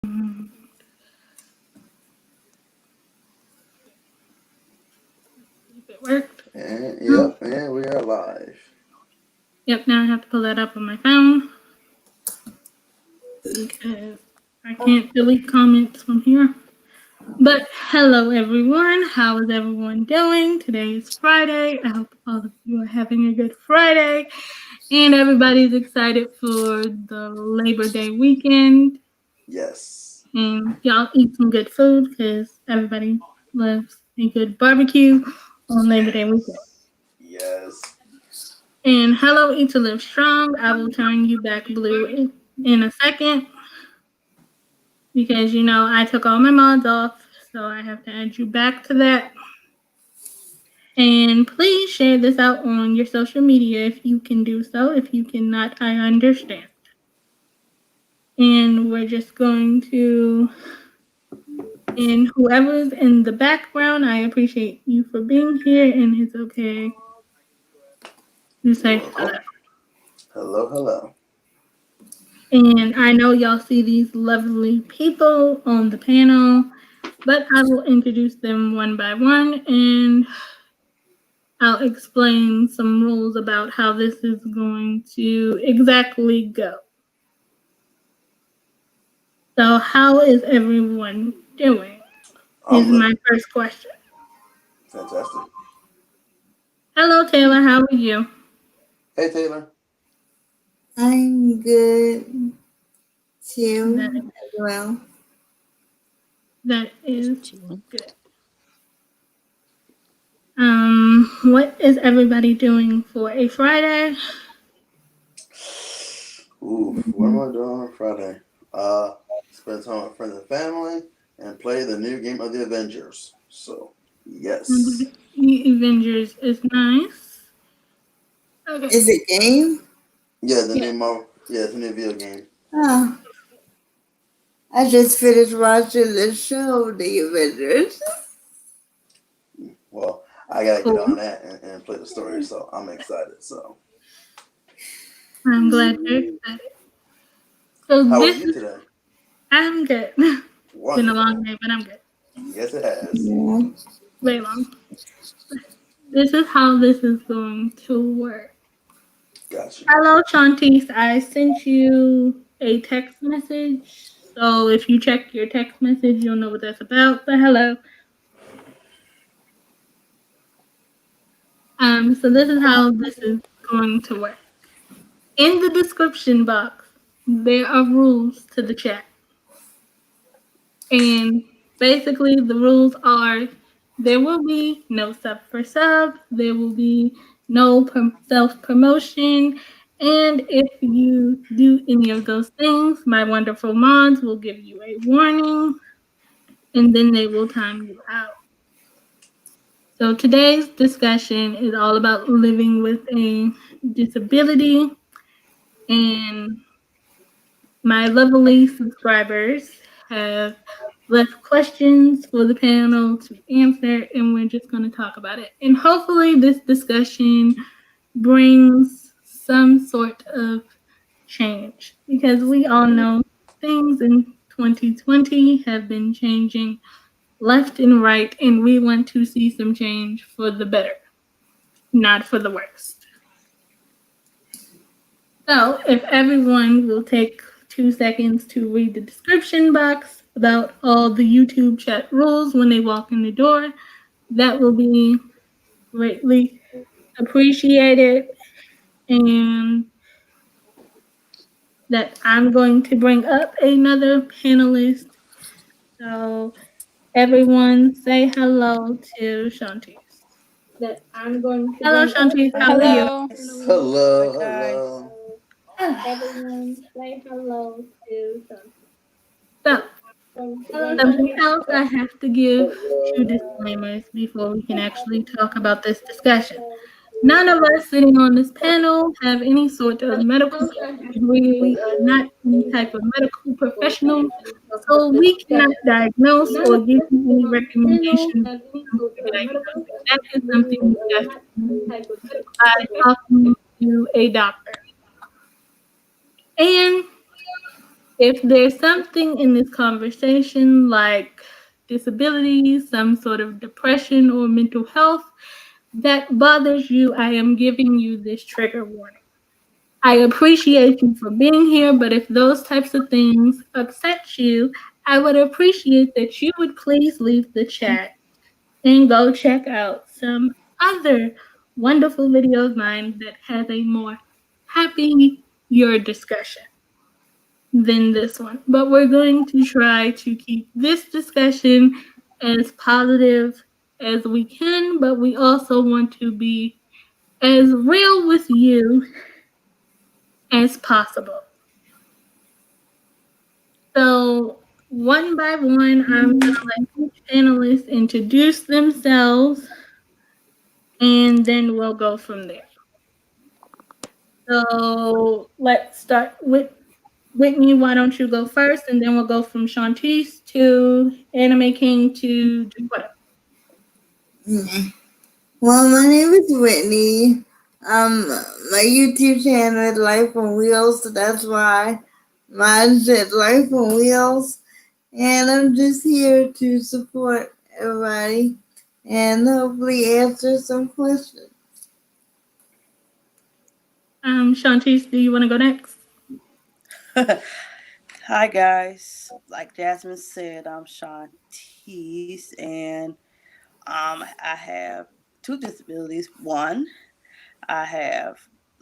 It worked. And yep, and we are live. Yep, now I have to pull that up on my phone because I can't delete comments from here. But hello everyone, how is everyone doing? Today is Friday. I hope all of you are having a good Friday and everybody's excited for the Labor Day weekend. Yes. And y'all eat some good food because everybody loves a good barbecue on Labor Day weekend. Yes. And hello, Eat to Live Strong. I will turn you back blue in a second because I took all my mods off, so I have to add you back to that. And please share this out on your social media if you can do so. If you cannot, I understand. And we're just going to, and whoever's in the background, I appreciate you for being here, and it's okay to say hello. Hello, hello. And I know y'all see these lovely people on the panel, but I will introduce them one by one and I'll explain some rules about how this is going to exactly go. So how is everyone doing? Is my first question. Fantastic. Hello, Taylor. How are you? Hey, Taylor. I'm good too. Well, That is good. What is everybody doing for a Friday? What am I doing on Friday? Spend time with friends and family and play the new game of the Avengers. So, yes. The Avengers is nice. Okay. Is it game? Yeah, new Marvel. Yeah, it's a new video game. Oh. I just finished watching the show, The Avengers. Well, I gotta get on that and play the story, so I'm excited. So I'm glad you're excited. So how are you today? I'm good. It's been a long day, but I'm good. Yes, it has. Yeah. Very long. This is how this is going to work. Gotcha. Hello, Shantice. I sent you a text message. So if you check your text message, you'll know what that's about. But hello. So this is how this is going to work. In the description box, there are rules to the chat. And basically the rules are there will be no sub for sub, there will be no self-promotion, and if you do any of those things, my wonderful mods will give you a warning, and then they will time you out. So today's discussion is all about living with a disability, and my lovely subscribers have left questions for the panel to answer, and we're just going to talk about it. And hopefully this discussion brings some sort of change, because we all know things in 2020 have been changing left and right, and we want to see some change for the better, not for the worst. So if everyone will take 2 seconds to read the description box about all the YouTube chat rules when they walk in the door, that will be greatly appreciated. And that I'm going to bring up another panelist. So everyone say hello to Shantice. That I'm going to hello, Shantice. How are you? Hello, hello. Everyone say hello to Shantice. So, something else I have to give 2 disclaimers before we can actually talk about this discussion. None of us sitting on this panel have any sort of medical degree. We are not any type of medical professional, so we cannot diagnose or give you any recommendations. That is something you have to do by talking to a doctor. And If there's something in this conversation like disabilities, some sort of depression or mental health that bothers you, I am giving you this trigger warning. I appreciate you for being here, but if those types of things upset you, I would appreciate that you would please leave the chat and go check out some other wonderful video of mine that has a more happy your discussion than this one. But we're going to try to keep this discussion as positive as we can, but we also want to be as real with you as possible. So, one by one, I'm going to let each panelist introduce themselves and then we'll go from there. So, let's start with Whitney. Why don't you go first? And then we'll go from Shantice to Anime King to Dakota. Well, my name is Whitney. My YouTube channel is Life on Wheels, so that's why mine said Life on Wheels. And I'm just here to support everybody and hopefully answer some questions. Shantice, do you want to go next? Hi guys, like Jasmine said, I'm Shantice, and I have two disabilities. One, I have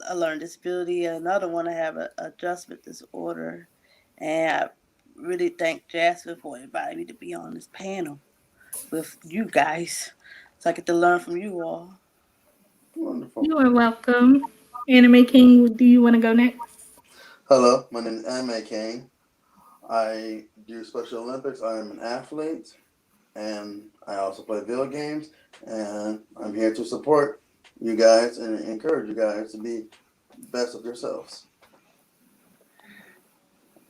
a learning disability, another one I have an adjustment disorder, and I really thank Jasmine for inviting me to be on this panel with you guys, so I get to learn from you all. Wonderful. You are welcome. Anime King, do you want to go next? Hello, my name is Anime King. I do Special Olympics. I am an athlete, and I also play video games. And I'm here to support you guys and encourage you guys to be best of yourselves.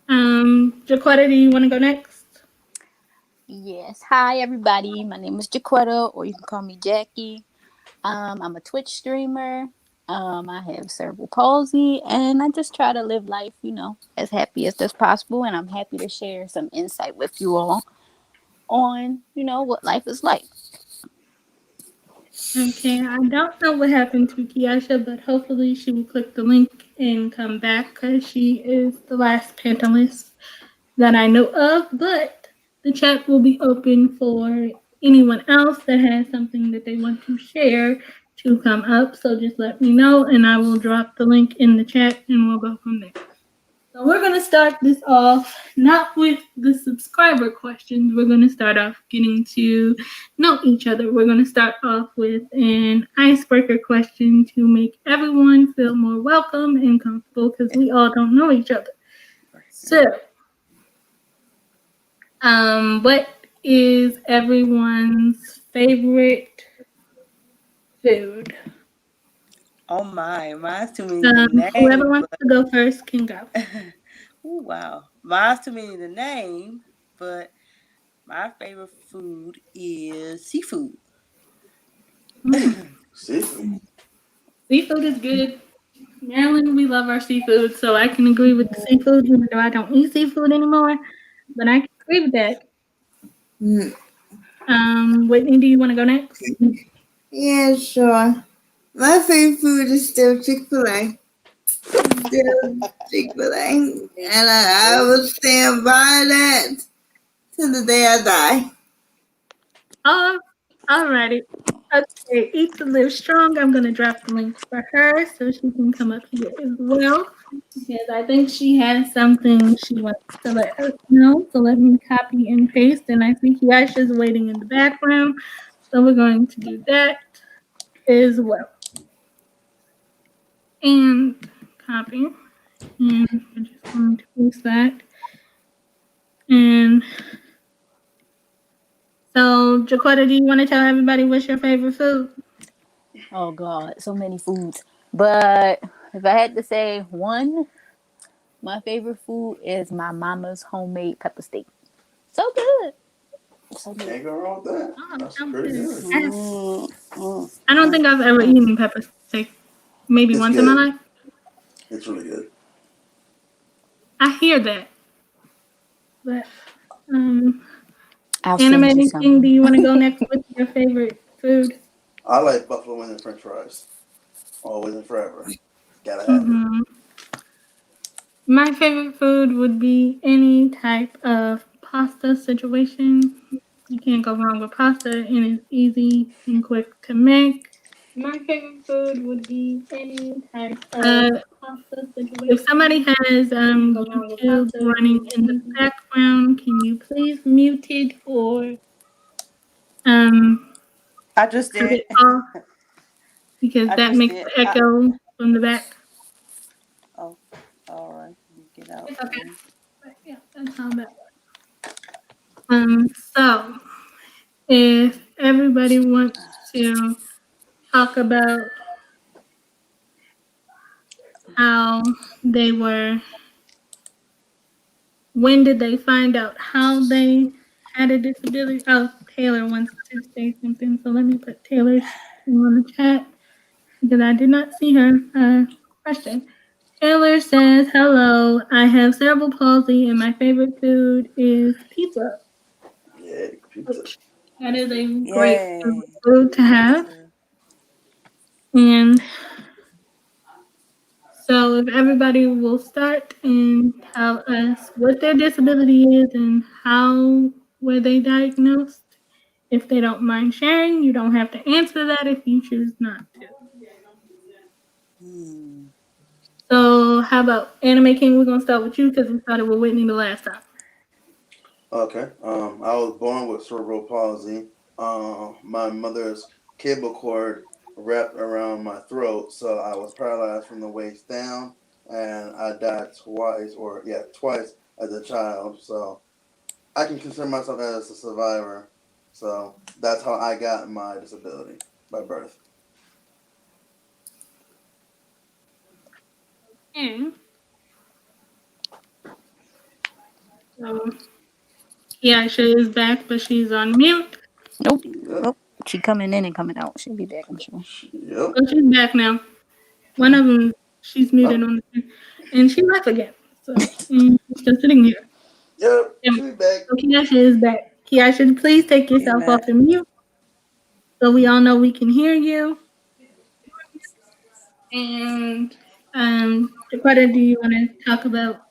Jaquetta, do you want to go next? Yes. Hi, everybody. My name is Jaquetta, or you can call me Jackie. I'm a Twitch streamer. I have cerebral palsy, and I just try to live life, as happy as possible. And I'm happy to share some insight with you all on, what life is like. Okay, I don't know what happened to Kiasha, but hopefully she will click the link and come back because she is the last panelist that I know of. But the chat will be open for anyone else that has something that they want to share to come up. So just let me know and I will drop the link in the chat and we'll go from there. So we're going to start this off not with the subscriber questions. We're going to start off getting to know each other. We're going to start off with an icebreaker question to make everyone feel more welcome and comfortable because we all don't know each other. So, what is everyone's favorite food? Oh my, mine's too many to name. Whoever wants to go first can go. Oh wow, mine's too many to name, but my favorite food is seafood. Seafood. Seafood is good. Maryland, we love our seafood, so I can agree with the seafood, even though I don't eat seafood anymore. But I can agree with that. Whitney, do you want to go next? Yeah, sure. My favorite food is still Chick-fil-A. Still Chick-fil-A. And I will stand by that to the day I die. Alrighty. Okay, Eat to Live Strong. I'm going to drop the link for her so she can come up here as well. Because I think she has something she wants to let us know. So let me copy and paste. And I see Kiasha's waiting in the background. So we're going to do that as well. And copy. And I'm just going to paste that. And so, Jaquetta, do you want to tell everybody what's your favorite food? Oh, God, so many foods. But if I had to say one, my favorite food is my mama's homemade pepper steak. So good. So good. Can't go wrong with that. Oh, That's sounds pretty good. good. I don't think I've ever eaten pepper steak. Maybe It's once in my good. life. It's really good. I hear that. But um, I'll send you Animated King, do some. you want to go next with your favorite food? I like buffalo wings and French fries, always and forever. Gotta have it. Mm-hmm. My favorite food would be any type of pasta situation. You can't go wrong with pasta, and it's easy and quick to make. My favorite food would be any type of pasta situation. If somebody has YouTube running in the background, can you please mute it or um I just have did. it off because I that just makes did. the echo from the back. Oh, all right. Let me get out It's okay. here. But yeah, that's how that works. So if everybody wants to talk about how they were, when did they find out how they had a disability? Oh, Taylor wants to say something, so let me put Taylor's thing on the chat because I did not see her question. Taylor says, "Hello, I have cerebral palsy, and my favorite food is pizza, Yeah, pizza. which that is a great Yay. food to have." Pizza. And so, if everybody will start and tell us what their disability is and how were they diagnosed. If they don't mind sharing, you don't have to answer that if you choose not to. Hmm. So, how about Anime King? We're gonna start with you because we started with Whitney the last time. Okay. I was born with cerebral palsy. My mother's cable cord wrapped around my throat, so I was paralyzed from the waist down, and I died twice, or yeah, twice as a child. So I can consider myself as a survivor. So that's how I got my disability by birth. And so, Kiasha is back, but she's on mute. Nope. Yep. Nope. She coming in and coming out. She'll be back, I'm sure. Yep. Oh, she's back now. One of them, she's muted Oh. on the screen, and she left again. So, she's still sitting here. Yep. And She's back. so Kiasha is back. Kiasha, please take Came yourself off back. the mute so we all know we can hear you. And Dakota, do you want to talk about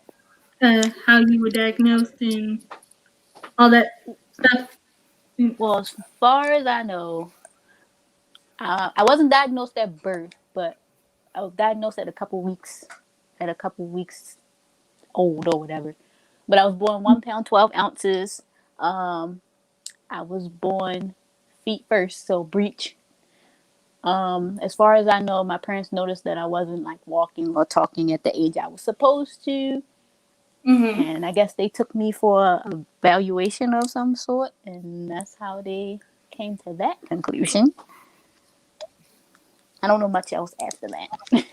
how you were diagnosed and all that stuff? Well, as far as I know, I wasn't diagnosed at birth, but I was diagnosed at a couple weeks old or whatever. But I was born 1 pound 12 ounces. Um, I was born feet first, so breech. As far as I know, my parents noticed that I wasn't like walking or talking at the age I was supposed to, Mm-hmm. and I guess they took me for a evaluation of some sort, and that's how they came to that conclusion. I don't know much else after that.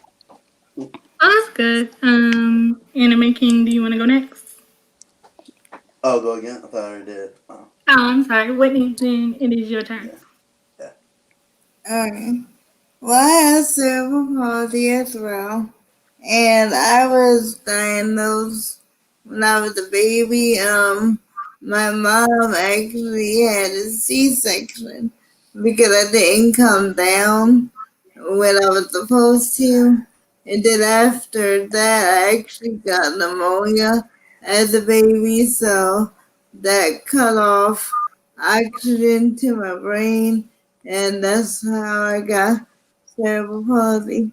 Oh, that's good. Anime King, do you want to go next? Oh, go again. I thought I already did. Oh, Oh, I'm sorry, Whitney. Then it is your turn. yeah. Yeah. Okay. Well, I have cerebral palsy as well. And I was diagnosed when I was a baby. My mom actually had a C-section because I didn't come down when I was supposed to. And then after that, I actually got pneumonia as a baby, so that cut off oxygen to my brain, and that's how I got cerebral palsy.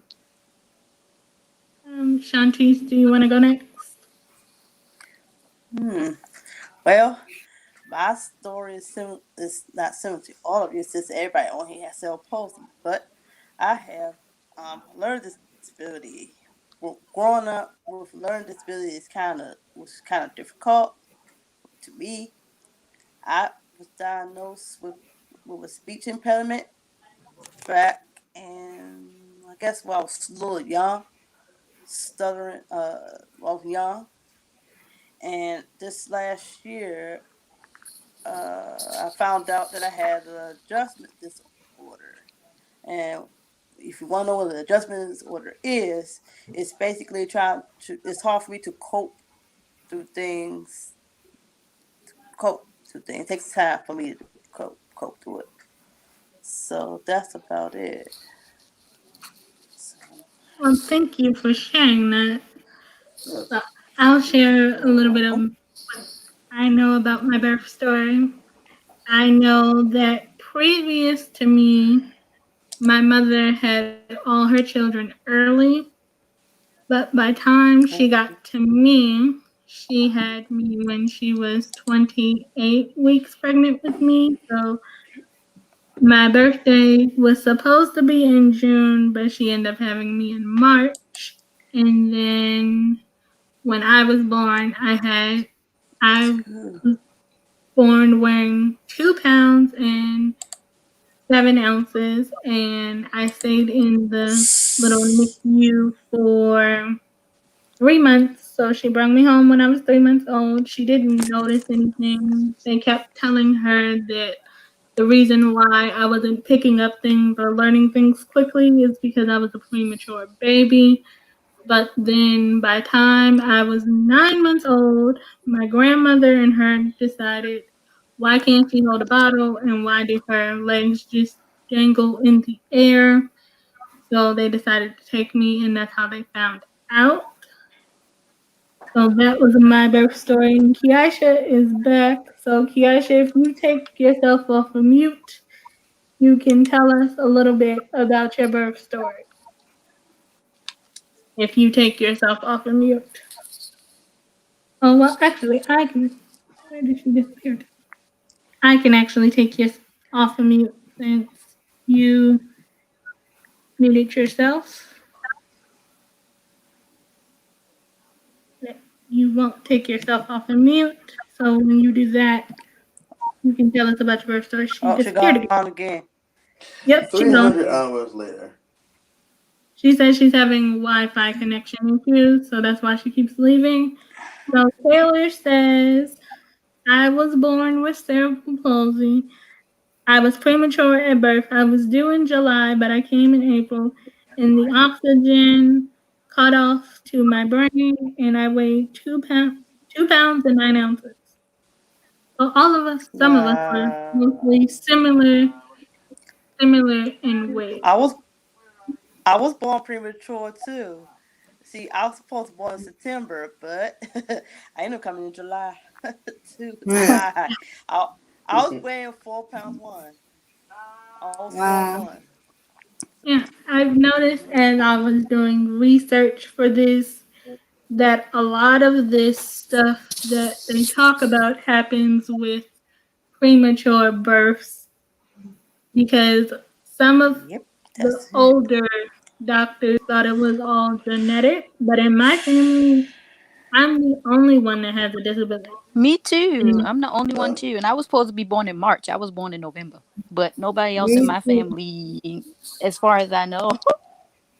Shantice, do you want to go next? Hmm. Well, my story is not similar to all of you since everybody on here has cerebral palsy, but I have learned disability. Growing up with learning disability was kind of difficult to me. I was diagnosed with a speech impediment back, and I guess when I was a little young, stuttering. While I was young, and this last year, I found out that I had an adjustment disorder. And if you want to know what an adjustment disorder is, it's basically trying to. It's hard for me to cope through things cope to things. It takes time for me to cope through it. So that's about it. So, Well, thank you for sharing that. So Yes. I'll share a you're little bit of welcome. what I know about my birth story. I know that previous to me, my mother had all her children early, but by time she got to me, she had me when she was 28 weeks pregnant with me. So my birthday was supposed to be in June, but she ended up having me in March. And then when I was born, I was born weighing 2 pounds and 7 ounces, and I stayed in the little NICU for 3 months. So she brought me home when I was 3 months old. She didn't notice anything. They kept telling her that the reason why I wasn't picking up things or learning things quickly is because I was a premature baby. But then by the time I was 9 months old, my grandmother and her decided, why can't she hold a bottle and why do her legs just dangle in the air? So they decided to take me, and that's how they found out. So that was my birth story. And Kiasha is back. So Kiasha, if you take yourself off of mute, you can tell us a little bit about your birth story. If you take yourself off of mute. Oh well, actually, I can. Where did she disappear to? I can actually take you off of mute since you muted yourself. You won't take yourself off of mute. So when you do that, you can tell us about your birth story. She Oh, she disappeared gone again. again. Yep, she gone. 300 hours later. She says she's having Wi-Fi connection issues, so that's why she keeps leaving. So Taylor says, I was born with cerebral palsy. I was premature at birth. I was due in July, but I came in April, and the oxygen cut off to my brain, and I weighed 2 pounds, 2 pounds and 9 ounces. So all of us, some of us were mostly Wow. similar in weight. I was born premature too. See, I was supposed to be born in September, but I ended up coming in July. Too Right. high. I, I was weighing 4 pounds one, almost four Wow. one. Yeah, I've noticed as I was doing research for this that a lot of this stuff that they talk about happens with premature births because some of Yep, the that's it. older doctors thought it was all genetic, but in my family, I'm the only one that has a disability. Me too. And I'm the only one Yeah. too, and I was supposed to be born in March. I was born in November, but nobody else in Me my too. family, as far as I know.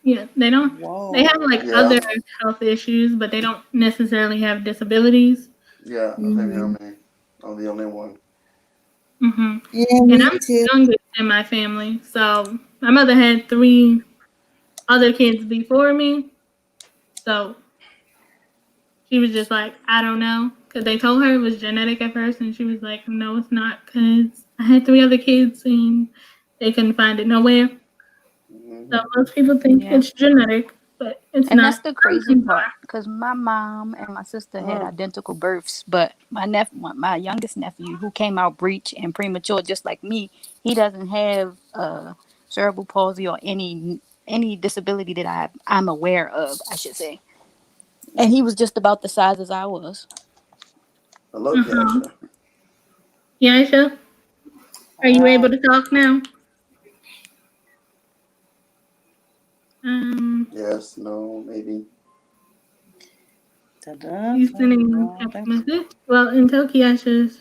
yeah, they don't. They have Whoa. like other Yeah. health issues, but they don't necessarily have disabilities. Yeah. Same here Hmm. on me. I'm the only one. hmm Yeah, And me I'm too. the youngest in my family, so my mother had three other kids before me. So she was just like, I don't know. Because they told her it was genetic at first, and she was like, no, it's not. Because I had three other kids and they couldn't find it nowhere. So Hmm. most people think Yeah. it's genetic, but it's And not. that's the crazy Some things part, because my mom and my sister had Mm. identical births, but my youngest nephew, who came out breech and premature, just like me, he doesn't have cerebral palsy or any disability that I'm aware of, I should say. And he was just about the size as I was. Hello, are. Kiasha. Yeah, Aisha, are you able Hi. to talk now? Yes, no, maybe. Ta-da. She's sending No, text thanks. message. Well, until Kiasha's,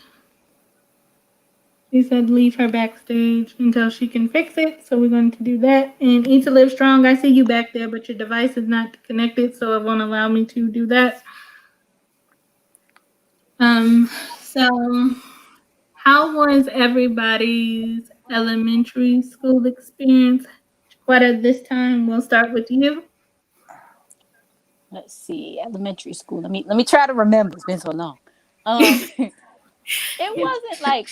she said leave her backstage until she can fix it. So we're going to do that. And Eat to Live Strong, I see you back there, but your device is not connected, so it won't allow me to do that. Um, so how was everybody's elementary school experience? Quite at this time, we'll start with you. Let's see, elementary school. Let me try to remember. It's been so long. Um, it wasn't like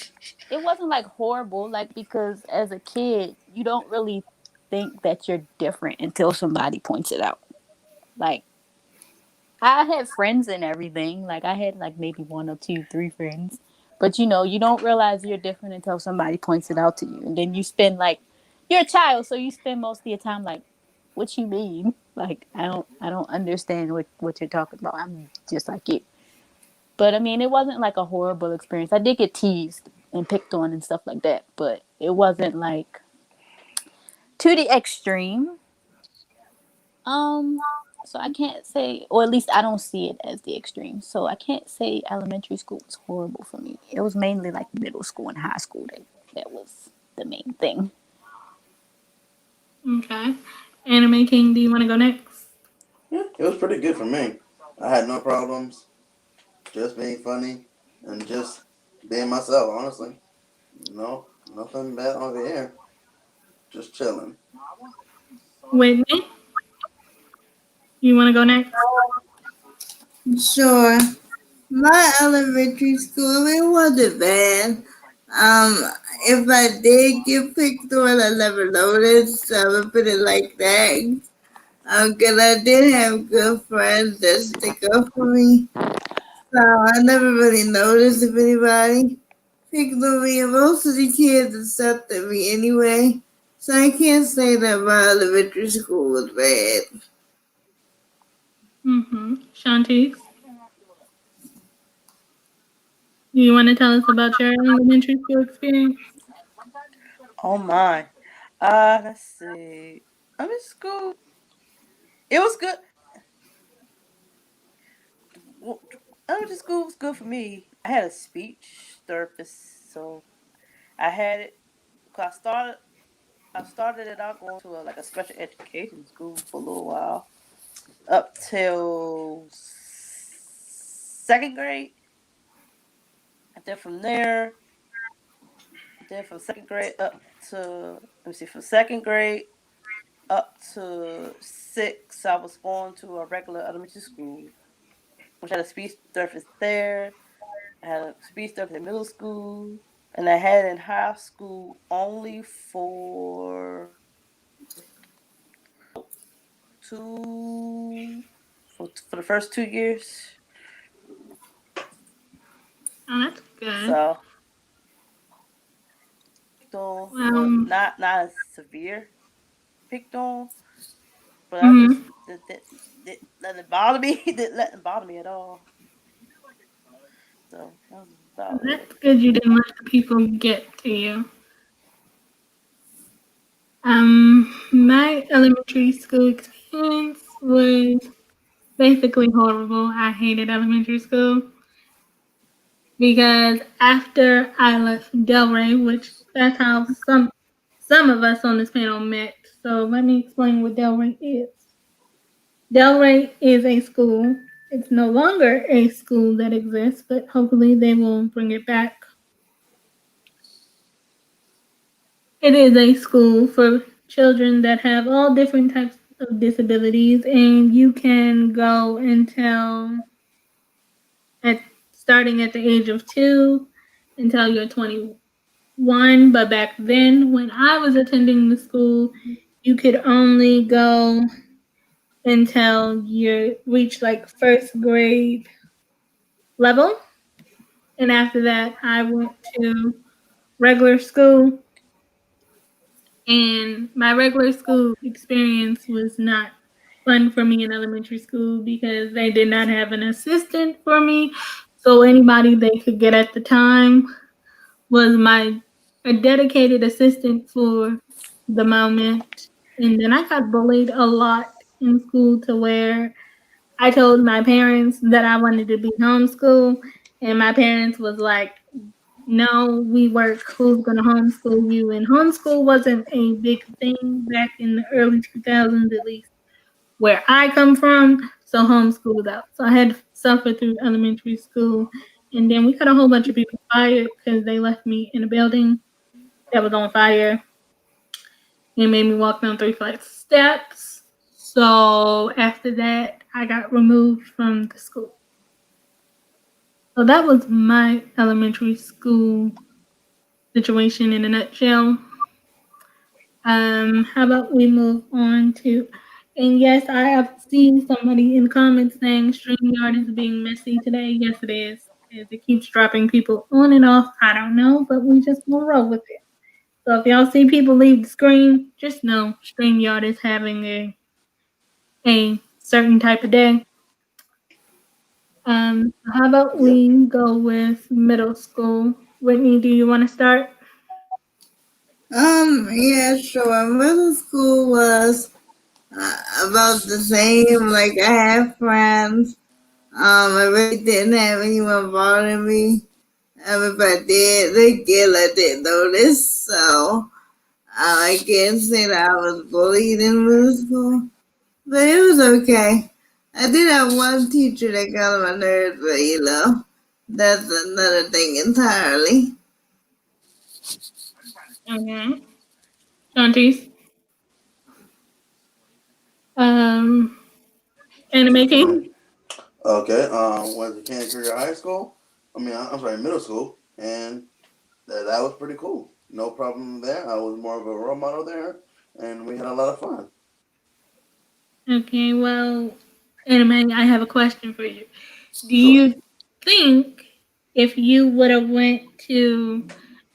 it wasn't like horrible, like, because as a kid you don't really think that you're different until somebody points it out. Like, I had friends and everything. Like, I had like maybe one or two, three friends. But you don't realize you're different until somebody points it out to you. And then you spend like you're a child, so you spend most of your time like, what you mean? Like, I don't understand what you're talking about. I'm just like you. But I mean, it wasn't like a horrible experience. I did get teased and picked on and stuff like that, but it wasn't like to the extreme. Um, so I can't say, or at least I don't see it as the extreme. So I can't say elementary school was horrible for me. It was mainly like middle school and high school that was the main thing. Okay. Anime King, do you want to go next? Yeah, it was pretty good for me. I had no problems, just being funny and just being myself. Honestly, no, nothing bad over here. Just chilling. Whitney, you want to go next? Sure. My elementary school, it wasn't bad. Um, if I did get picked on, I never noticed. I would put it like that. 'Cause I did have good friends that stick up for me. So I never really noticed if anybody picked on me. And most of the kids accepted me anyway. So I can't say that my elementary school was bad. Mm-hmm. Shantice, do you want to tell us about your elementary school experience? Oh my. Let's see. I'm in school. It was good. Well, elementary school was good for me. I had a speech therapist, so I had it. 'Cause I started it out going to like a special education school for a little while, up till second grade. And then from second grade up to, let me see, from second grade up to six, I was going to a regular elementary school, which had a speech therapist there. I had a speech therapist in middle school, and I had it in high school only two for the first 2 years. Oh, that's good. So picked on, but Um, not as severe picked on. But I just mhm. didn't let it bother me. Didn't let it bother me at all. So that was about it. That's good you didn't let the people get to you. My elementary school experience was basically horrible. I hated elementary school because after I left Delray, which that's how some of us on this panel met. So let me explain what Delray is. Delray is a school. It's no longer a school that exists, but hopefully they will bring it back. It is a school for children that have all different types of disabilities, and you can go until at starting at the age of 2 until you're 21. But back then, when I was attending the school, you could only go until you reach like first grade level, and after that, I went to regular school. And my regular school experience was not fun for me in elementary school because they did not have an assistant for me. So anybody they could get at the time was my a dedicated assistant for the moment. And then I got bullied a lot in school to where I told my parents that I wanted to be homeschooled, and my parents was like, no, we work. Who's going to homeschool you? And homeschool wasn't a big thing back in the early 2000s, at least where I come from. So homeschool was out. So I had to suffer through elementary school. And then we got a whole bunch of people fired because they left me in a building that was on fire and made me walk down 3 flights of steps. So after that, I got removed from the school. So that was my elementary school situation in a nutshell. How about we move on to, and yes, I have seen somebody in comments saying StreamYard is being messy today. Yes, it is. It keeps dropping people on and off. I don't know, but we just will roll with it. So if y'all see people leave the screen, just know StreamYard is having a certain type of day. How about Yep. we go with middle school? Whitney, do you want to start? Yeah, sure. Middle school was about the same. Like, I had friends. I really didn't have anyone bother me. If I did, they get I didn't notice. So, I can't say that I was bullied in middle school, but it was okay. I did have one teacher that got on my nerves, but that's another thing entirely. Okay. Shantice. Um, Anime Okay. King. Okay. Went to Canyon Career High School. I'm sorry, middle school, and that was pretty cool. No problem there. I was more of a role model there, and we had a lot of fun. Okay, well, Anime, I have a question for you. Do Sure. you think if you would have went to,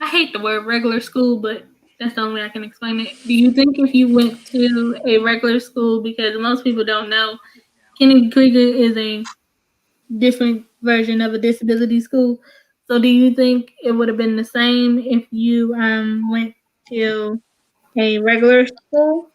I hate the word regular school, but that's the only way I can explain it. Do you think if you went to a regular school, because most people don't know, Kennedy Krieger is a different version of a disability school. So do you think it would have been the same if you went to a regular school?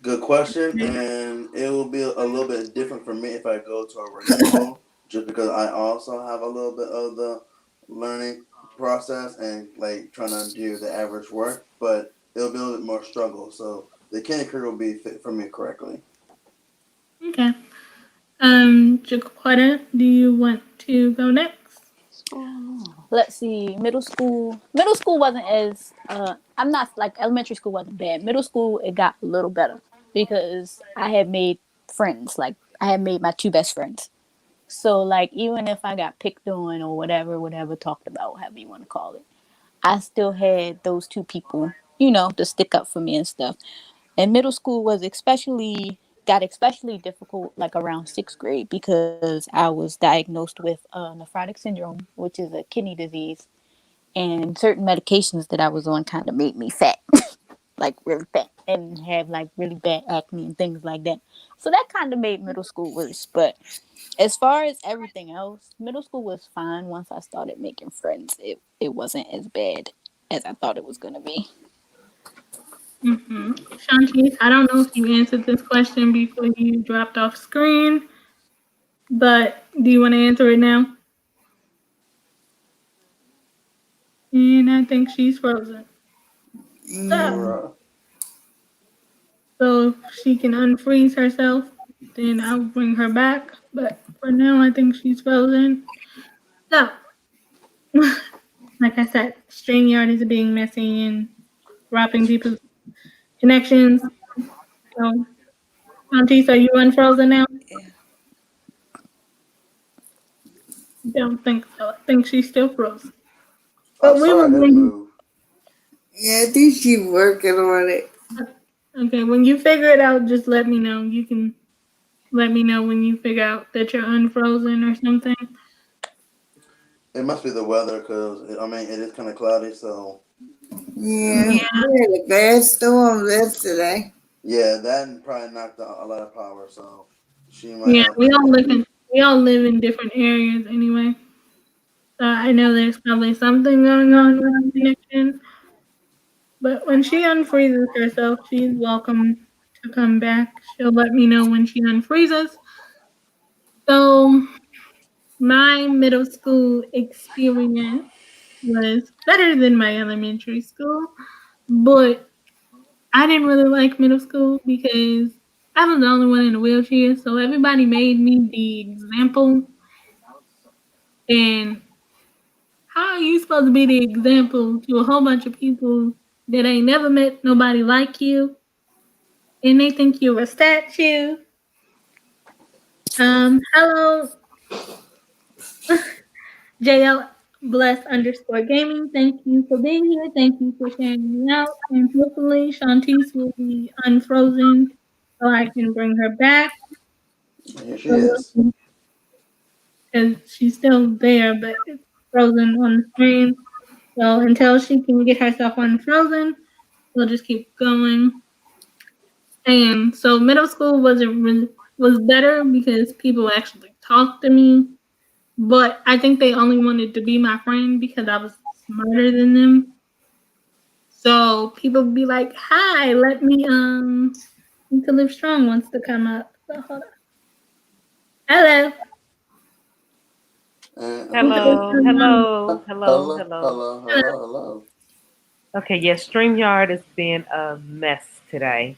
Good question, and it will be a little bit different for me if I go to a regular school, just because I also have a little bit of the learning process and like trying to do the average work, but it'll be a little bit more struggle. So the Canyon Career will be fit for me correctly. Okay. Jaquetta, do you want to go next? Let's see, middle school. Middle school wasn't as I'm not like elementary school wasn't bad. Middle school it got a little better because I had made friends. Like I had made my two best friends. So like even if I got picked on or whatever talked about, however you want to call it, I still had those two people, to stick up for me and stuff. And middle school was especially difficult like around sixth grade because I was diagnosed with nephrotic syndrome, which is a kidney disease, and certain medications that I was on kind of made me fat, like really fat, and have like really bad acne and things like that. So that kind of made middle school worse. But as far as everything else, middle school was fine. Once I started making friends, it wasn't as bad as I thought it was gonna be. Mm-hmm. Shantice, I don't know if you answered this question before you dropped off screen, but do you want to answer it now? And I think she's frozen. So, Mm. Right. so if she can unfreeze herself, then I'll bring her back. But for now, I think she's frozen. So, like I said, StreamYard is being messy and dropping people's connections. So, Shantice, are you unfrozen now? Yeah. Don't think so. I think she's still frozen. I But we saw will her head bring. move. Yeah, I think she's working on it. Okay, when you figure it out, just let me know. You can let me know when you figure out that you're unfrozen or something. It must be the weather because it is kind of cloudy. So Yeah, yeah, Yeah, we had a bad storm yesterday. yeah, that probably knocked out a lot of power. So she might yeah. have to. We all live in different areas anyway. So I know there's probably something going on with the connection. But when she unfreezes herself, she's welcome to come back. She'll let me know when she unfreezes. So my middle school experience was better than my elementary school, but I didn't really like middle school because I was the only one in a wheelchair, so everybody made me the example. And how are you supposed to be the example to a whole bunch of people that ain't never met nobody like you and they think you're a statue? Hello, JL Bless underscore gaming. Thank you for being here. Thank you for sharing me out. And hopefully Shantice will be unfrozen so I can bring her back. Here she is. Because she's still there, but it's frozen on the screen. So until she can get herself unfrozen, we'll just keep going. And so middle school was better because people actually talked to me, but I think they only wanted to be my friend because I was smarter than them. So people would be like, "Hi, let me need to live strong wants to come up." So hold on. Hello. Hello, hello, hello, Hello, hello. hello, hello, hello. Okay, yes, StreamYard is being a mess today.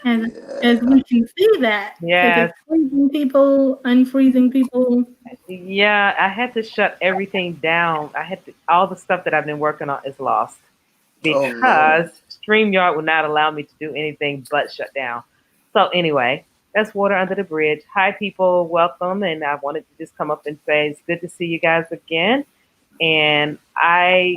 As Yeah. we can see that because Yes, it's freezing people, unfreezing people. yeah, I had to shut everything down. All the stuff that I've been working on is lost Oh no. because StreamYard would not allow me to do anything but shut down. So anyway, that's water under the bridge. Hi, people, welcome, and I wanted to just come up and say it's good to see you guys again. And I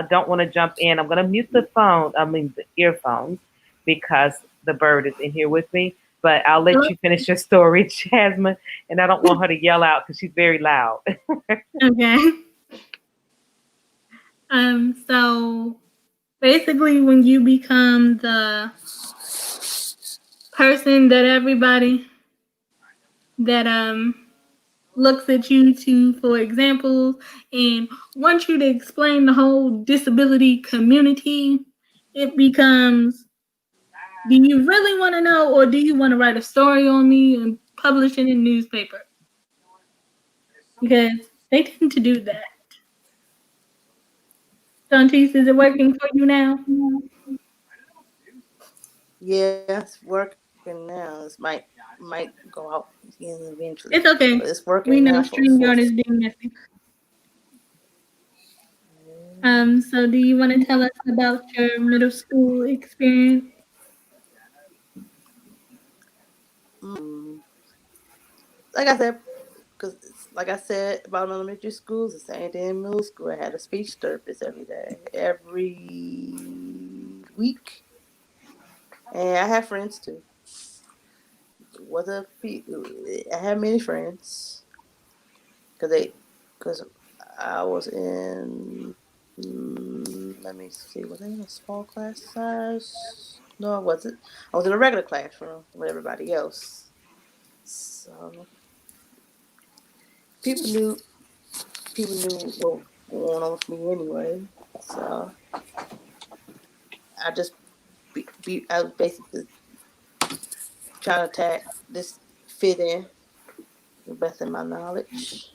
don't want to jump in. I'm going to mute the phone, I mean the earphones, because the bird is in here with me. But I'll let you finish your story, Jasmine. And I don't want her to yell out because she's very loud. Okay. So basically, when you become the person that everybody that looks at you to for examples and wants you to explain the whole disability community, it becomes, do you really want to know, or do you want to write a story on me and publish it in newspaper? Because they tend to do that. Shantice, is it working for you now? Yeah, it's working now. It might go out again eventually, It's but okay. it's We working know now for. StreamYard is being messy. So do you want to tell us about your middle school experience? Mm, like I said, because like I said about elementary schools, the same thing in middle school. I had a speech therapist every day, every week, and I have friends too. Was a I had many friends because I was in. Let me see. Was I in a small class size? No, I wasn't. I was in a regular classroom with everybody else. So people knew people knew what was going on with me anyway. So I just I was basically trying to this fit in the best of my knowledge.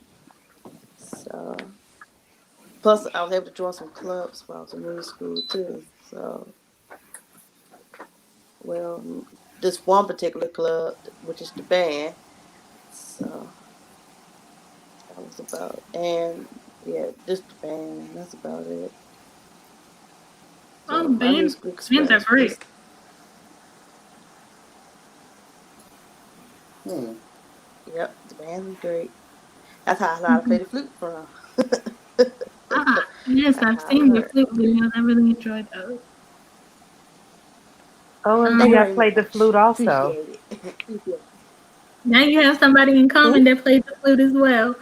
So plus I was able to join some clubs while I was in middle school too. So well, this one particular club, which is the band. So that was about and yeah, just the band. That's about it. So Oh, my musical bands are experience great. was Hmm. yep, the band was great. That's how I learned to play the flute from. Yes, That's I've how I seen your learned. flute videos. I really enjoyed those. OMG, Thank you Um, I very played the much. flute also. Appreciate it. Now you have somebody in Hmm? common that played the flute as well.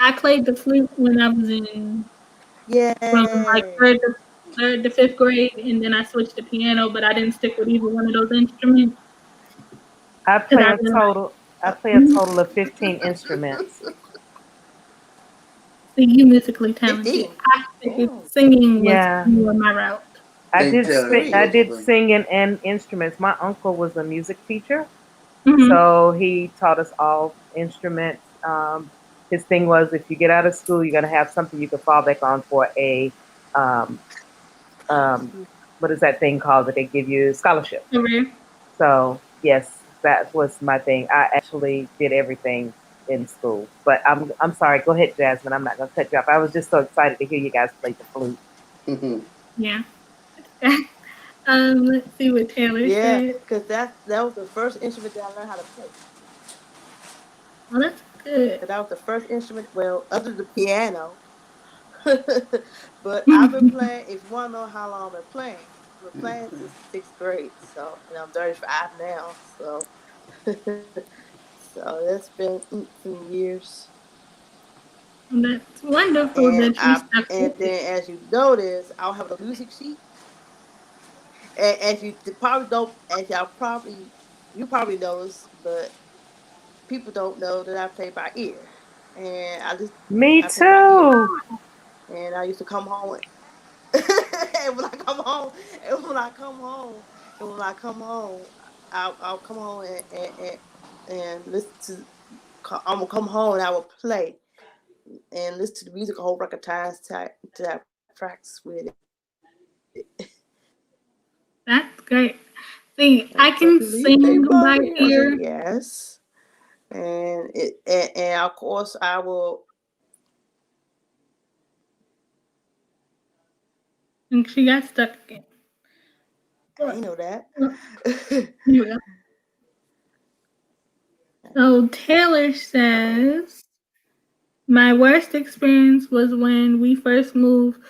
I played the flute when I was in from like Yay. third to fifth grade, and then I switched to piano, but I didn't stick with either one of those instruments I because play I a realized. total I play a total of 15 instruments. See, you musically talented. 15. I figured Damn. singing was Yeah. more my route. Hey Taylor, I so did something. singing and instruments. My uncle was a music teacher. Hmm. So he taught us all instruments. His thing was if you get out of school, you're going to have something you can fall back on for um, um, what is that thing called that they give you? Scholarship. Career. So, yes, that was my thing. I actually did everything in school. But I'm sorry. Go ahead, Jasmine. I'm not going to cut you off. I was just so excited to hear you guys play the flute. Yeah. Let's see what Taylor Yeah, said. because that was the first instrument that I learned how to play. Well, that's Good. That was the first instrument. Well, other than the piano, but I've been playing. If you want to know how long I've been playing, I've been playing since the sixth grade. So, and I'm 35 now. So, so that's been some years. That's wonderful And that you I stuck with and it. then as you notice, I'll have a music sheet. And as you probably don't, as y'all probably you probably notice, but people don't know that I play by ear. And Me I play by ear. too. And I used to come home and when I come home, and when I come home, and when I come home, I'll come home and listen to. I'm gonna come home and I will play and listen to the music a whole record times to I practice with it. That's great. See, I I can definitely play sing by by ear. ear. Yes, and of course I will. And she got stuck again. I know that. Yeah. So Taylor says, my worst experience was when we first moved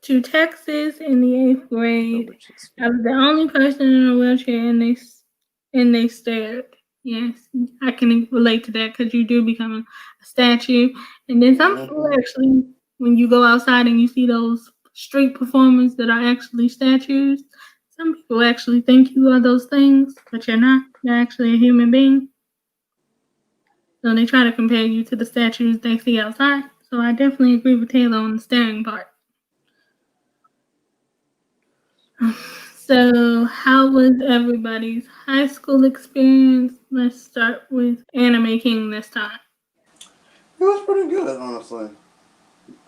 to Texas in the eighth So grade. much I was experience. the only person in a wheelchair, and they stared. Yes, I can relate to that because you do become a statue, and then some people Mhm. actually, when you go outside and you see those street performers that are actually statues, some people actually think you are those things, but you're not. You're actually a human being. So they try to compare you to the statues they see outside. So I definitely agree with Taylor on the staring part. So, how was everybody's high school experience? Let's start with Anime King this time. It was pretty good, honestly.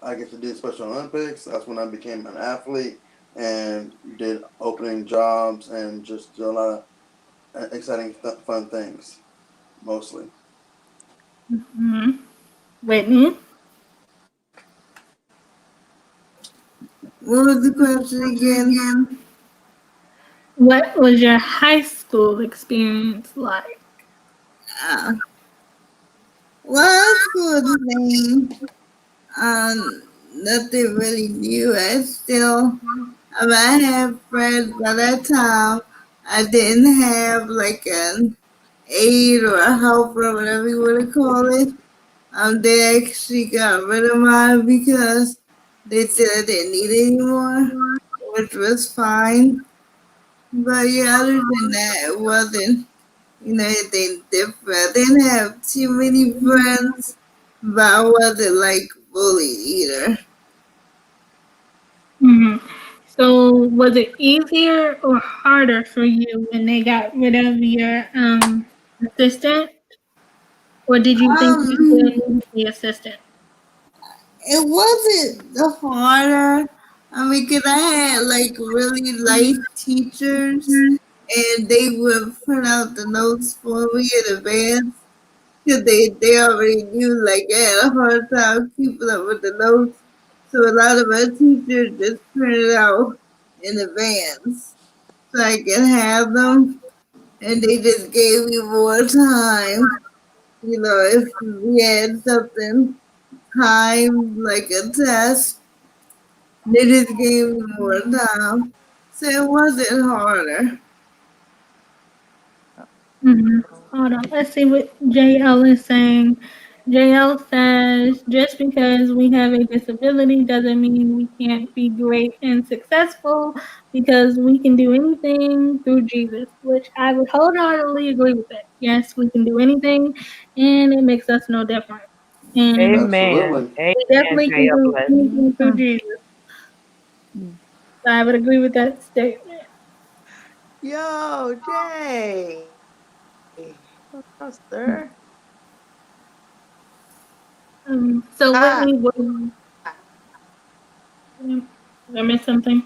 I get to do Special Olympics. That's when I became an athlete and did opening jobs and just do a lot of exciting, fun things, mostly. Mm-hmm. Whitney, What was the question again? what was your high school experience like? Uh, well, school the same. Nothing really new. I have friends by that time. I didn't have like an aide or a helper, or whatever you want to call it. They actually got rid of mine because they said I didn't need it anymore, which was fine. But yeah, other than that, it wasn't, anything different. I didn't have too many friends, but I wasn't like bullied either. Mm-hmm. So, was it easier or harder for you when they got rid of your assistant, or did you think you still Um, needed the assistant? it wasn't the harder. I mean, 'cause I had like really nice teachers, and they would print out the notes for me in advance. Cause they already knew like I had a hard time keeping up with the notes. So a lot of my teachers just printed out in advance so I could have them, and they just gave me more time. If we had something time like a test, they just gave me more time, so it wasn't harder. Mm-hmm. Hold on. Let's see what JL is saying. JL says, just because we have a disability doesn't mean we can't be great and successful because we can do anything through Jesus, which I would wholeheartedly agree with that. Yes, we can do anything, and it makes us no different. And Amen. Absolutely. Amen. we definitely can do JLS. anything through Mhm. Jesus. So I would agree with that statement. Yo, Jay. What's up, sir? So Hi. Whitney, did I miss something?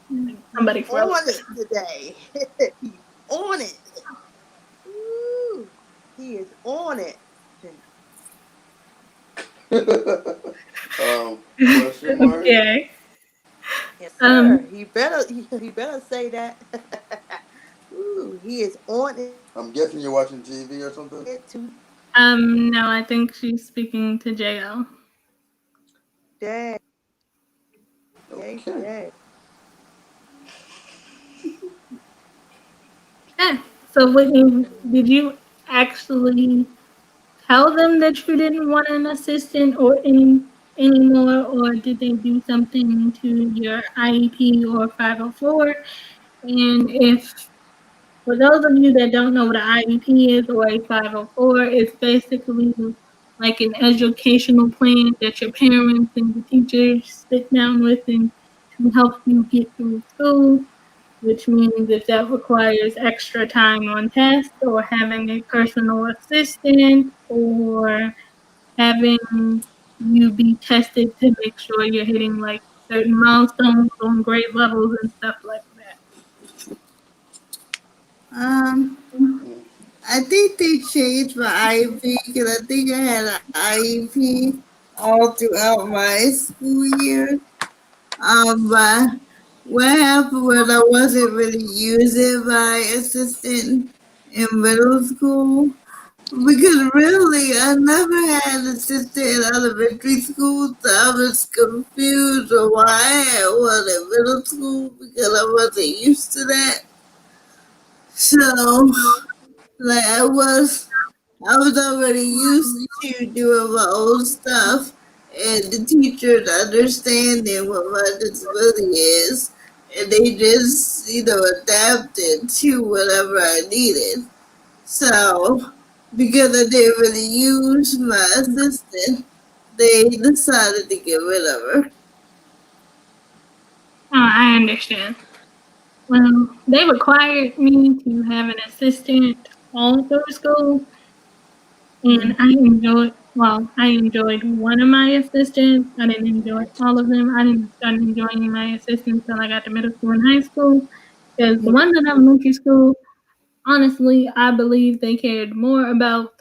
He's Somebody froze. on it today. He's on it. Woo. He is on it. Question mark? Okay. Yes, sir. Um, He better say that. Woo. too. He is on it I'm guessing you're watching TV or something. to No, I think she's speaking to JL. dad. Yay, Okay. yay. Okay. So, Whitney, did you actually tell them that you didn't want an assistant or anymore, or did they do something to your IEP or 504? And if for those of you that don't know what an IEP is or a 504, it's basically like an educational plan that your parents and the teachers sit down with and to help you get through school, which means if that requires extra time on tests or having a personal assistant or having you be tested to make sure you're hitting like certain milestones on grade levels and stuff like Um, Mm. I think they changed my IEP because I think I had an IEP all throughout my school year. But what happened was I wasn't really using my assistant in middle school because really I never had an assistant in elementary school, so I was confused on why I had one in middle school because I wasn't used to that. So, like I was already used to doing my own stuff and the teachers understanding what my disability is. And they just, adapted to whatever I needed. So, because I didn't really use my assistant, they decided to get rid of her. that. I understand. Well, they required me to have an assistant all through school, and I enjoyed one of my assistants. I didn't enjoy all of them. I didn't start enjoying my assistants until I got to middle school and high school. Because the ones in elementary school, honestly, I believe they cared more about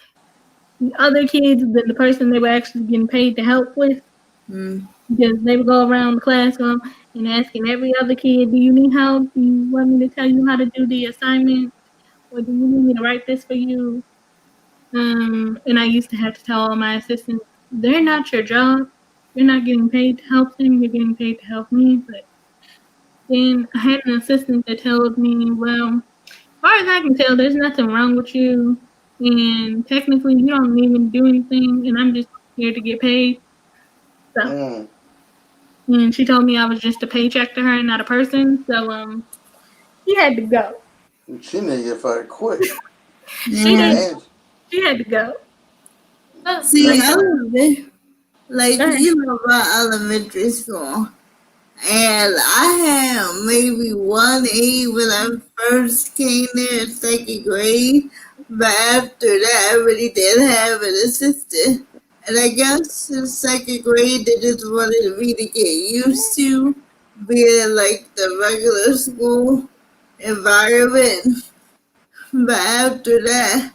the other kids than the person they were actually getting paid to help with. Mm. Because they would go around the classroom and asking every other kid, "Do you need help? Do you want me to tell you how to do the assignment? Or do you need me to write this for you?" And I used to have to tell all my assistants, "They're not your job. You're not getting paid to help them. You're getting paid to help me." But then I had an assistant that told me, "Well, as far as I can tell, there's nothing wrong with you, and technically, you don't even do anything, and I'm just here to get paid." So, Mm. and she told me I was just a paycheck to her and not a person. So, she had to go. She need to get fired quick. She Yeah. did. And She had to go. Oh, See, but I love it. Like, go ahead. about elementary school. And I had maybe 1A when I first came there in second grade. But after that, I really didn't have an assistant. And I guess in second grade, they just wanted me to get used to being in like the regular school environment. But after that,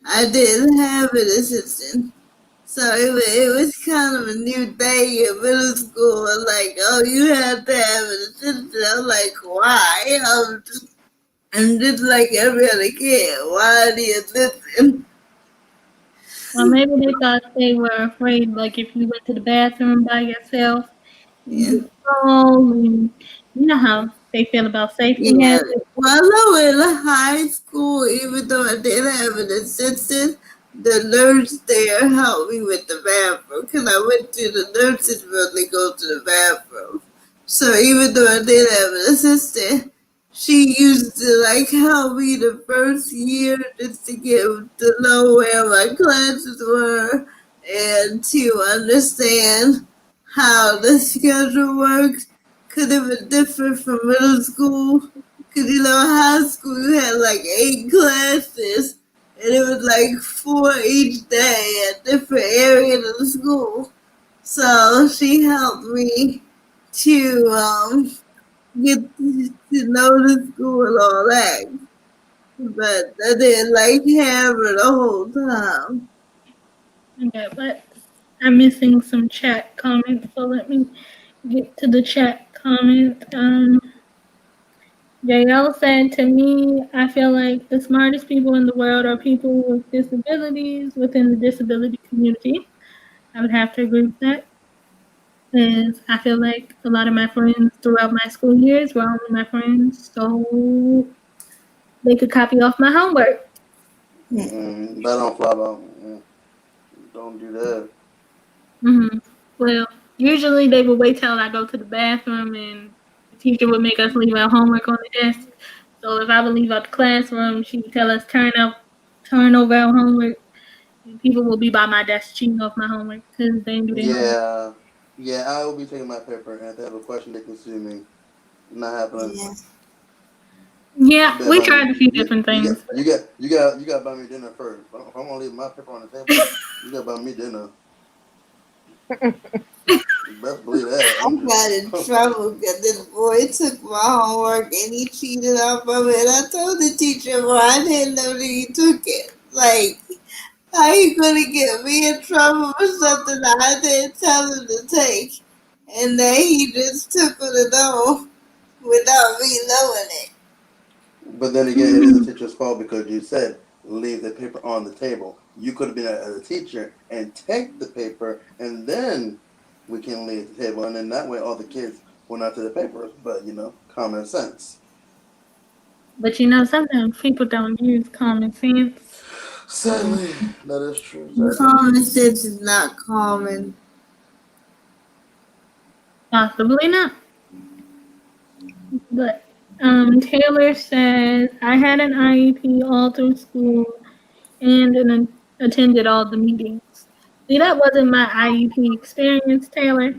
I didn't have an assistant. So it was kind of a new day in middle school. And like, oh, you have to have an assistant. I'm like, why? I'm just like every other kid. Why the assistant? Well, maybe they thought they were afraid, like if you went to the bathroom by yourself, you Yeah. get fall, and you know how they feel about safety Yeah. hazards. Well, I know in high school, even though I didn't have an assistant, the nurse there helped me with the bathroom because I went to the nurse's room to go to the bathroom. So even though I did have an assistant, she used to like help me the first year just to get to know where my classes were and to understand how the schedule works. Could it be different from middle school? Because high school you had like 8 classes, and it was like 4 each day at different areas of the school. So she helped me to get to know the school and all that. But I didn't like have her the whole time. Okay, but I'm missing some chat comments, so let me get to the chat comments. JL said to me, I feel like the smartest people in the world are people with disabilities within the disability community. I would have to agree with that. Because I feel like a lot of my friends throughout my school years were only my friends, so they could copy off my homework. That don't fly about. Don't do that. Hmm. Well, usually they would wait till I go to the bathroom and the teacher would make us leave our homework on the desk. So if I would leave out the classroom, she would tell us turn over our homework, and people will be by my desk cheating off my homework because they didn't do their homework. Yeah, yeah. I will be taking my paper, and if they have a question, they can sue me. Not happening. Yeah. Yeah, You better we buy me. tried a few You different you got things. you got you got you got to buy me dinner first. If I'm gonna leave my paper on the table, you got to buy me dinner. You best believe that. I I'm just. got in trouble because this boy took my homework and he cheated off of it. I told the teacher, well, I didn't know that he took it. Like, how you gonna get me in trouble for something that I didn't tell him to take? And then he just took it on without me knowing it. But then again, it is the teacher's fault because you said leave the paper on the table. You could have been as a teacher and take the paper, and then we can leave the table, and then that way all the kids will not to the papers. But common sense. But sometimes people don't use common sense. Sadly, that is true. Sadly. Common sense is not common. Possibly not. But Taylor says, I had an IEP all through school and attended all the meetings. See, that wasn't my IEP experience, Taylor.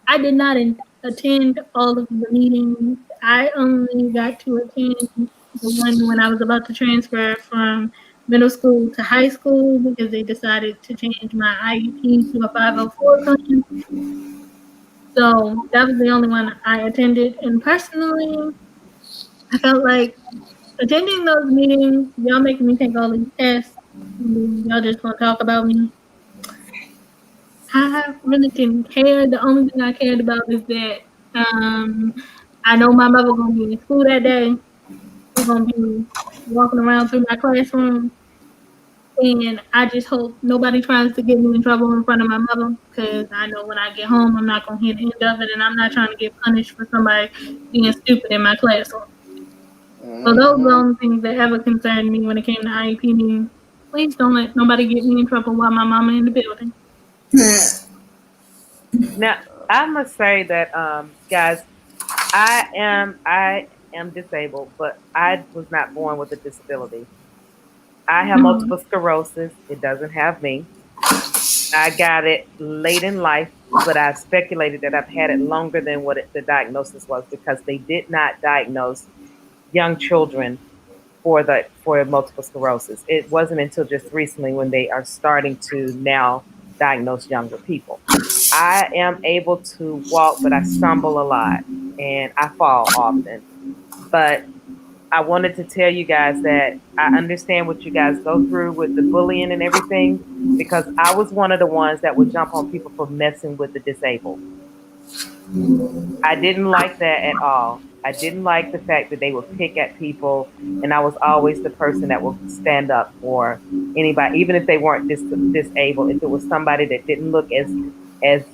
I did not attend all of the meetings. I only got to attend the one when I was about to transfer from middle school to high school because they decided to change my IEP to a 504 plan. So that was the only one I attended. And personally, I felt like attending those meetings, y'all making me take all these tests, and y'all just gonna talk about me. I really didn't care. The only thing I cared about is that um, I know my mother gonna be in school that day. We're gonna be walking around through my classroom, and I just hope nobody tries to get me in trouble in front of my mother because I know when I get home, I'm not gonna hear the end of it, and I'm not trying to get punished for somebody being stupid in my classroom. So those were the Mm-hmm. only things that ever concerned me when it came to IEP meetings. Please don't let nobody get me in trouble while my mama in the building. Now, I must say that, guys, I am disabled, but I was not born with a disability. I have Mm. multiple sclerosis. It doesn't have me. I got it late in life, but I speculated that I've had it longer than what the diagnosis was because they did not diagnose young children for multiple sclerosis. It wasn't until just recently when they are starting to now diagnose younger people. I am able to walk, but I stumble a lot and I fall often. But I wanted to tell you guys that I understand what you guys go through with the bullying and everything because I was one of the ones that would jump on people for messing with the disabled. I didn't like that at all. I didn't like the fact that they would pick at people, and I was always the person that would stand up for anybody, even if they weren't disabled. If it was somebody that didn't look as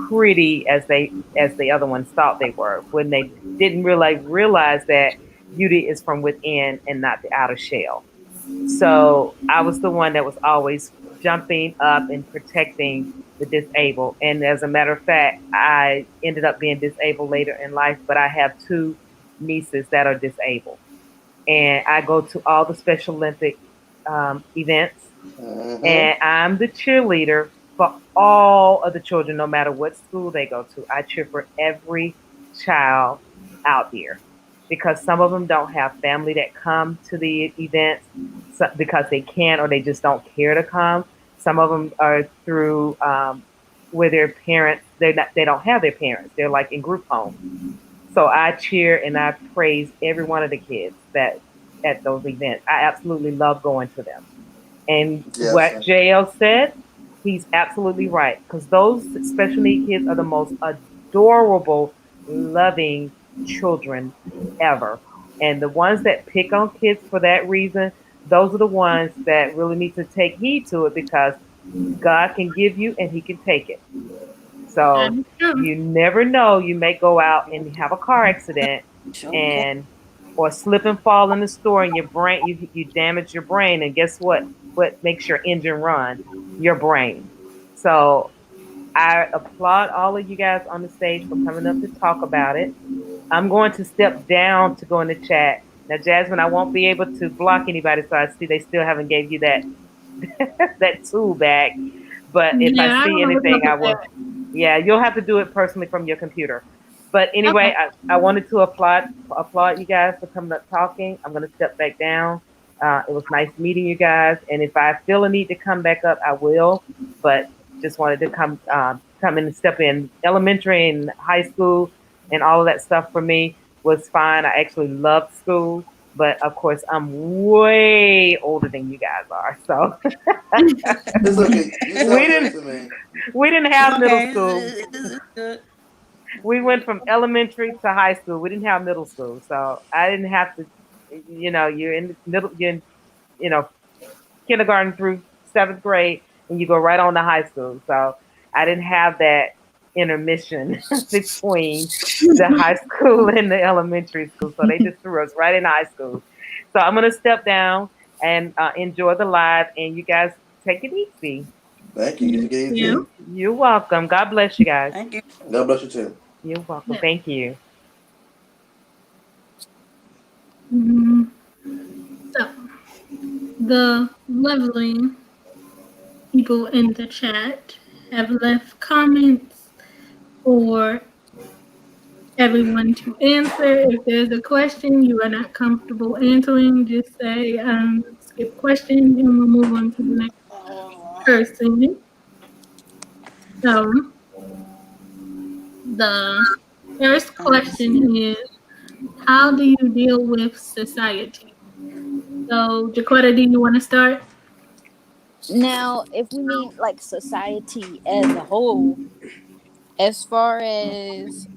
pretty as the other ones thought they were, when they didn't really realize that beauty is from within and not the outer shell. So I was the one that was always jumping up and protecting the disabled. And as a matter of fact, I ended up being disabled later in life, but I have two nieces that are disabled. And I go to all the Special Olympic events, Mm-hmm. and I'm the cheerleader for all of the children, no matter what school they go to. I cheer for every child out there because some of them don't have family that come to the events because they can't or they just don't care to come. Some of them are through where their parents they don't have their parents. They're like in group homes. So I cheer and I praise every one of the kids that at those events. I absolutely love going to them. And Yes. what JL said, he's absolutely right. Because those special need kids are the most adorable, loving children ever. And the ones that pick on kids for that reason, those are the ones that really need to take heed to it because God can give you and He can take it. That So is true. you never know. You may go out and have a car accident Sure can. and or slip and fall in the store and your brain you damage your brain and guess what makes your engine run? Your brain. So I applaud all of you guys on the stage for coming up to talk about it. I'm going to step down to go in the chat. Now, Jasmine, I won't be able to block anybody, so I see they still haven't gave you that that tool back. But if I Yeah, I see don't know what's anything, up I with will. that. Yeah, you'll have to do it personally from your computer. But Okay. anyway, I wanted to applaud you guys for coming up talking. I'm going to step back down. It was nice meeting you guys, and if I feel a need to come back up, I will. But just wanted to come in and step in. Elementary and high school and all of that stuff for me was fine. I actually loved school, but of course, I'm way older than you guys are, so It's okay. You we sound young didn't to me. we didn't have middle Okay, school. it's good. We went from elementary to high school. We didn't have middle school, so I didn't have to. You're in the middle. You're in, you know, kindergarten through seventh grade, and you go right on to high school. So I didn't have that intermission between the high school and the elementary school. So they just threw us right in high school. So I'm gonna step down and enjoy the live, and you guys take it easy. Thank you. You Thank took it you. easy. You're welcome. God bless you guys. Thank you. God bless you too. You're welcome. Yeah. Thank you. Mm, So, the lovely people in the chat have left comments for everyone to answer. If there's a question you are not comfortable answering, just say skip question and we'll move on to the next person. So the first question is, how do you deal with society? So Jaquetta, do you want to start? Now, if we mean like society as a whole, as far as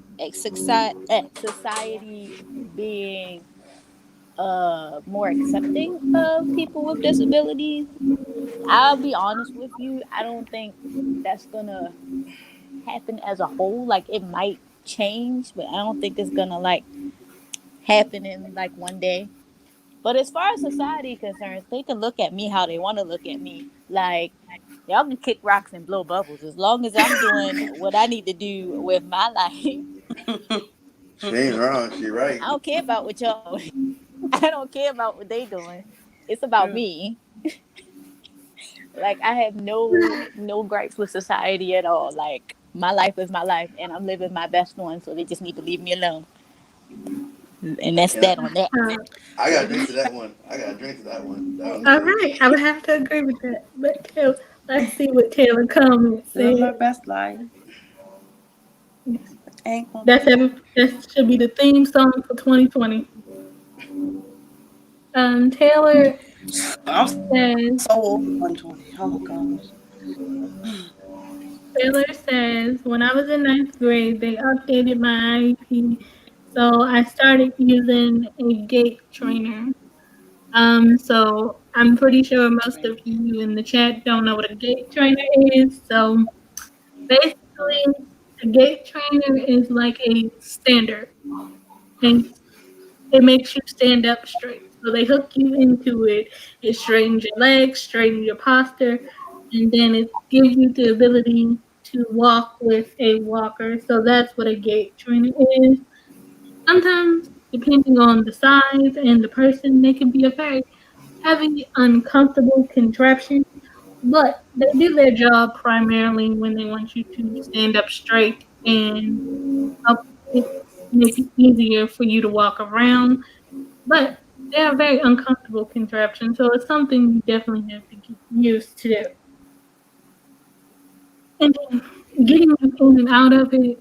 society being more accepting of people with disabilities, I'll be honest with you, I don't think that's gonna happen as a whole. Like it might change, but I don't think it's gonna like happen in like one day. But as far as society concerns, they can look at me how they want to look at me. Like y'all can kick rocks and blow bubbles as long as I'm doing what I need to do with my life. She ain't wrong. She right. I don't care about what y'all doing. I don't care about what they doing. It's about True. me. Like I have no gripes with society at all. Like my life is my life and I'm living my best one, so they just need to leave me alone. And that's And that on that. Uh, I got to drink to that one. I got to drink to that one. That one all too. right, I would have to agree with that. But let's see what Taylor comments Live my said. best life. Ain't gonna That's that should be the theme song for 2020. Taylor I'm says so old. 120. Oh my gosh. Taylor says when I was in ninth grade, they updated my IEP, so I started using a gait trainer. So I'm pretty sure most of you in the chat don't know what a gait trainer is. So basically, a gait trainer is like a standard, and it makes you stand up straight. So they hook you into it. It straightens your legs, straightens your posture, and then it gives you the ability to walk with a walker. So that's what a gait trainer is. Sometimes, depending on the size and the person, they can be a very heavy, uncomfortable contraption. But they do their job primarily when they want you to stand up straight and help it make it easier for you to walk around. But they are very uncomfortable contraptions, so it's something you definitely have to get used to. And then getting you in and out of it,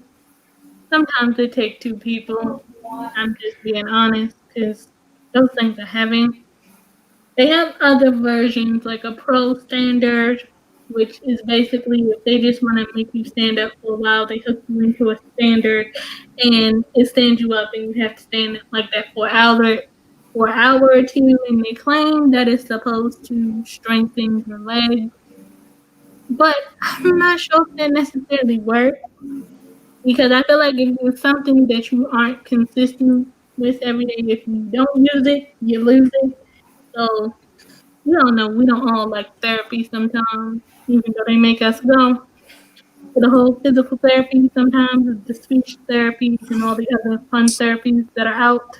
sometimes it takes two people. I'm just being honest, because those things are heavy. They have other versions, like a pro standard. which is basically if they just want to make you stand up for a while, they hook you into a standard and it stands you up and you have to stand like that for an hour or two, and they claim that it's supposed to strengthen your legs. But I'm not sure if that necessarily works because I feel like if it's something that you aren't consistent with every day, if you don't use it, you lose it. So we don't know. We don't all like therapy sometimes, even though they make us go to the whole physical therapy sometimes, the speech therapies and all the other fun therapies that are out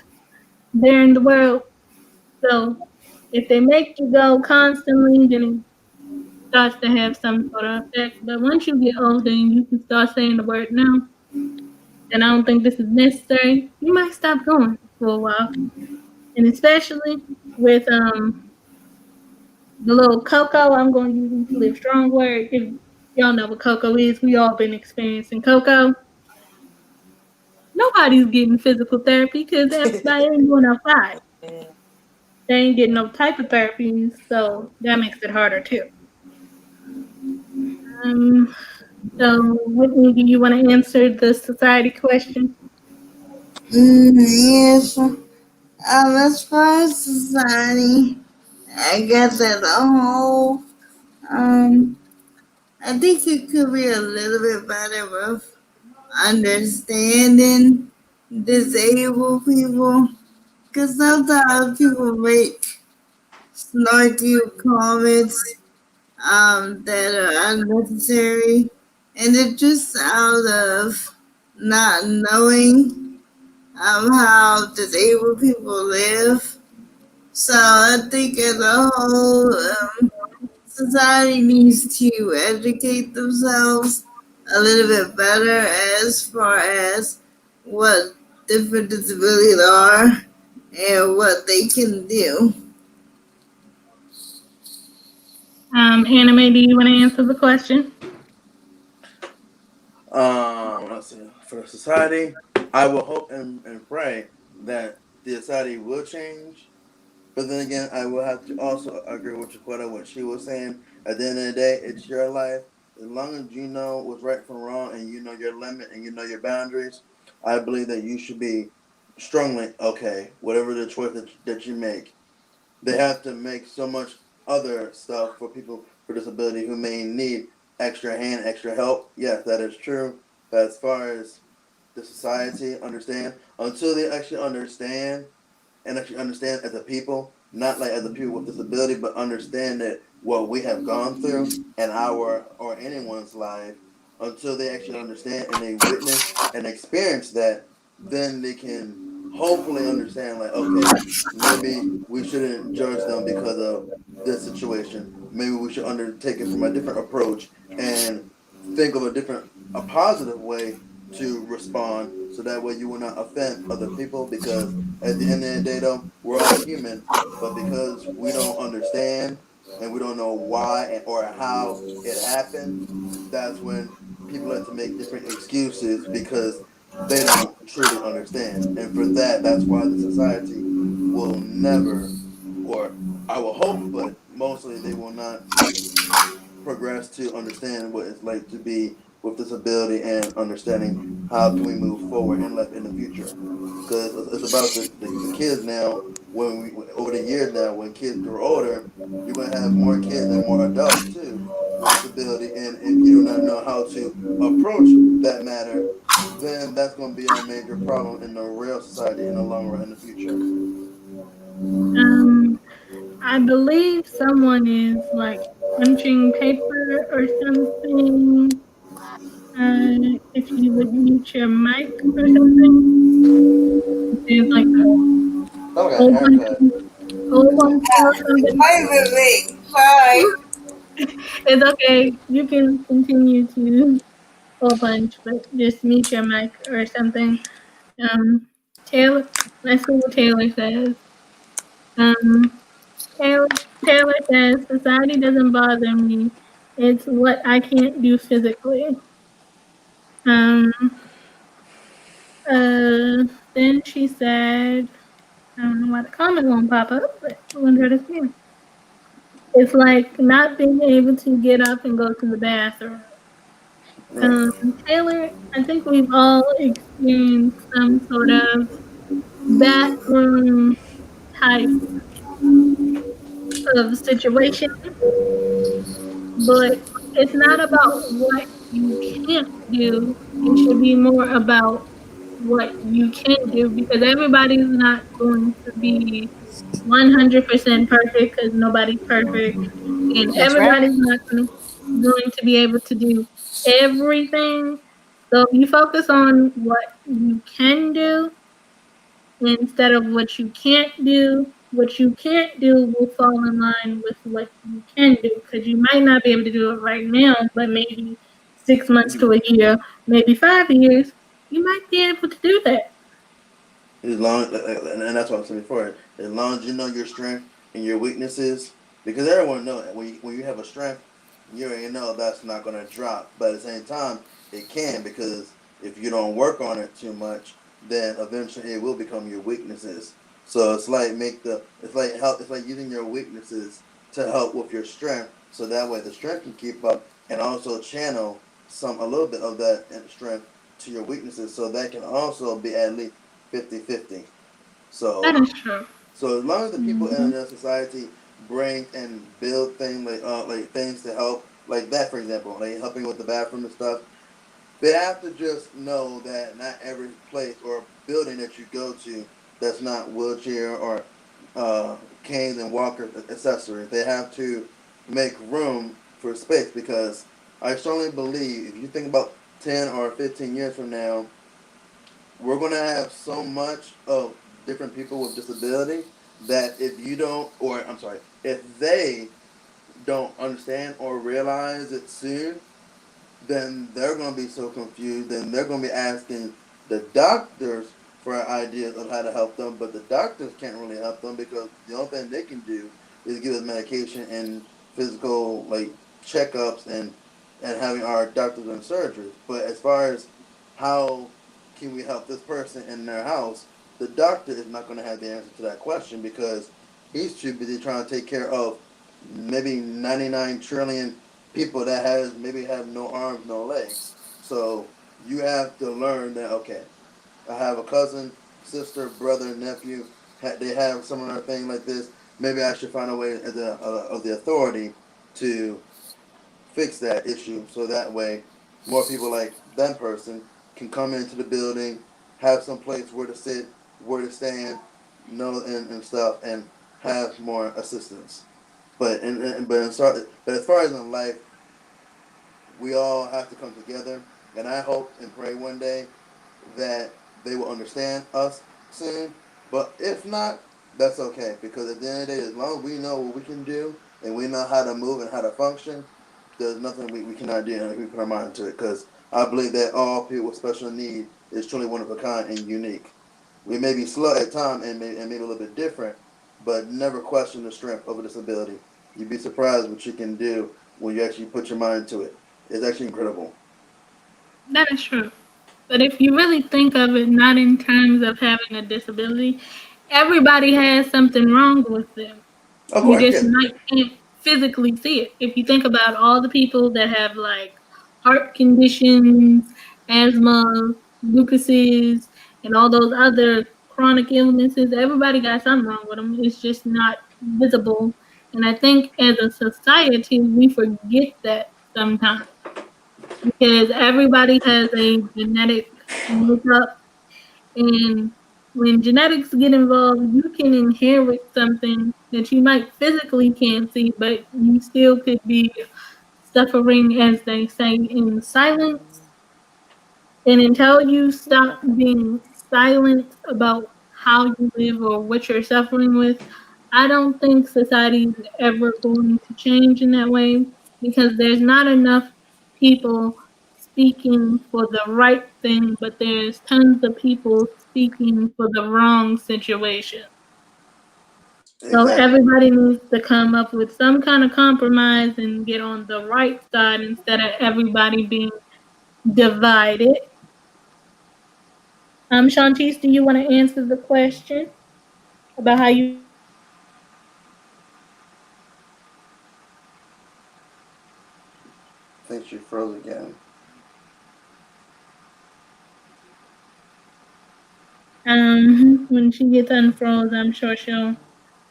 there in the world. So if they make you go constantly, then it starts to have some sort of effect. But once you get older and you can start saying the word no, and I don't think this is necessary, you might stop going for a while. And especially with the little cocoa, I'm going to use these live strong word. If y'all know what cocoa is, we all been experiencing cocoa. Nobody's getting physical therapy because everybody ain't going outside. Yeah. They ain't getting no type of therapy, so that makes it harder too. Um, so Whitney, do you want to answer the society question? Yes. As far as society, I guess as a whole, I think it could be a little bit better with understanding disabled people. Because sometimes people make snarky comments that are unnecessary. And it's just out of not knowing how disabled people live. So I think as a whole, society needs to educate themselves a little bit better as far as what different disabilities are and what they can do. Anime, do you want to answer the question? Let's see. For society, I will hope and pray that the society will change. But then again, I will have to also agree with Chiquetta what she was saying. At the end of the day, it's your life. As long as you know what's right from wrong and you know your limit and you know your boundaries, I believe that you should be strongly okay. Whatever the choice that you make, they have to make so much other stuff for people with disability who may need extra hand, extra help. Yes, that is true. But as far as the society understand, until they actually understand and actually understand as a people, not like as a people with disability, but understand that what we have gone through in our or anyone's life, until they actually understand and they witness and experience that, then they can hopefully understand like, okay, maybe we shouldn't judge them because of this situation. Maybe we should undertake it from a different approach and think of a positive way to respond so that way you will not offend other people because at the end of the day, though, we're all human, but because we don't understand and we don't know why or how it happened, that's when people like to make different excuses because they don't truly understand. And for that, that's why the society will never, or I will hope, but mostly they will not progress to understand what it's like to be with disability and understanding how can we move forward in life in the future because it's about the kids now when we over the years now when kids grow older you're going to have more kids and more adults too with disability and if you do not know how to approach that matter then that's going to be a major problem in the real society in the long run in the future. Um, I believe someone is like punching paper or something. If you would mute your mic or something, there's like a Oh, I got a hole haircut. punching, hole punching or something. Wait a minute, sorry. It's okay. You can continue to hole punch, but just mute your mic or something. Um, Taylor, let's see what Taylor says. Um, Taylor, Taylor says society doesn't bother me. It's what I can't do physically. Um, then she said, I don't know why the comment won't pop up, but I wonder what it's here. It's like not being able to get up and go to the bathroom. Right. Taylor, I think we've all experienced some sort of bathroom type of situation, but it's not about what you can't do. It should be more about what you can do because everybody's not going to be 100% perfect because nobody's perfect, and That's right. everybody's not going to be able to do everything. So you focus on what you can do instead of what you can't do. What you can't do will fall in line with what you can do because you might not be able to do it right now, but maybe 6 months to a year, maybe 5 years, you might be able to do that. As long and that's what I'm saying before. As long as you know your strength and your weaknesses, because everyone knows that when you have a strength, you already know that's not going to drop. But at the same time, it can because if you don't work on it too much, then eventually it will become your weaknesses. So it's like using your weaknesses to help with your strength, so that way the strength can keep up and also channel a little bit of that strength to your weaknesses, so that can also be at least 50-50. That So is true. so as long as the people in Mhm. the society bring and build things like things to help, like that for example, like helping with the bathroom and stuff, they have to just know that not every place or building that you go to that's not wheelchair or canes and walker accessories. They have to make room for space because I strongly believe if you think about 10 or 15 years from now, we're gonna have so much of different people with disability that if you don't, or I'm sorry, if they don't understand or realize it soon, then they're gonna be so confused. Then they're gonna be asking the doctors for ideas of how to help them, but the doctors can't really help them because the only thing they can do is give us medication and physical like checkups and having our doctors and surgeries. But as far as how can we help this person in their house, the doctor is not going to have the answer to that question because he's too busy trying to take care of maybe 99 trillion people that has maybe have no arms, no legs. So you have to learn that okay, I have a cousin, sister, brother, nephew. They have similar thing like this. Maybe I should find a way of the authority to fix that issue, so that way more people like that person can come into the building, have some place where to sit, where to stand, and stuff, and have more assistance. But as far as in life, we all have to come together, and I hope and pray one day that they will understand us soon. But if not, that's okay because at the end of the day, as long as we know what we can do and we know how to move and how to function, there's nothing we cannot do unless we put our mind to it. Because I believe that all people with special need is truly one of a kind and unique. We may be slow at times and maybe a little bit different, but never question the strength of a disability. You'd be surprised what you can do when you actually put your mind to it. It's actually incredible. That is true. But if you really think of it not in terms of having a disability, everybody has something wrong with them. Of You course, just yes. might can't physically see it. If you think about all the people that have like heart conditions, asthma, mucuses, and all those other chronic illnesses, everybody got something wrong with them. It's just not visible. And I think as a society, we forget that sometimes because everybody has a genetic makeup, and when genetics get involved, you can inherit something that you might physically can't see, but you still could be suffering, as they say, in silence. And until you stop being silent about how you live or what you're suffering with, I don't think society is ever going to change in that way because there's not enough people speaking for the right thing, but there's tons of people speaking for the wrong situation. So Exactly. everybody needs to come up with some kind of compromise and get on the right side instead of everybody being divided. Shantice, do you want to answer the question about how you feel about disabilities? froze again. When she gets unfroze, I'm sure she'll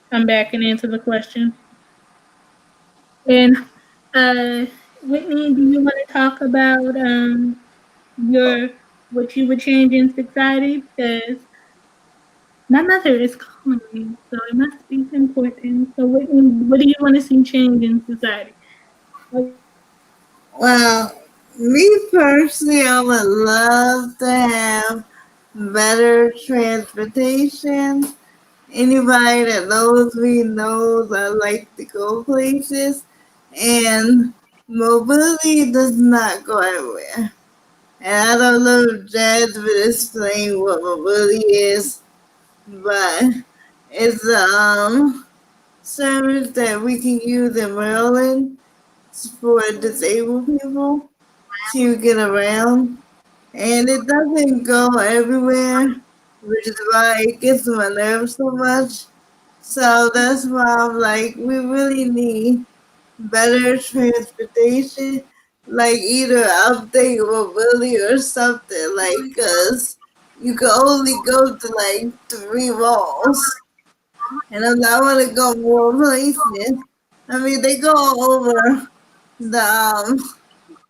come back and answer the question. And Whitney, do you want to talk about Oh, your what you would change in society? Because my mother is calling me, so it must be important. So, Whitney, what do you want to see change in society? Well, me personally, I would love to have better transportation. Anybody that knows me knows I like to go places, and mobility does not go everywhere. And I don't know if Jazz would explain what mobility is, but it's service that we can use in Maryland for disabled people to get around. And it doesn't go everywhere, which is why it gets on my nerves so much. So that's why I'm like, we really need better transportation, like either update mobility or something, like, cause you can only go to like 3 malls, and I want to go more places. I mean, they go over the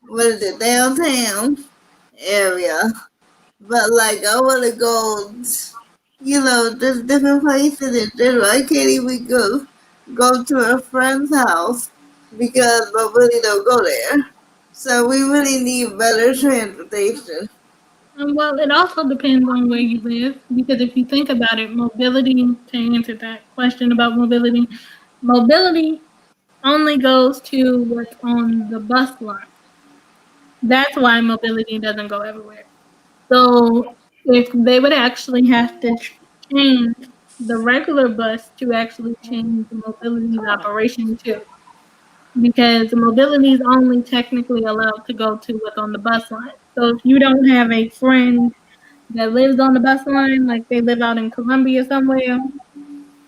what is it, downtown area, but like I want to go, just different places in general. I can't even go to a friend's house because nobody don't go there. So we really need better transportation. Well, it also depends on where you live, because if you think about it, mobility, to answer that question about mobility, mobility only goes to what's on the bus line. That's why mobility doesn't go everywhere. So if they would actually have to change the regular bus to actually change the mobility's operation too, because mobility is only technically allowed to go to what's on the bus line. So if you don't have a friend that lives on the bus line, like they live out in Columbia somewhere,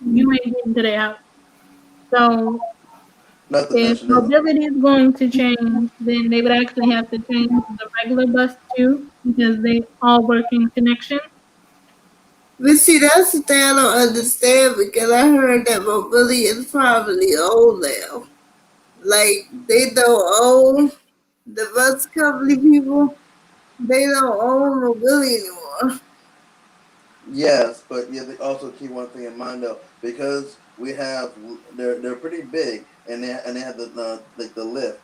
you ain't getting to their house. So not to if mention there's mobility is going to change, then they would actually have to change the regular bus too, because they all work in connection. But see, that's the thing I don't understand because I heard that mobility is probably old now. Like they don't own the bus company people. They don't own mobility anymore. yes, but you have to also keep one thing in mind though, because we have they're pretty big and they have the lift.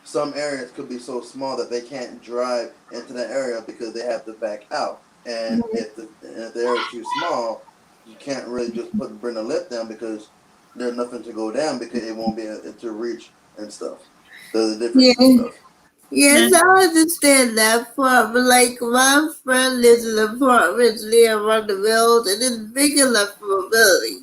Some areas could be so small that they can't drive into that area because they have to back out. And if the area is too small, you can't really just bring the lift down because there's nothing to go down because it won't be able to reach and stuff. The differences and Yeah. stuff. Yes, And I understand that part, but like my friend lives in an apartment near one of the mills and it's big enough for mobility.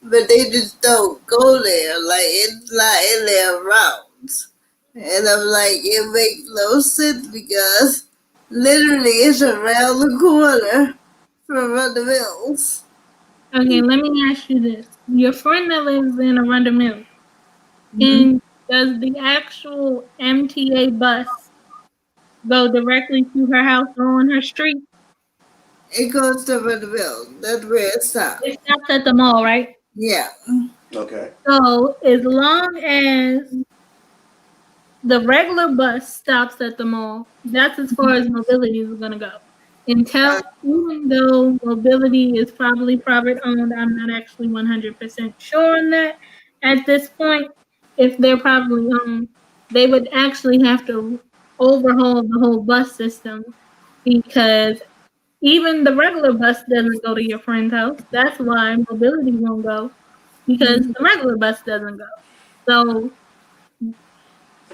But they just don't go there. Like it's not in their routes. And I'm like, it makes no sense because literally it's around the corner from one of the mills. okay, let me ask you this: your friend that lives in Arundel Mills, Mhm. and does the actual MTA bus go directly to her house or on her street? It goes to one of the mills. That's where it stops. It stops at the mall, right? Yeah. Okay. So as long as the regular bus stops at the mall, that's as far as mobility is going to go. Uh, Even though mobility is probably private owned, I'm not actually 100% sure on that at this point. If they're privately owned, they would actually have to overhaul the whole bus system, because even the regular bus doesn't go to your friend's house. That's why mobility won't go, because the regular bus doesn't go. So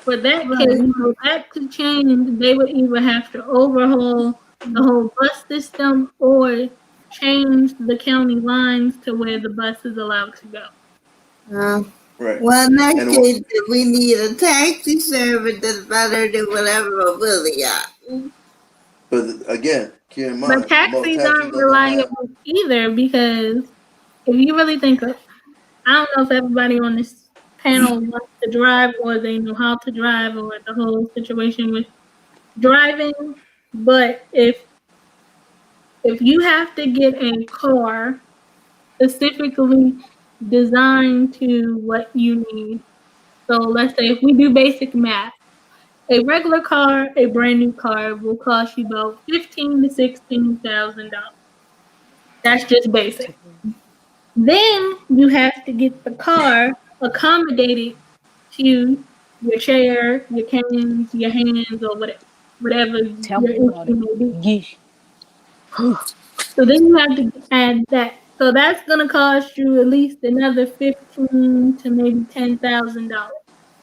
for that case, right. for that to change, they would either have to overhaul the whole bus system or change the county lines to where the bus is allowed to go. Uh, Right. well, in that And case, we need a taxi service that's better than whatever mobility got. but again, keep in But mind, most taxis taxis aren't doesn't have. reliable either, because if you really think of, I don't know if everybody on this panel wants to drive or they know how to drive or the whole situation with driving. But if you have to get a car specifically designed to what you need, so let's say if we do basic math, a regular car, a brand new car, will cost you about $15,000 to $16,000. That's just basic. Then you have to get the car accommodated to your chair, your canes, your hands, or whatever Tell your me about issue it. may be. Yeesh. So then you have to add that. So that's gonna cost you at least another 15 to maybe $10,000.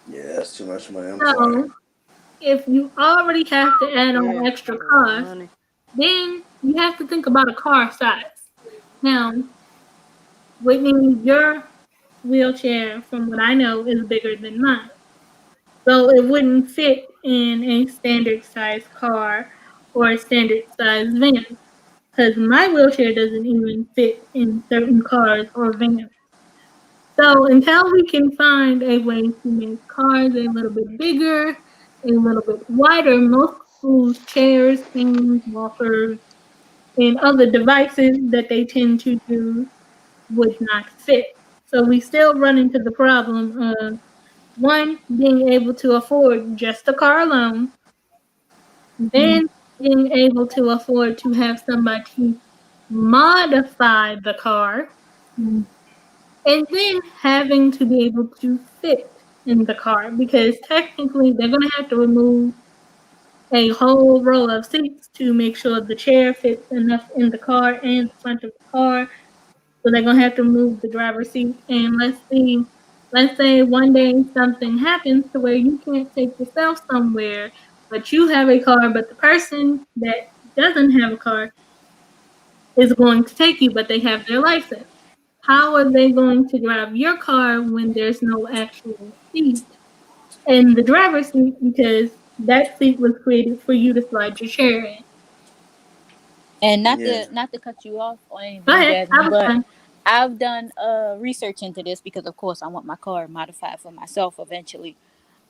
Yeah, that's too much money. I'm sorry. So if you already have to add on Yeah, extra a lot of cost, money. then you have to think about a car size. Now, Whitney, your wheelchair, from what I know, is bigger than mine. So it wouldn't fit in a standard size car or a standard size van. Because my wheelchair doesn't even fit in certain cars or vans. So until we can find a way to make cars a little bit bigger, a little bit wider, most schools, chairs, canes, walkers, and other devices that they tend to use would not fit. So we still run into the problem of one, being able to afford just the car alone, then being able to afford to have somebody modify the car, and then having to be able to fit in the car because technically they're going to have to remove a whole row of seats to make sure the chair fits enough in the car and the front of the car. So they're gonna have to move the driver's seat. And let's say one day something happens to where you can't take yourself somewhere, but you have a car, but the person that doesn't have a car is going to take you, but they have their license. How are they going to drive your car when there's no actual seat in the driver's seat because that seat was created for you to slide your chair in? And Yeah. not to cut you off or Go anything, ahead, I Jasmine, was but done. I've done research into this because of course I want my car modified for myself eventually.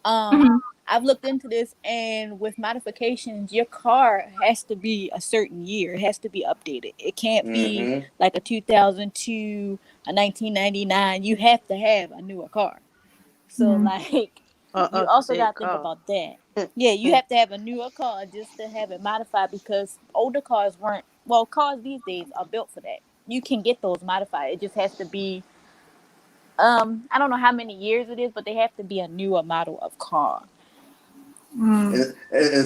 Mhm. I've looked into this, and with modifications, your car has to be a certain year. It has to be updated. It can't be Mm-hmm. like a 2002, a 1999. You have to have a newer car. So like, you Up to also date got to think car. about that. Yeah, you have to have a newer car just to have it modified because older cars weren't. Well, cars these days are built for that. You can get those modified. It just has to be. I don't know how many years it is, but they have to be a newer model of car. And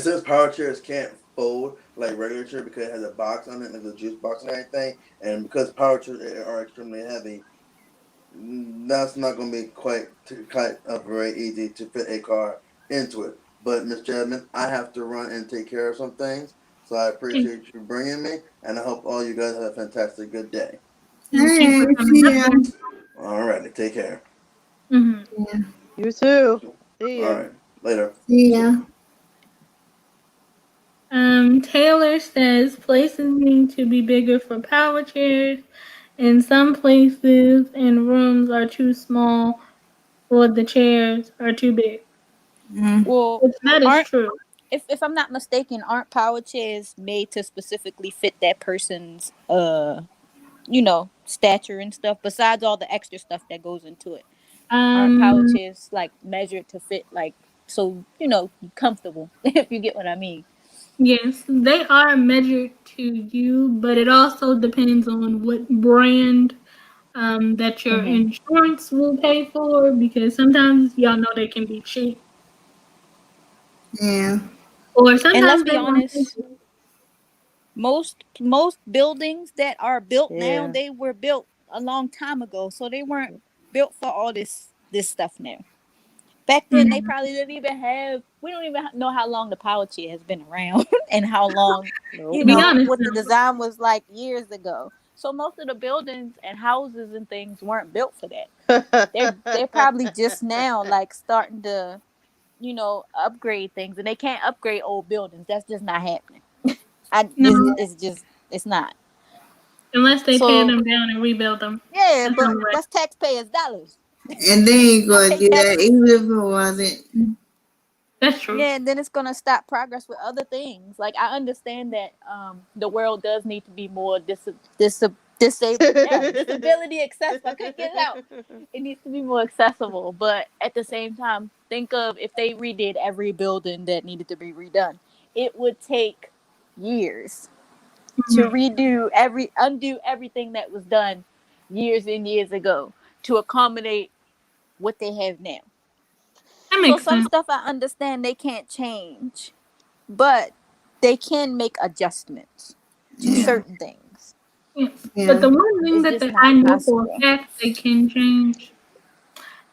since power chairs can't fold like regular chair because it has a box on it, like the juice box and everything, and because power chairs are extremely heavy, that's not going to be quite very easy to fit a car into it. But Miss Jasmine, I have to run and take care of some things, so I appreciate you bringing me, and I hope all you guys have a fantastic good day. Thank you for coming See up ya. here. Alrighty, take care. Mhm. You too. See All ya. right, later. See ya. Taylor says places need to be bigger for power chairs, and some places and rooms are too small or the chairs are too big. Well, Which that is aren't true. if I'm not mistaken, aren't power chairs made to specifically fit that person's stature and stuff? Besides all the extra stuff that goes into it, aren't power Um, chairs like measured to fit like so comfortable? If you get what I mean. yes, they are measured to you, but it also depends on what brand that your Hmm. insurance will pay for because sometimes y'all know they can be cheap. Yeah. Or And let's sometimes they be won't pay honest, most buildings that are built now, Yeah. they were built a long time ago, so they weren't built for all this stuff now. Back then, they Mhm. probably didn't even have. We don't even know how long the power chair has been around, and how long, Nope. Be honest what the though. design was like years ago. So most of the buildings and houses and things weren't built for that. They're probably just now like starting to upgrade things, and they can't upgrade old buildings. That's just not happening. No, It's not. unless they tear So them down and rebuild them. yeah, That's the but only way. that's taxpayers' dollars. And they ain't I gonna think do that's that even if it wasn't. That's true. yeah, and then it's gonna stop progress with other things. Like I understand that the world does need to be more disability accessible. I couldn't get it out. It needs to be more accessible, but at the same time, think of if they redid every building that needed to be redone, it would take years to Mhm. undo everything that was done years and years ago to accommodate what they have now. That So makes some sense. stuff I understand they can't change, but they can make adjustments to Yeah, certain things. Yes. But yeah. the one thing It's that just I not know for a possible. fact they can change,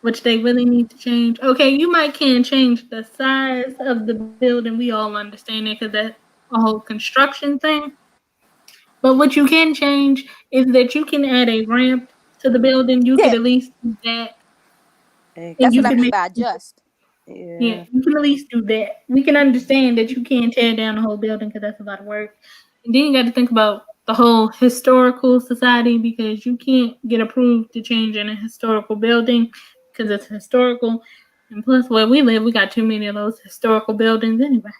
which they really need to change. Okay, you might can't change the size of the building. We all understand it because that's a whole construction thing. But what you can change is that you can add a ramp to the building. You could Yeah, at least do that, and that's what you I can mean make. by adjust. Yeah, Yeah. you can at least do that. We can understand that you can't tear down the whole building because that's a lot of work. And then you got to think about the whole historical society because you can't get approved to change in a historical building because it's historical. And plus, where we live, we got too many of those historical buildings anyway.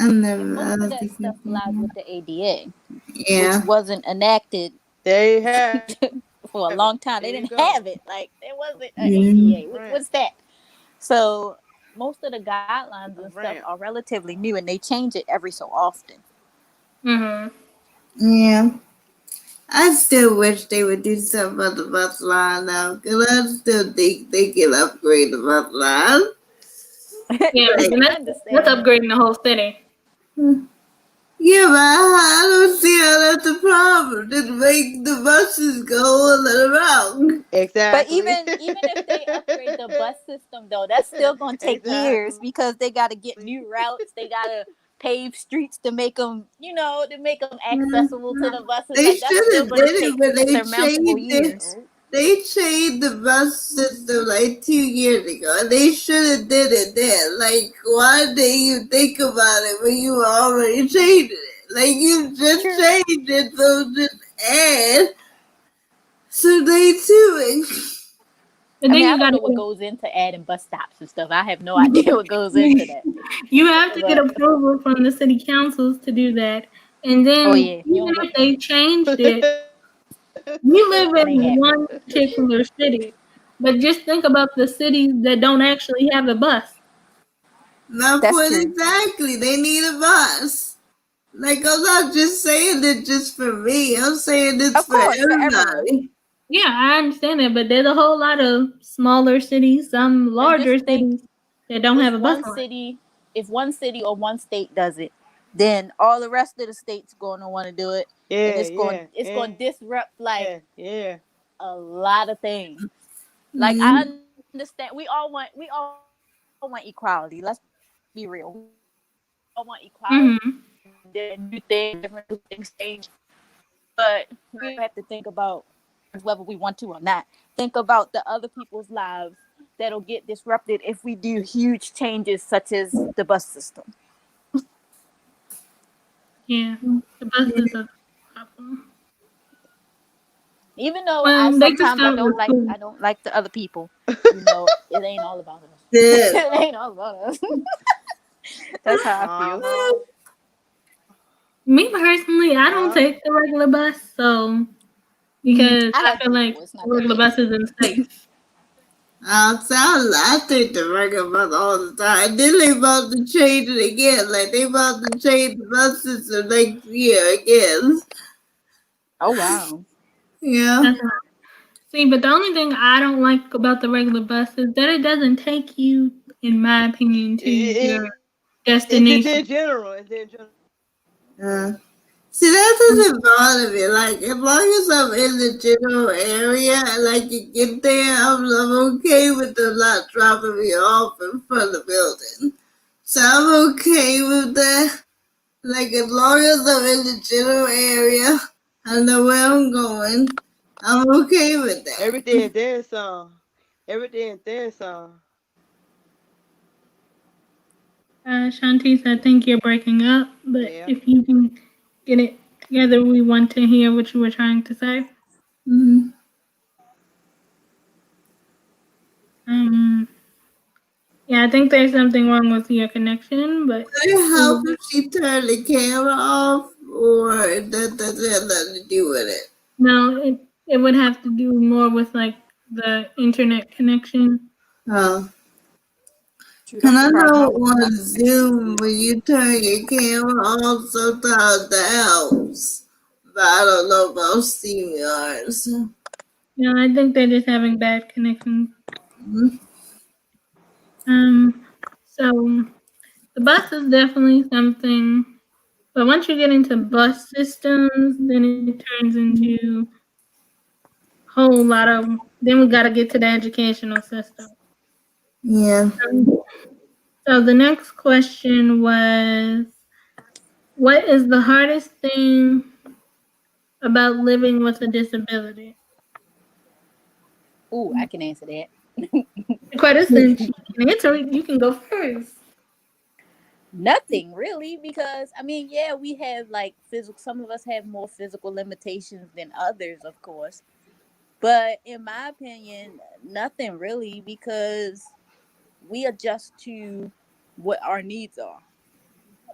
I've And never, I most of don't that think stuff lies with the ADA, which yeah. wasn't enacted There you have it. for a long time. There They you didn't go. have it. Like there wasn't an Mm. ADA. Ramp. What's that? So most of the guidelines A and stuff ramp. are relatively new, and they change it every so often. Mm-hmm. Yeah. I still wish they would do something about the bus line now, because I still think they can upgrade the bus line. Yeah, Like, and I that's understand that. upgrading the whole city. yeah, but I don't see how that's a problem. Just make the buses go a little around. But Exactly. even if they upgrade the bus system though, that's still gonna take years Exactly. because they got to get new routes. They got to pave streets to make them, to make them accessible to the buses. They Like that's should still have gonna did it, take but surmountable years. they changed the bus system like 2 years ago. They should have did it then. Like, why didn't you think about it when you were already changing it? Like, you just True. changed it, so just add. So they do it. And I then mean, I you don't got know what to goes into adding bus stops and stuff. I have no idea what goes into that. you have to get But approval from the city councils to do that. And oh then yeah, you even don't if get they changed it, we live that ain't in happening. one particular city. But just think about the cities that don't actually have a bus. My That's point true. exactly. They need a bus. Like, I'm not just saying it just for me. I'm saying it's Of for course, for everyone. everybody. Yeah, I understand that, but there's a whole lot of smaller cities, some And larger just think cities that don't if have a bus one line. city if one city or one state does it, then all the rest of the states going to want to do it, and Yeah, it's going to disrupt like yeah. a lot of things. Like I Mm-hmm. understand we all want equality. Let's be real. We all want equality. We all want different new things, different things change. But we have to think about whether we want to or not. Think about the other people's lives that'll get disrupted if we do huge changes such as the bus system. Yeah, the buses are the problem. Even though I Well, they could sometimes start with food. I don't like the other people, it ain't all about us. Yeah. It ain't all about us. That's how I feel. Uh-huh. Me personally, I don't Yeah. take the regular bus, so because I I have feel like people. It's the not that regular bad. bus isn't safe. I think the regular bus all the time. Then they about to change it again. Like, they about to change the bus system next year again. Oh wow. Yeah. That's right. See, but the only thing I don't like about the regular bus is that it doesn't take you, in my opinion, to your It's in destination. general. It's in general. Uh, See, that doesn't bother me. Like, as long as I'm in the general area and like you get there, I'm okay with them not dropping me off in front of the building. So I'm okay with that. Like, as long as I'm in the general area, I know where I'm going. I'm okay with that. Everything then some. Everything then some. Shantice, I think you're breaking up, but Yeah. if you can get it together, we want to hear what you were trying to say. Mhm. Um, yeah, I think there's something wrong with your connection, but Would it help if she turned the camera off, or that had nothing to do with it? no, it would have to do more with like the internet connection. Oh. True, And that's I the problem. I know was not on connected. Zoom when you turn your camera off, sometimes that helps. But I don't know about StreamYards. No, I think they're just having bad connection. Mhm. So the bus is definitely something, but once you get into bus systems, then it turns into whole lot of. Then we got to get to the educational system. Yeah. Um, so the next question was, what is the hardest thing about living with a disability? Ooh, I can answer that. Quite since you can answer it, you can go first. Nothing really, because I mean, yeah, we have like physical. Some of us have more physical limitations than others, of course. But in my opinion, nothing really, because we adjust to what our needs are.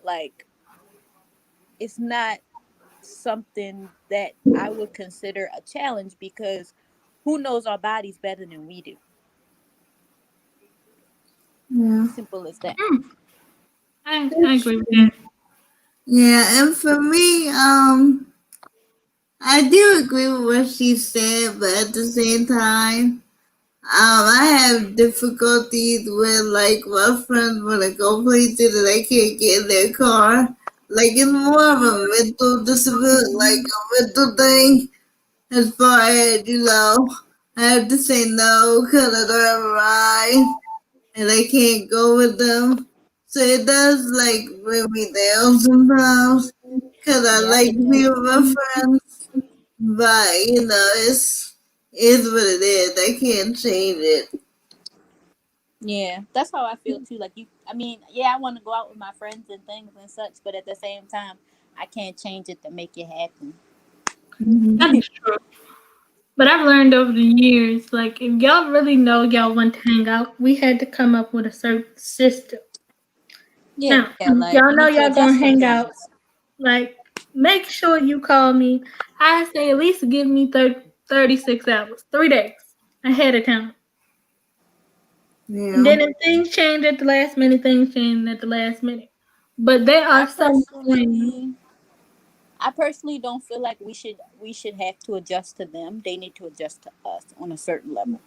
Like, it's not something that I would consider a challenge, because who knows our bodies better than we do? Yeah. Simple as that. I agree with that. Yeah, and for me, I do agree with what she said, but at the same time, I have difficulties with like my friends when I go places and I can't get in their car. Like it's more of a mental disability, like a mental thing. As far as I have to say no because I don't have a ride and I can't go with them. So it does like bring me down sometimes because I Yeah, I like get to that. be with my friends. But it's what it is. I can't change it. Yeah, that's how I feel too. Like you, I mean, yeah, I want to go out with my friends and things and such, but at the same time, I can't change it to make it happen. Mhm. That's true. But I've learned over the years, like if y'all really know y'all want to hang out, we had to come up with a certain system. Yeah, Now, like you y'all need know to y'all adjust gonna some hang out. things. Like, make sure you call me. I say at least give me 36 hours, 3 days ahead of time. And Yeah. then if things change at the last minute, things change at the last minute. But there I are some things. personally, I personally don't feel like we should have to adjust to them. They need to adjust to us on a certain level.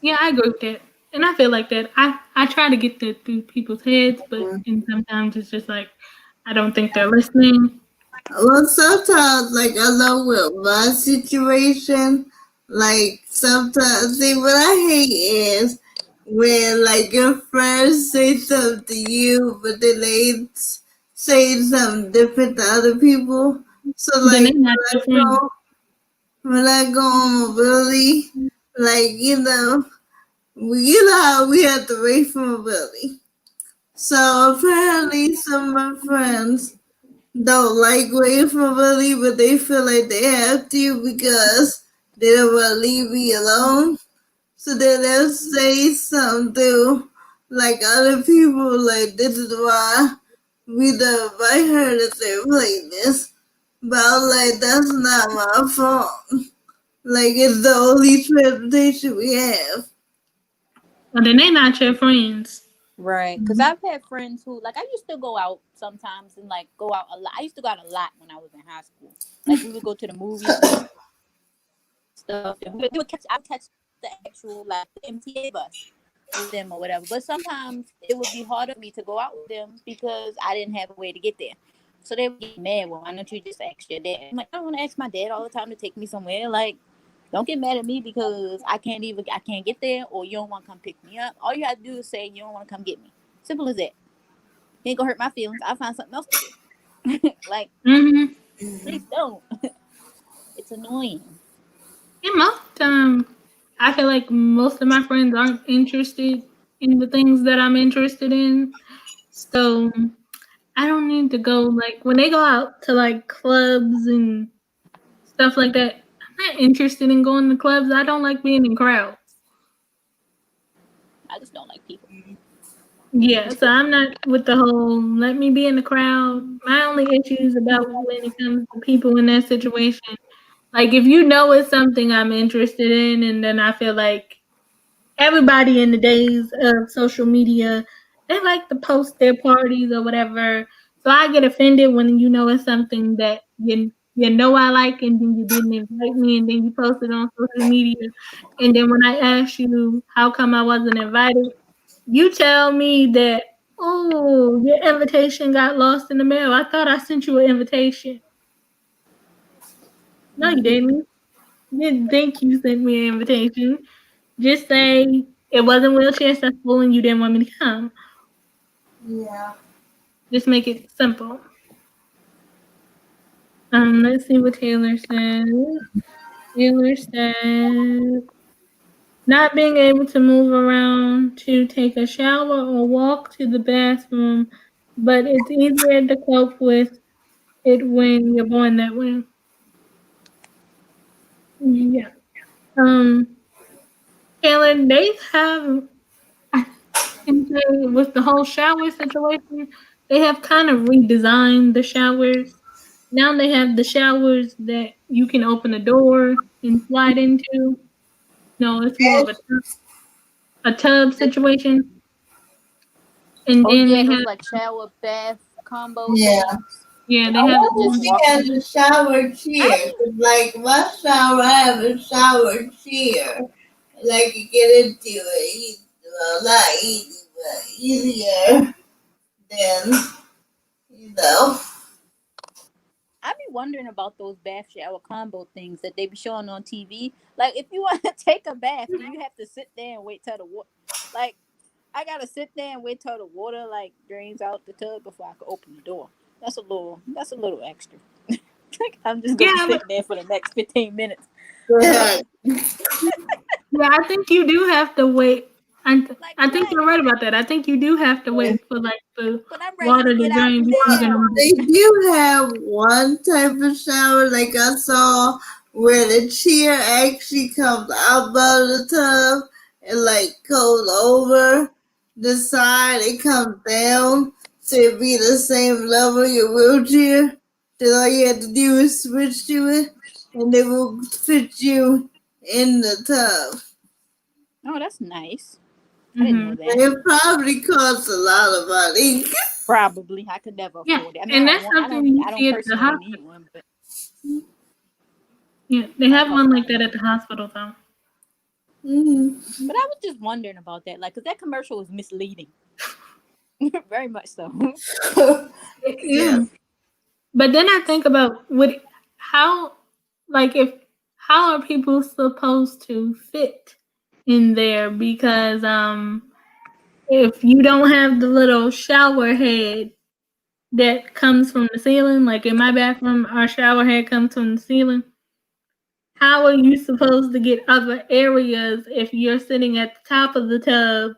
Yeah, I agree with that. And I feel like that. I try to get that through people's heads, but and sometimes it's just like I don't think they're listening. Well, sometimes, like, I know with my situation, like, sometimes, see, what I hate is when, like, your friends say something to you, but then they say something different to other people. So, Then like, they're not your friend. when I go on mobility, like, you know how we have to wait for mobility. So, apparently, some of my friends don't like waiting for money, but they feel like they have to because they don't want to leave me alone. So then they'll say something to like other people, like this is why we don't invite her to their playlist. But I'm like, that's not my fault. Like it's the only transportation we have. Well, then they're not your friends. Right. Because I've had friends who, like, I used to go out sometimes and, like, go out a lot. I used to go out a lot when I was in high school. Like, we would go to the movies and stuff. And I would catch the actual, like, the MTA bus with them or whatever. But sometimes it would be harder for me to go out with them because I didn't have a way to get there. So they would get mad. Well, why don't you just ask your dad? I'm like, I don't want to ask my dad all the time to take me somewhere. Like, don't get mad at me because I can't get there, or you don't want to come pick me up. All you have to do is say you don't want to come get me. Simple as that. You ain't gonna hurt my feelings. I'll find something else to do. Like, Mm-hmm. please don't. It's annoying. And most times, I feel like most of my friends aren't interested in the things that I'm interested in. So I don't need to go like when they go out to like clubs and stuff like that. I'm not interested in going to clubs. I don't like being in crowds. I just don't like people. Yeah, so I'm not with the whole let me be in the crowd. My only issues about when it comes to people in that situation, like if you know it's something I'm interested in, and then I feel like everybody in the days of social media, they like to post their parties or whatever. So I get offended when you know it's something that you know I like, and then you didn't invite me, and then you post it on social media, and then when I ask you how come I wasn't invited, you tell me that, oh, your invitation got lost in the mail. I thought I sent you an invitation. No, you didn't. You didn't think you sent me an invitation. Just say it wasn't wheelchair accessible and you didn't want me to come. Yeah. Just make it simple. Let's see what Taylor says. Taylor said not being able to move around to take a shower or walk to the bathroom, but it's easier to cope with it when you're born that way. Yeah. Um, Taylor, they have, I think with the whole shower situation, they have kind of redesigned the showers. Now they have the showers that you can open a door and slide into. No, it's more of a tub situation. And Oh then yeah, they those have, like shower bath combo Yeah. things. yeah, I they have You the wonder just if one. she walk has in. a shower I chair. 'Cause, like my shower, I have a shower chair. Like you get into it, well, not easy, but easier than know. I be wondering about those bath shower combo things that they be showing on TV. Like, if you want to take a bath, do you have to sit there and wait till the water? Like, I gotta sit there and wait till the water like drains out the tub before I can open the door. That's a little. That's a little extra. Like, I'm just gonna be Yeah, but sitting there for the next 15 minutes. Yeah. yeah, I think you do have to wait. Like, I think what? you're right about that. I think you do have to wait for like the But I'm ready water to to get out drain before you're gonna now. move. They do have one type of shower, like I saw, where the chair actually comes out of the tub and like goes over the side. It comes down so it be the same level your wheelchair. So all you have to do is switch to it, and it will fit you in the tub. Oh, that's nice. I didn't Hmm. know that. It probably costs a lot of money. Probably, I could never Yeah, afford it. I mean, I and don't that's want. I something don't. you I don't see at the personally need hospital. one, but Yeah, they like, have one like that at the hospital though. Mhm. but I was just wondering about that, like, because that commercial was misleading, very much so. Yeah. Yeah, but then I think about what how like if how are people supposed to fit in there because if you don't have the little shower head that comes from the ceiling, like in my bathroom, our shower head comes from the ceiling. How are you supposed to get other areas if you're sitting at the top of the tub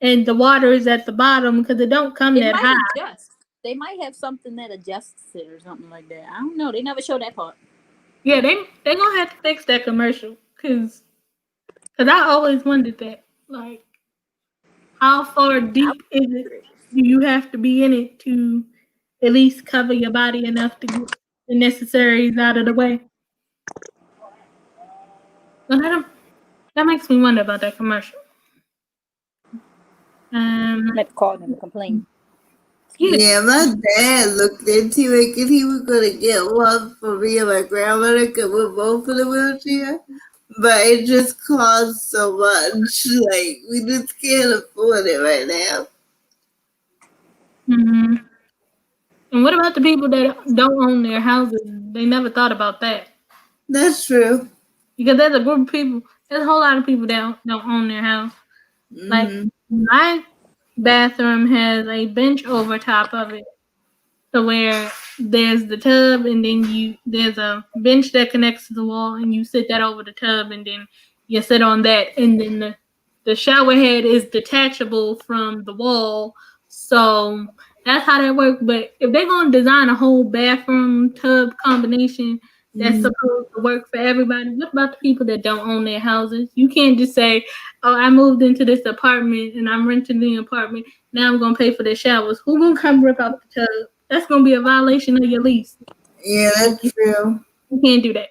and the water is at the bottom because it don't come It that might high? adjust. They might have something that adjusts it or something like that. I don't know. They never show that part. Yeah, they gonna have to fix that commercial cause I always wondered that like how far I deep is it was do you have to be in it to at least cover your body enough to get the necessaries out of the way? But that makes me wonder about that commercial. Um, meant to call them and complain. yeah, Excuse me. Yeah, my dad looked into it because he was going to get one for me and my grandmother because we're both in a wheelchair. But it just costs so much. Like, we just can't afford it right now. hmm. And what about the people that don't own their houses? They never thought about that That's true. because there's a group of people. There's a whole lot of people that don't own their house. Like Hmm. my bathroom has a bench over top of it, so where there's the tub, and then there's a bench that connects to the wall, and you sit that over the tub, and then you sit on that, and then the shower head is detachable from the wall, so that's how that works. But if they're gonna design a whole bathroom tub combination, that's Mhm. supposed to work for everybody. What about the people that don't own their houses? You can't just say, "Oh, I moved into this apartment and I'm renting the apartment. Now I'm gonna pay for their showers." Who gonna come rip out the tub? That's gonna be a violation of your lease. Yeah, that's true. You can't do that.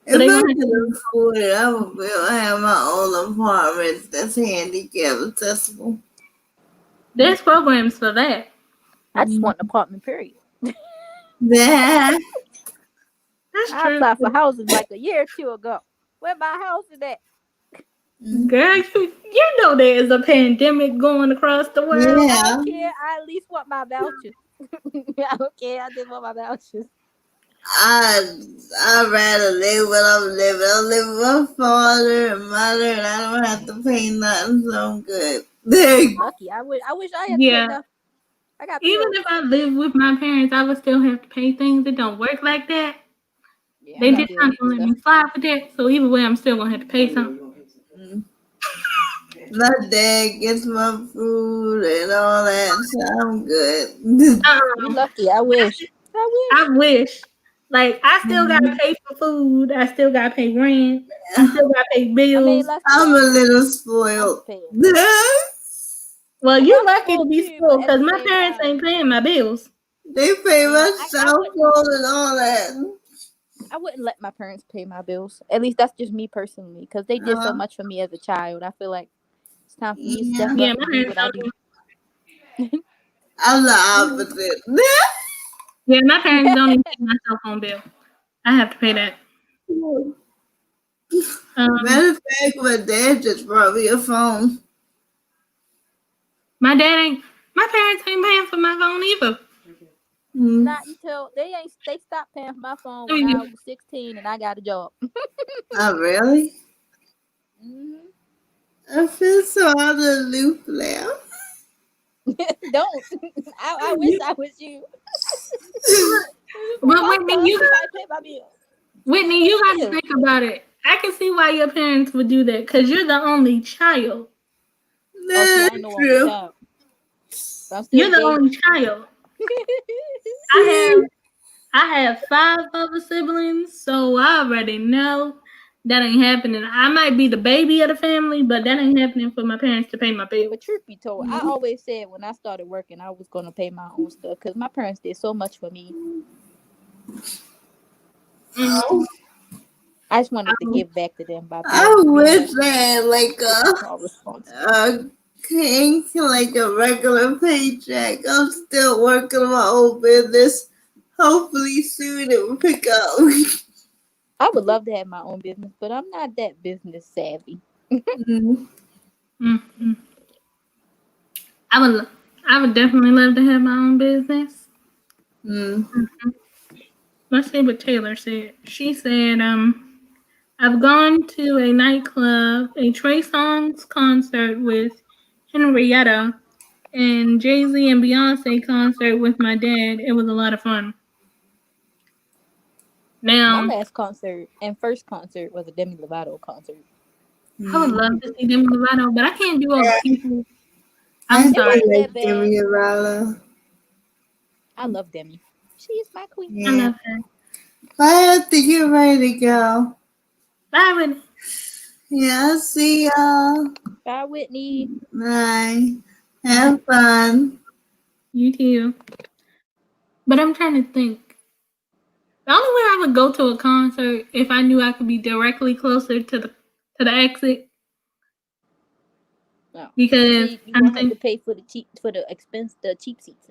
So If they I gonna have could to. afford it, I would have my own apartment that's handicap accessible. There's programs for that. I just want an apartment, period. Yeah. That's I true. applied for houses like a year or two ago. Where my house is at? Girl, you know there is a pandemic going across the world. I Yeah. don't care. I at least want my vouchers. I don't care. I just want my vouchers. I'd rather live what I'm living. I live with my father and mother, and I don't have to pay nothing, so I'm good. Lucky. I wish I had to pay Yeah. enough. I got Even bills. if I live with my parents, I would still have to pay things that don't work like that. Yeah, I They got just not bills and gonna let stuff. me fly for that. So either way, I'm still gonna have to pay something. My dad gets my food and all that, so I'm good. You lucky. I wish. I wish. Like I still gotta pay for food. I still gotta pay rent. I still gotta pay I mean, bills. let's be I'm a honest. little I'm spoiled. paying. Well, And you I'm lucky to spoiled be too, but spoiled at because the my same parents time, ain't paying my bills. They pay you my know, cell phone and all that. I wouldn't let my parents pay my bills. At least that's just me personally, because they did so Uh, much for me as a child. I feel like it's time for me to step yeah, Yeah, up my and do parents what I don't. do. I'm the opposite. Yeah, my parents don't even pay my cell phone bill. I have to pay that. Matter of fact, my dad just brought me a phone. My dad ain't. My parents ain't paying for my phone either. Not until they stopped paying for my phone I when I mean, was 16 and I got a job. Oh, really? hmm I feel so out of the loop now. Don't. I wish I was you. For but my Whitney, phone, somebody pay my bill. Whitney, you got to think about it. I can see why your parents would do that because you're the only child. Oh, see, I That's ain't no only true. child. But I'm still You're the the only baby. child. I have 5 other siblings, so I already know that ain't happening. I might be the baby of the family, but that ain't happening for my parents to pay my bills. But truth be told, I always said when I started working, I was going to pay my own stuff because my parents did so much for me. Mm-hmm. I just wanted to give back to them by I being wish I had like more responsible. a king, like a regular paycheck. I'm still working on my own business. Hopefully soon it will pick up. I would love to have my own business, but I'm not that business savvy. Mm-hmm. I would, I would definitely love to have my own business. Mm. Let's see what Taylor said. She said, I've gone to a nightclub, a Trey Songz concert with Henrietta, and Jay-Z and Beyonce concert with my dad. It was a lot of fun. My Now, last concert and first concert was a Demi Lovato concert. I would love to see Demi Lovato, but I can't do all the people. I I'm It sorry. wasn't feel that like bad. Demi Lovato. I love Demi. She is my queen. I Yeah. love her. I have to get ready to go. Bye, Whitney. Yeah, I'll see y'all. Bye, Whitney. Bye. Have fun. You too. But I'm trying to think. The only way I would go to a concert if I knew I could be directly closer to the exit No. because See, you I'm gonna have to thinking. pay for the cheap seats.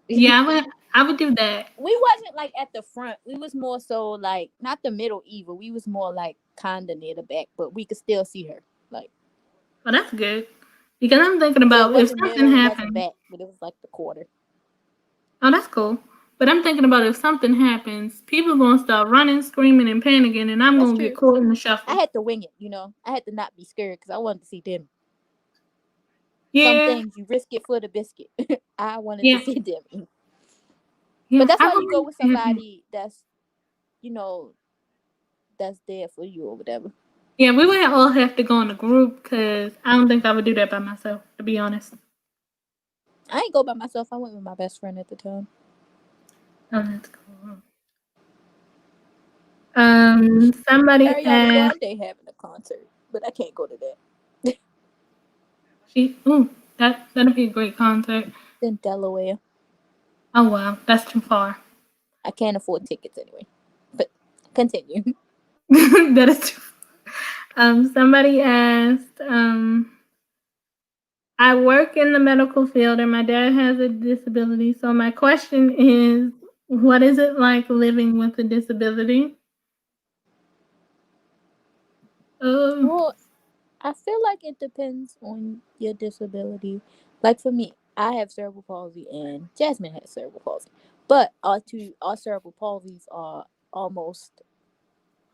Yeah, I would do that. We wasn't like at the front. We was more so like not the middle either. We was more like kinda near the back, but we could still see her. Like Well, that's good because I'm thinking so it about if wasn't something middle, it wasn't happens. back, but it was like the quarter. Oh, that's cool. But I'm thinking about if something happens, people gonna start running, screaming, and panicking, and I'm That's gonna get true. caught in the I shuffle. had to wing it, I had to not be scared because I wanted to see them. Some Yeah, things you risk it for the biscuit. I wanted to yeah, see them. But yeah. that's I why you go believe with it happened. somebody you know, that's there for you or whatever. Yeah, we would all have to go in a group because I don't think I would do that by myself, to be honest. I ain't go by myself. I went with my best friend at the time. Oh, that's cool. Somebody Ariana asked. Grande having a concert, but I can't go to that. That'd be a great concert. In Delaware, Oh wow, that's too far. I can't afford tickets anyway. But continue. That is too. Somebody asked. I work in the medical field, and my dad has a disability. So my question is, what is it like living with a disability? Um, Well, I feel like it depends on your disability. Like for me, I have cerebral palsy and Jasmine has cerebral palsy. But our cerebral palsies are almost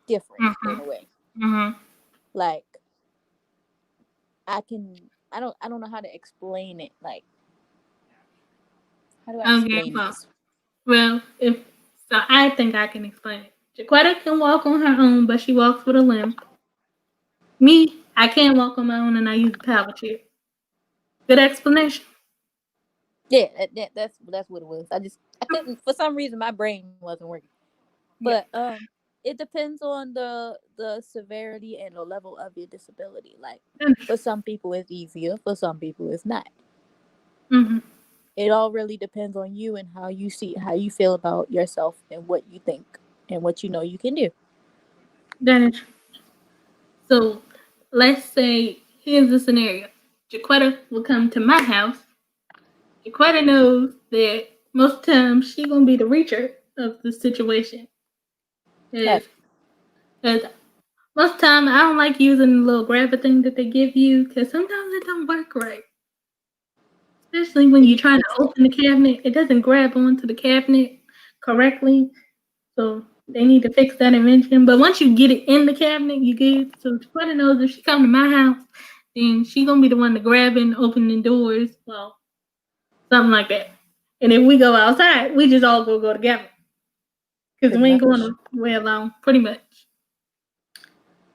different in a way. mhm. Like I don't know how to explain it. Like how do I Okay, explain well, this? if so, I think I can explain it. Jaquetta can walk on her own, but she walks with a limp. Me, I can't walk on my own, and I use a power chair. Good explanation. Yeah, that's what it was. I couldn't for some reason my brain wasn't working. Yeah. But it depends on the severity and the level of your disability. Like for some people it's easier, for some people it's not. Mm-hmm. It all really depends on you and how you feel about yourself and what you think and what you know you can do. That is so. Let's say here's the scenario: Jaquetta will come to my house. Jaquetta knows that most times she gonna be the reacher of the situation. Right. Because most time I don't like using the little grabber thing that they give you because sometimes it don't work right. Especially when They you're need to trying fix to that. open the cabinet, it doesn't grab onto the cabinet correctly. So they need to fix that invention. But once you get it in the cabinet, you get it. So Twitter knows if she come to my house, then she gonna be the one to grab and open the doors. Well, something like that. And if we go outside, we just all go together because Pretty we ain't much. going nowhere alone, pretty much.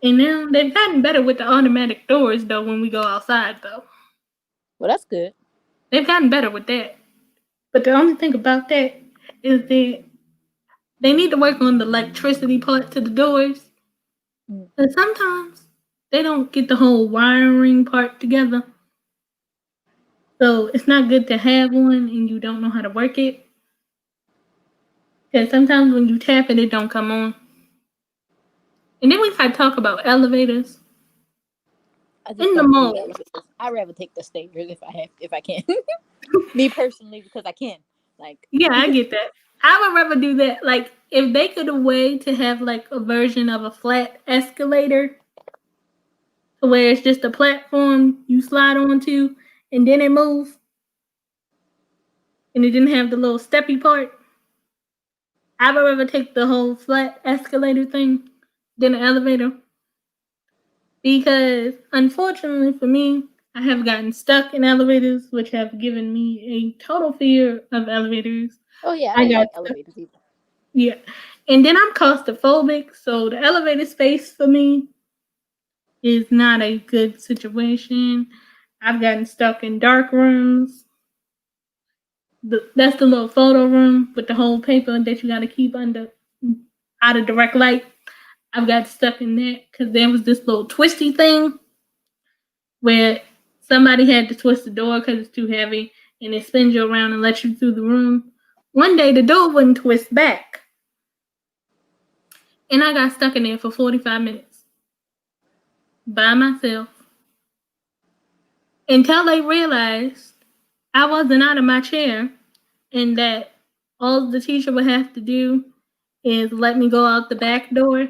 And now they've gotten better with the automatic doors though. When we go outside though, Well, that's good. they've gotten better with that. But the only thing about that is that they need to work on the electricity part to the doors. Mm. And sometimes they don't get the whole wiring part together. So it's not good to have one and you don't know how to work it. Because sometimes when you tap it, it don't come on. And then we gotta talk about elevators I just in the don't do mall. elevators. I'd rather take the stairs if I can. Me personally, because I can. Like Yeah, I get that. I would rather do that. Like if they could a way to have like a version of a flat escalator to where it's just a platform you slide onto and then it moves and it didn't have the little steppy part. I would rather take the whole flat escalator thing than an elevator because, unfortunately for me, I have gotten stuck in elevators, which have given me a total fear of elevators. oh yeah, I I don't got like stuck, elevators either. yeah, and then I'm claustrophobic, so the elevator space for me is not a good situation. I've gotten stuck in dark rooms. That's the little photo room with the whole paper that you got to keep under out of direct light. I've got stuck in that because there was this little twisty thing where somebody had to twist the door because it's too heavy and it spins you around and lets you through the room. One day the door wouldn't twist back and I got stuck in there for 45 minutes by myself until they realized I wasn't out of my chair and that all the teacher would have to do is let me go out the back door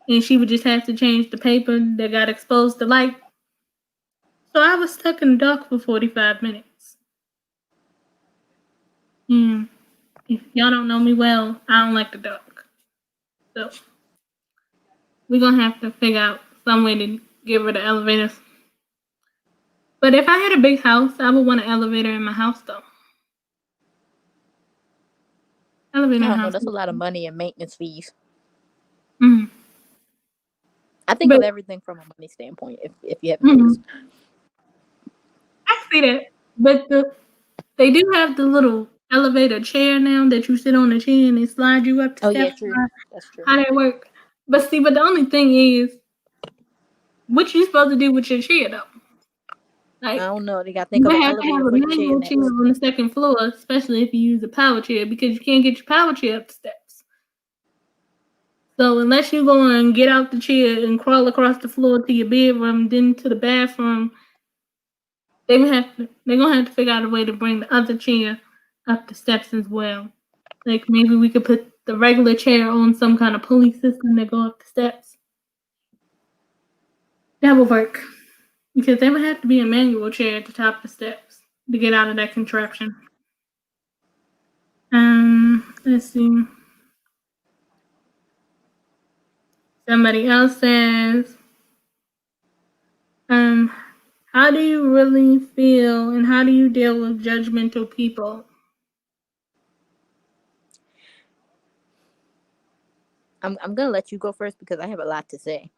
and she would just have to change the paper that got exposed to light. So I was stuck in the dark for 45 minutes. Hmm. If y'all don't know me well, I don't like the dark. So we're gonna have to figure out some way to get rid of elevators. But if I had a big house, I would want an elevator in my house though. Elevator I in the don't know. house. That's a lot of money and maintenance fees. Mm. I think But of everything from a money standpoint. If you haven't mhm, noticed. I see that. But they do have the little elevator chair now that you sit on the chair and they slide you up the Oh yeah, steps. true. That's true. How that work? But see, but the only thing is, what you supposed to do with your chair though? I Like, don't know. They got to think you of an have to elevator have a for your chair manual chair next. on the second floor, especially if you use a power chair, because you can't get your power chair up the steps. So unless you go and get out the chair and crawl across the floor to your bedroom, then to the bathroom, they're gonna have to figure out a way to bring the other chair up the steps as well. Like maybe we could put the regular chair on some kind of pulley system that go up the steps. That would work. Because there would have to be a manual chair at the top of the steps to get out of that contraption. Let's see. Somebody else says, how do you really feel and how do you deal with judgmental people? I'm gonna let you go first because I have a lot to say.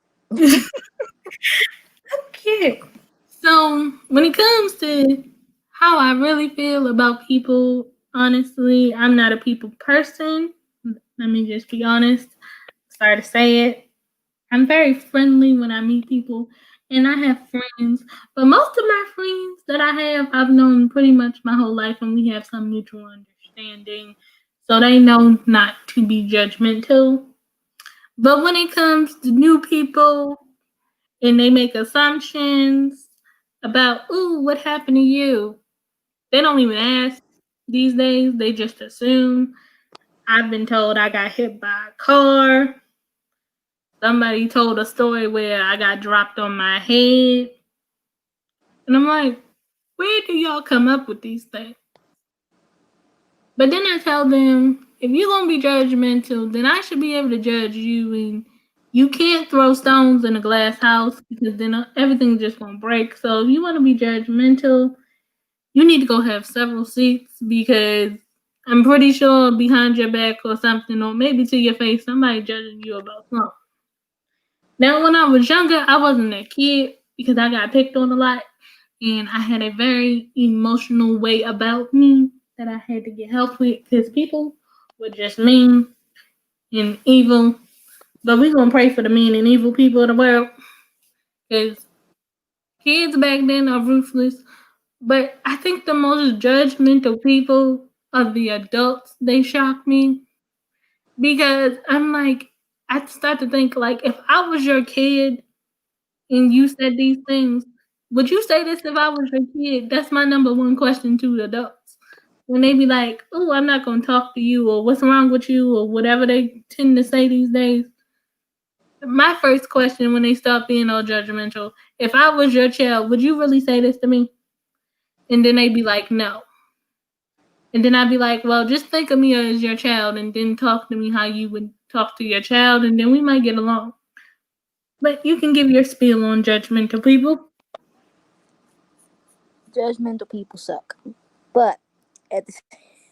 Okay. So when it comes to how I really feel about people, honestly, I'm not a people person. Let me just be honest. Sorry to say it. I'm very friendly when I meet people, and I have friends. But most of my friends that I have, I've known pretty much my whole life, and we have some mutual understanding. So they know not to be judgmental. But when it comes to new people, and they make assumptions about, ooh, what happened to you? They don't even ask these days. They just assume. I've been told I got hit by a car. Somebody told a story where I got dropped on my head. And I'm like, where do y'all come up with these things? But then I tell them, if you're going to be judgmental, then I should be able to judge you. And you can't throw stones in a glass house because then everything's just going to break. So if you want to be judgmental, you need to go have several seats because I'm pretty sure behind your back or something, or maybe to your face, somebody judging you about something. Now, when I was younger, I wasn't a kid because I got picked on a lot, and I had a very emotional way about me that I had to get help with because people were just mean and evil. But we're gonna pray for the mean and evil people of the world because kids back then are ruthless. But I think the most judgmental people are the adults. They shock me because I'm like, I start to think like if I was your kid and you said these things, would you say this if I was your kid? That's my number one question to adults. When they be like, oh, I'm not going to talk to you, or what's wrong with you, or whatever they tend to say these days. My first question when they start being all judgmental, if I was your child, would you really say this to me? And then they be like, no. And then I'd be like, well, just think of me as your child and then talk to me how you would talk to your child, and then we might get along. But you can give your spiel on judgmental people. Judgmental people suck. But at this,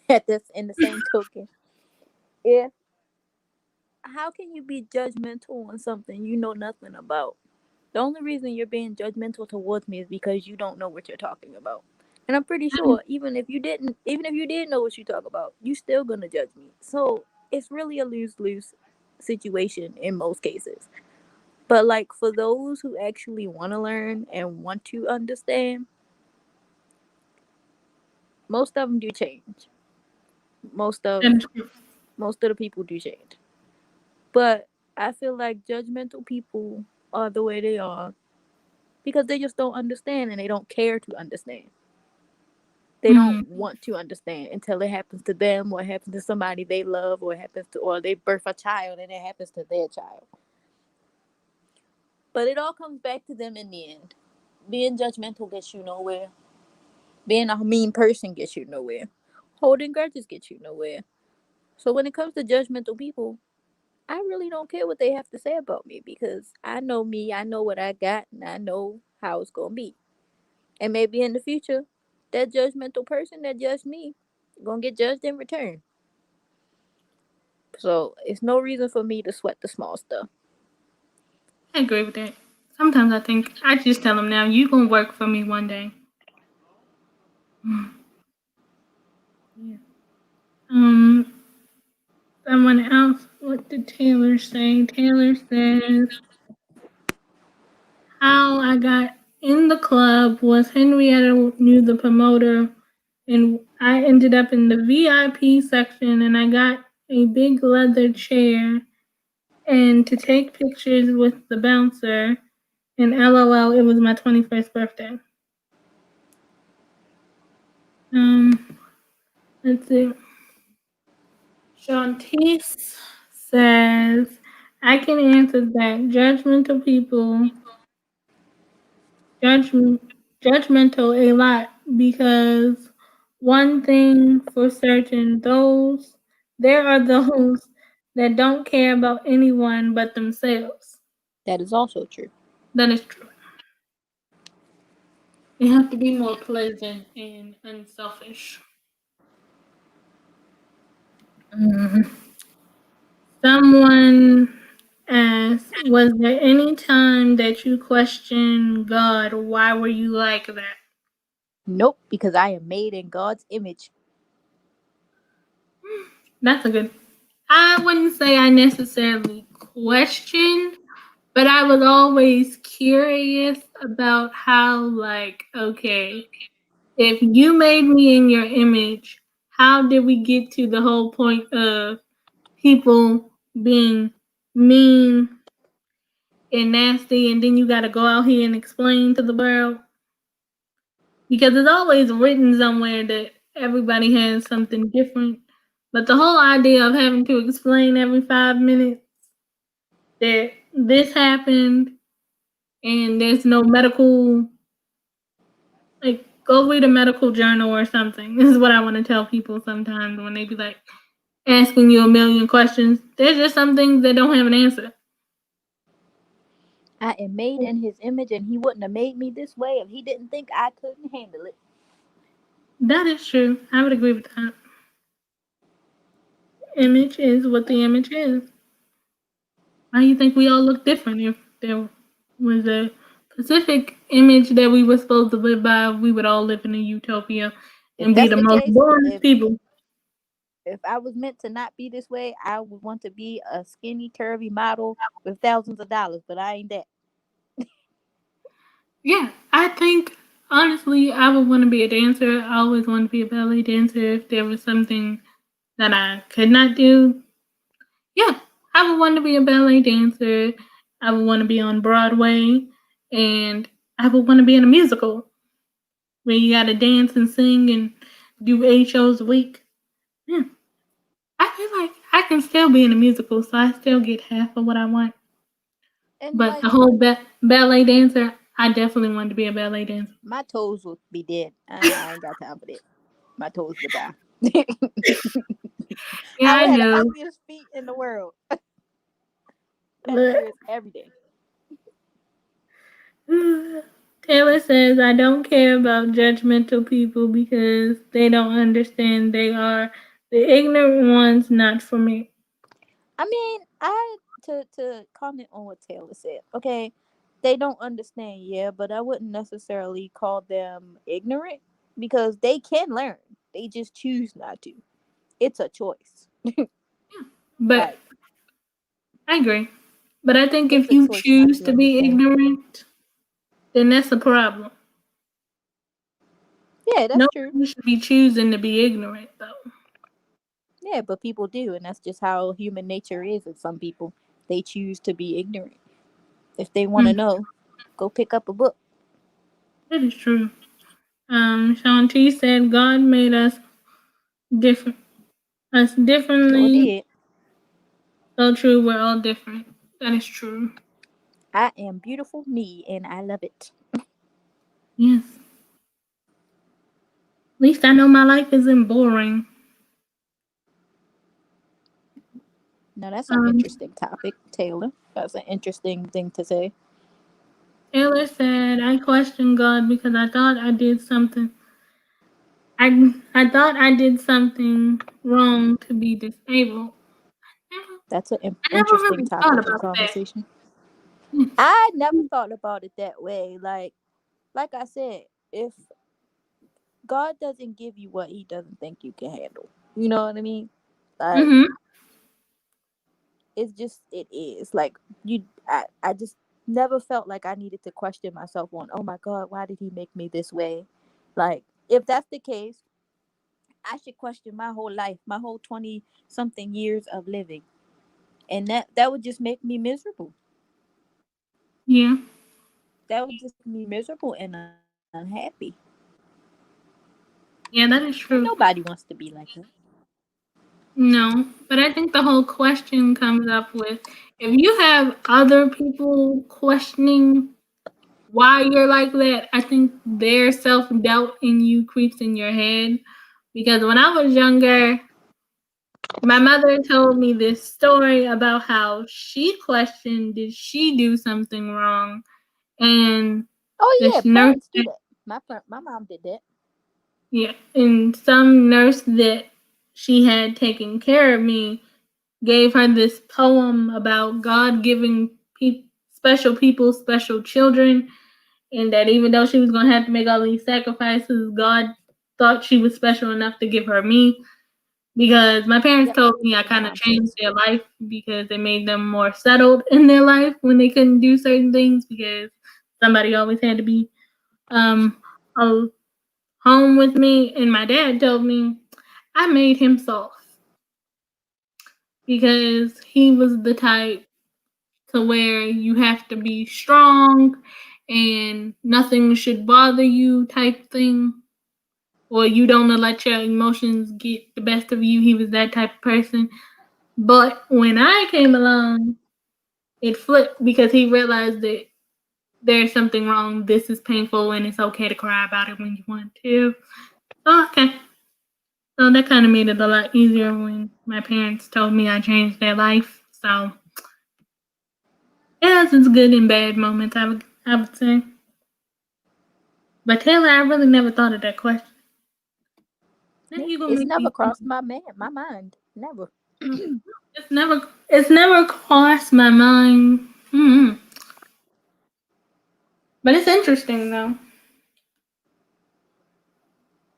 at this, in the same token, if how can you be judgmental on something you know nothing about? The only reason you're being judgmental towards me is because you don't know what you're talking about. And I'm pretty sure even if you did know what you talk about, you still gonna judge me. So it's really a lose-lose situation in most cases. But like for those who actually want to learn and want to understand, most of them do change. Most of And most of the people do change. But I feel like judgmental people are the way they are because they just don't understand and they don't care to understand. They don't want to understand until it happens to them or it happens to somebody they love or it happens to or they birth a child and it happens to their child. But it all comes back to them in the end. Being judgmental gets you nowhere. Being a mean person gets you nowhere. Holding grudges gets you nowhere. So when it comes to judgmental people, I really don't care what they have to say about me, I know what I got, and I know how it's gonna be. And maybe in the future, that judgmental person that judged me gonna get judged in return. So it's no reason for me to sweat the small stuff. I agree with that. Sometimes I think I just tell them now, you gonna work for me one day. Yeah. Um, someone else. What did Taylor say? Taylor says, how I got in the club was Henrietta knew the promoter, and I ended up in the VIP section, and I got a big leather chair and to take pictures with the bouncer. And LOL, it was my 21st birthday. Let's see. Shantice says, I can answer that. Judgment, judgmental a lot because one thing for certain, there are those that don't care about anyone but themselves. That is also true. That is true. You have to be more pleasant and unselfish. Mhm. Someone asked, was there any time that you questioned God? Why were you like that? Nope, because I am made in God's image. That's a good. I wouldn't say I necessarily questioned, but I was always curious about how, like, okay, if you made me in your image, how did we get to the whole point of people being mean and nasty, and then you got to go out here and explain to the world? Because it's always written somewhere that everybody has something different. But the whole idea of having to explain every 5 minutes that this happened and there's no medical, like, go read a medical journal or something. This is what I want to tell people sometimes when they be like asking you a million questions. There's just some things that don't have an answer. I am made in his image, and he wouldn't have made me this way if he didn't think I couldn't handle it. That is true. I would agree with that. Image is what the image is. Why do you think we all look different? If there was a specific image that we were supposed to live by, we would all live in a utopia If and be that's the the most case, boring people. if I was meant to not be this way, I would want to be a skinny, curvy model with thousands of dollars, but I ain't that. Yeah, I think honestly, I would want to be a dancer. I always wanted to be a ballet dancer. If there was something that I could not do, yeah, I would want to be a ballet dancer. I would want to be on Broadway, and I would want to be in a musical where you got to dance and sing and do 8 shows a week. Yeah, I feel like I can still be in a musical, so I still get half of what I want. And But like the whole ballet dancer, I definitely wanted to be a ballet dancer. my toes would be dead. I ain't got time for that. My toes would die. Yeah, I I would have the know. ugliest feet in the world. But Pedicures every day. Taylor says, I don't care about judgmental people because they don't understand. They are the ignorant ones, not for me. I mean, I to comment on what Taylor said. Okay, they don't understand, yeah, but I wouldn't necessarily call them ignorant because they can learn. They just choose not to. It's a choice. But Like I agree. But I think it's if a you choice not choose to to be understand. ignorant, then that's a problem. Yeah, that's true. Nobody should be choosing to be ignorant, though. Yeah, but people do, and that's just how human nature is. With some people, they choose to be ignorant. If they want to Hmm, know, go pick up a book. that is true. Sean T said God made different, us Sure differently. did. So true, we're all different. That is true. I am beautiful me, and I love it. Yes. At least I know my life isn't boring. Now that's an Um, interesting topic, Taylor. That's an interesting thing to say. Taylor said, I questioned God because I thought I did something. I thought I did something wrong to be disabled. That's an I never interesting really thought topic of about that. conversation. I never thought about it that way. Like I said, if God doesn't give you what He doesn't think you can handle, you know what I mean? Like Mm-hmm. it's just it is like I just never felt like I needed to question myself on, oh my god, why did he make me this way? Like if that's the case, I should question my whole life, my whole 20 something years of living, and that would just make me miserable. Yeah. That would just make me miserable and unhappy. Yeah, that is And true. nobody wants to be like that. No, but I think the whole question comes up with if you have other people questioning why you're like that, I think their self doubt in you creeps in your head. Because when I was younger, my mother told me this story about how she questioned did she do something wrong, and Oh yeah, this nurse, parents do that. My mom did that. yeah, and some nurse that she had taken care of me gave her this poem about God giving special people special children, and that even though she was going to have to make all these sacrifices, God thought she was special enough to give her me. Because my parents Yep, told me that's I what my kind of mom said. changed their life because it made them more settled in their life when they couldn't do certain things because somebody always had to be um home with me. And my dad told me I made him soft because he was the type to where you have to be strong and nothing should bother you type thing, or you don't let your emotions get the best of you. He was that type of person. But when I came along, it flipped because he realized that there's something wrong. This is painful, and it's okay to cry about it when you want to. Oh, okay. So that kind of made it a lot easier when my parents told me I changed their life. So it has its good and bad moments. I would say. But Taylor, I really never thought of that question. Now Yeah, you gonna it's make never me think. crossed my mind. Never. It's never crossed my mind. But it's interesting though.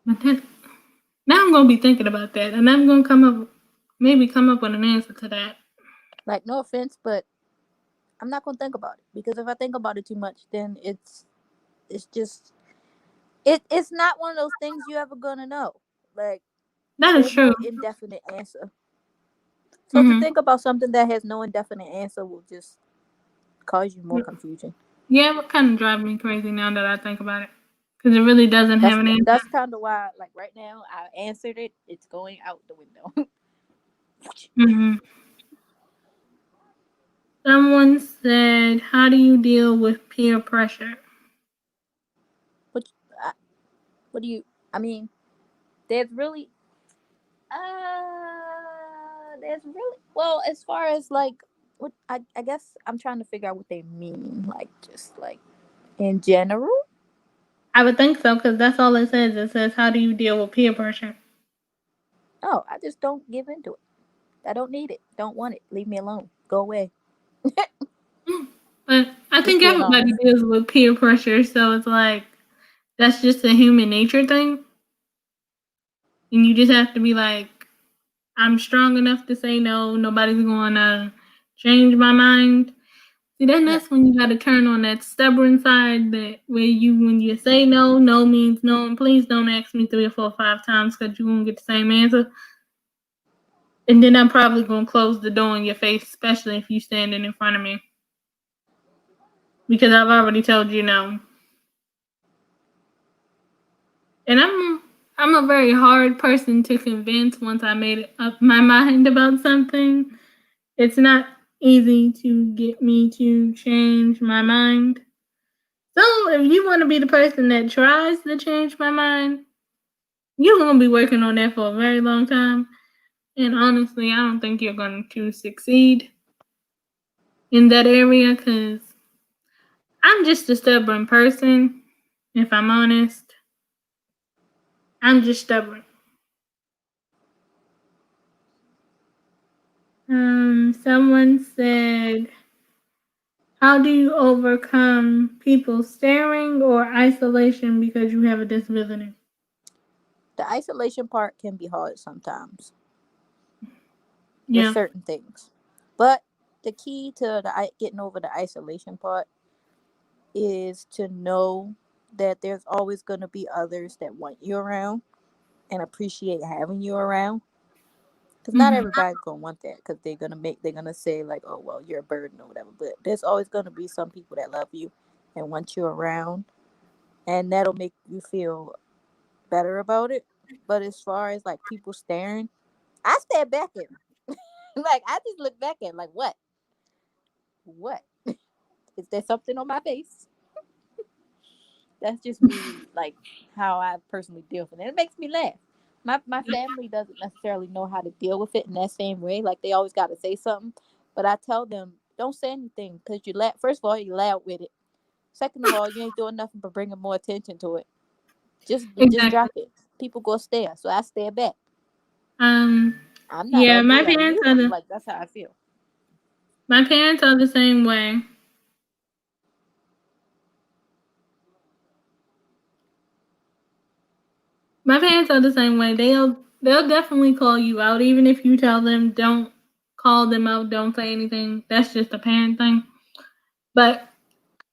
But that, now I'm gonna be thinking about that, and I'm gonna come up with an answer to that. Like no offense, but I'm not gonna think about it because if I think about it too much, then it's just it's not one of those things you ever gonna know. Like That is there's true. no indefinite answer. So to hmm think about something that has no indefinite answer will just cause you more confusion. Yeah, it kind of drives me crazy now that I think about it, because it really doesn't have an answer. That's kind of why, like right now, I answered it. It's going out the window. hmm Someone said, "How do you deal with peer pressure?" what I, what do you? I mean, there's really there's really well as far as like what I guess I'm trying to figure out what they mean. Like just like in general. I would think so, because that's all it says. It says, "How do you deal with peer pressure?" Oh, I just don't give into it. I don't need it. Don't want it. Leave me alone. Go away. But I Just think being everybody honest. deals with peer pressure, so it's like that's just a human nature thing, and you just have to be like, I'm strong enough to say no. Nobody's gonna change my mind. See, then Yeah. that's when you gotta turn on that stubborn side that where when you say no, no means no, and please don't ask me 3 or 4 or 5 times because you won't get the same answer. And then I'm probably gonna close the door in your face, especially if you standing in front of me, because I've already told you no. And I'm a very hard person to convince once I made up my mind about something. It's not easy to get me to change my mind. So if you want to be the person that tries to change my mind, you're gonna be working on that for a very long time. And honestly, I don't think you're going to succeed in that area because I'm just a stubborn person. If I'm honest, I'm just stubborn. Someone said, "How do you overcome people staring or isolation because you have a disability?" The isolation part can be hard sometimes with Yeah. certain things. But the key to getting over the isolation part is to know that there's always going to be others that want you around and appreciate having you around. Because not Mhm. everybody's going to want that, because they're going to say like, oh, well, you're a burden or whatever. But there's always going to be some people that love you and want you around. And that'll make you feel better about it. But as far as like people staring, I stare back at them. Like, I just look back at 'em, like, what? What? Is there something on my face? That's just me, like how I personally deal with it. It makes me laugh. My family doesn't necessarily know how to deal with it in that same way. Like, they always got to say something, but I tell them, don't say anything, because you laugh. First of all, you loud with it. Second of all, you ain't doing nothing but bringing more attention to it. Just Exactly. drop it. People go stare, so I stare back. Um, I'm not yeah, ugly. I'm beautiful. Like, that's how I feel. my parents are the same way. My parents are the same way. They'll definitely call you out, even if you tell them don't call them out, don't say anything. That's just a parent thing. But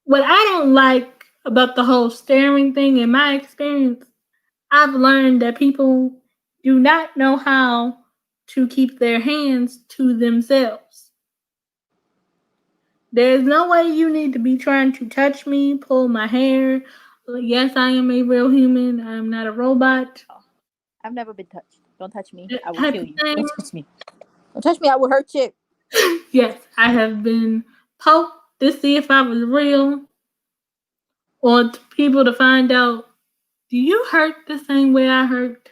what I don't like about the whole staring thing, in my experience, I've learned that people do not know how to keep their hands to themselves. There's no way you need to be trying to touch me, pull my hair. Yes, I am a real human. I am not a robot. I've never been touched. Don't touch me. That I will type kill of you. thing. Don't touch me. Don't touch me. I will hurt you. Yes, I have been poked to see if I was real, or people to find out, do you hurt the same way I hurt?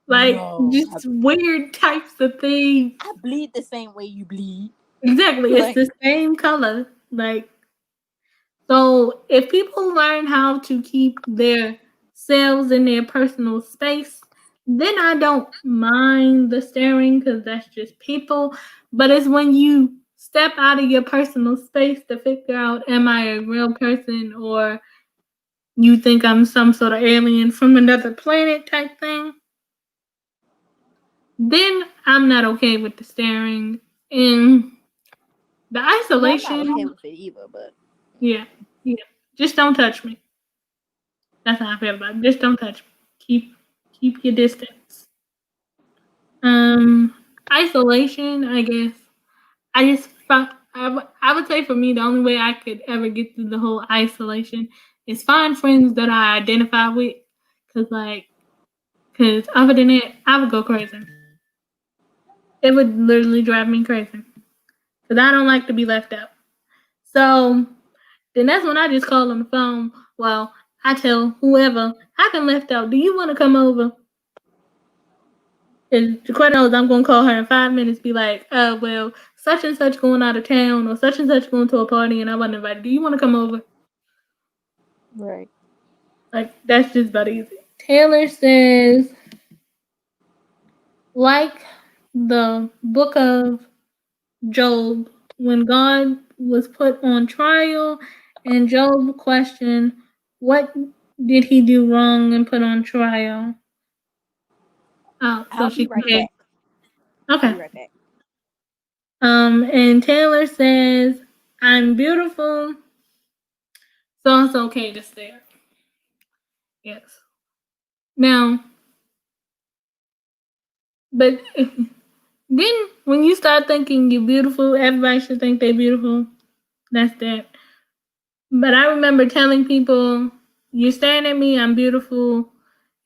Like, No, just weird types of things. I bleed the same way you bleed. Exactly, it's Like, the same color. Like, so if people learn how to keep their selves in their personal space, then I don't mind the staring, because that's just people. But it's when you step out of your personal space to figure out, am I a real person, or you think I'm some sort of alien from another planet type thing, then I'm not okay with the staring. And the well, I'm not okay isolation, with it either, but yeah, yeah. Just don't touch me. That's how I feel about it. Just don't touch me. Keep your distance. Isolation, I guess. I would say for me, the only way I could ever get through the whole isolation is find friends that I identify with. Cause other than that, I would go crazy. It would literally drive me crazy. Cause I don't like to be left out. So then that's when I just call on the phone. Well, I tell whoever I've been left out, do you want to come over? And Jaquetta knows I'm gonna call her in 5 minutes. Be like, well, such and such going out of town, or such and such going to a party, and I wasn't invited. Do you want to come over? right. Like, that's just about easy. Taylor says, like the book of Job, when God was put on trial, and Job questioned, what did he do wrong and put on trial? Oh, so I'll she be can right pay. back. I'll Okay. be right back. And Taylor says, I'm beautiful, so it's okay to stare. Yes. Now, but then when you start thinking you're beautiful, everybody should think they're beautiful. That's that. But I remember telling people, you're staring at me, I'm beautiful.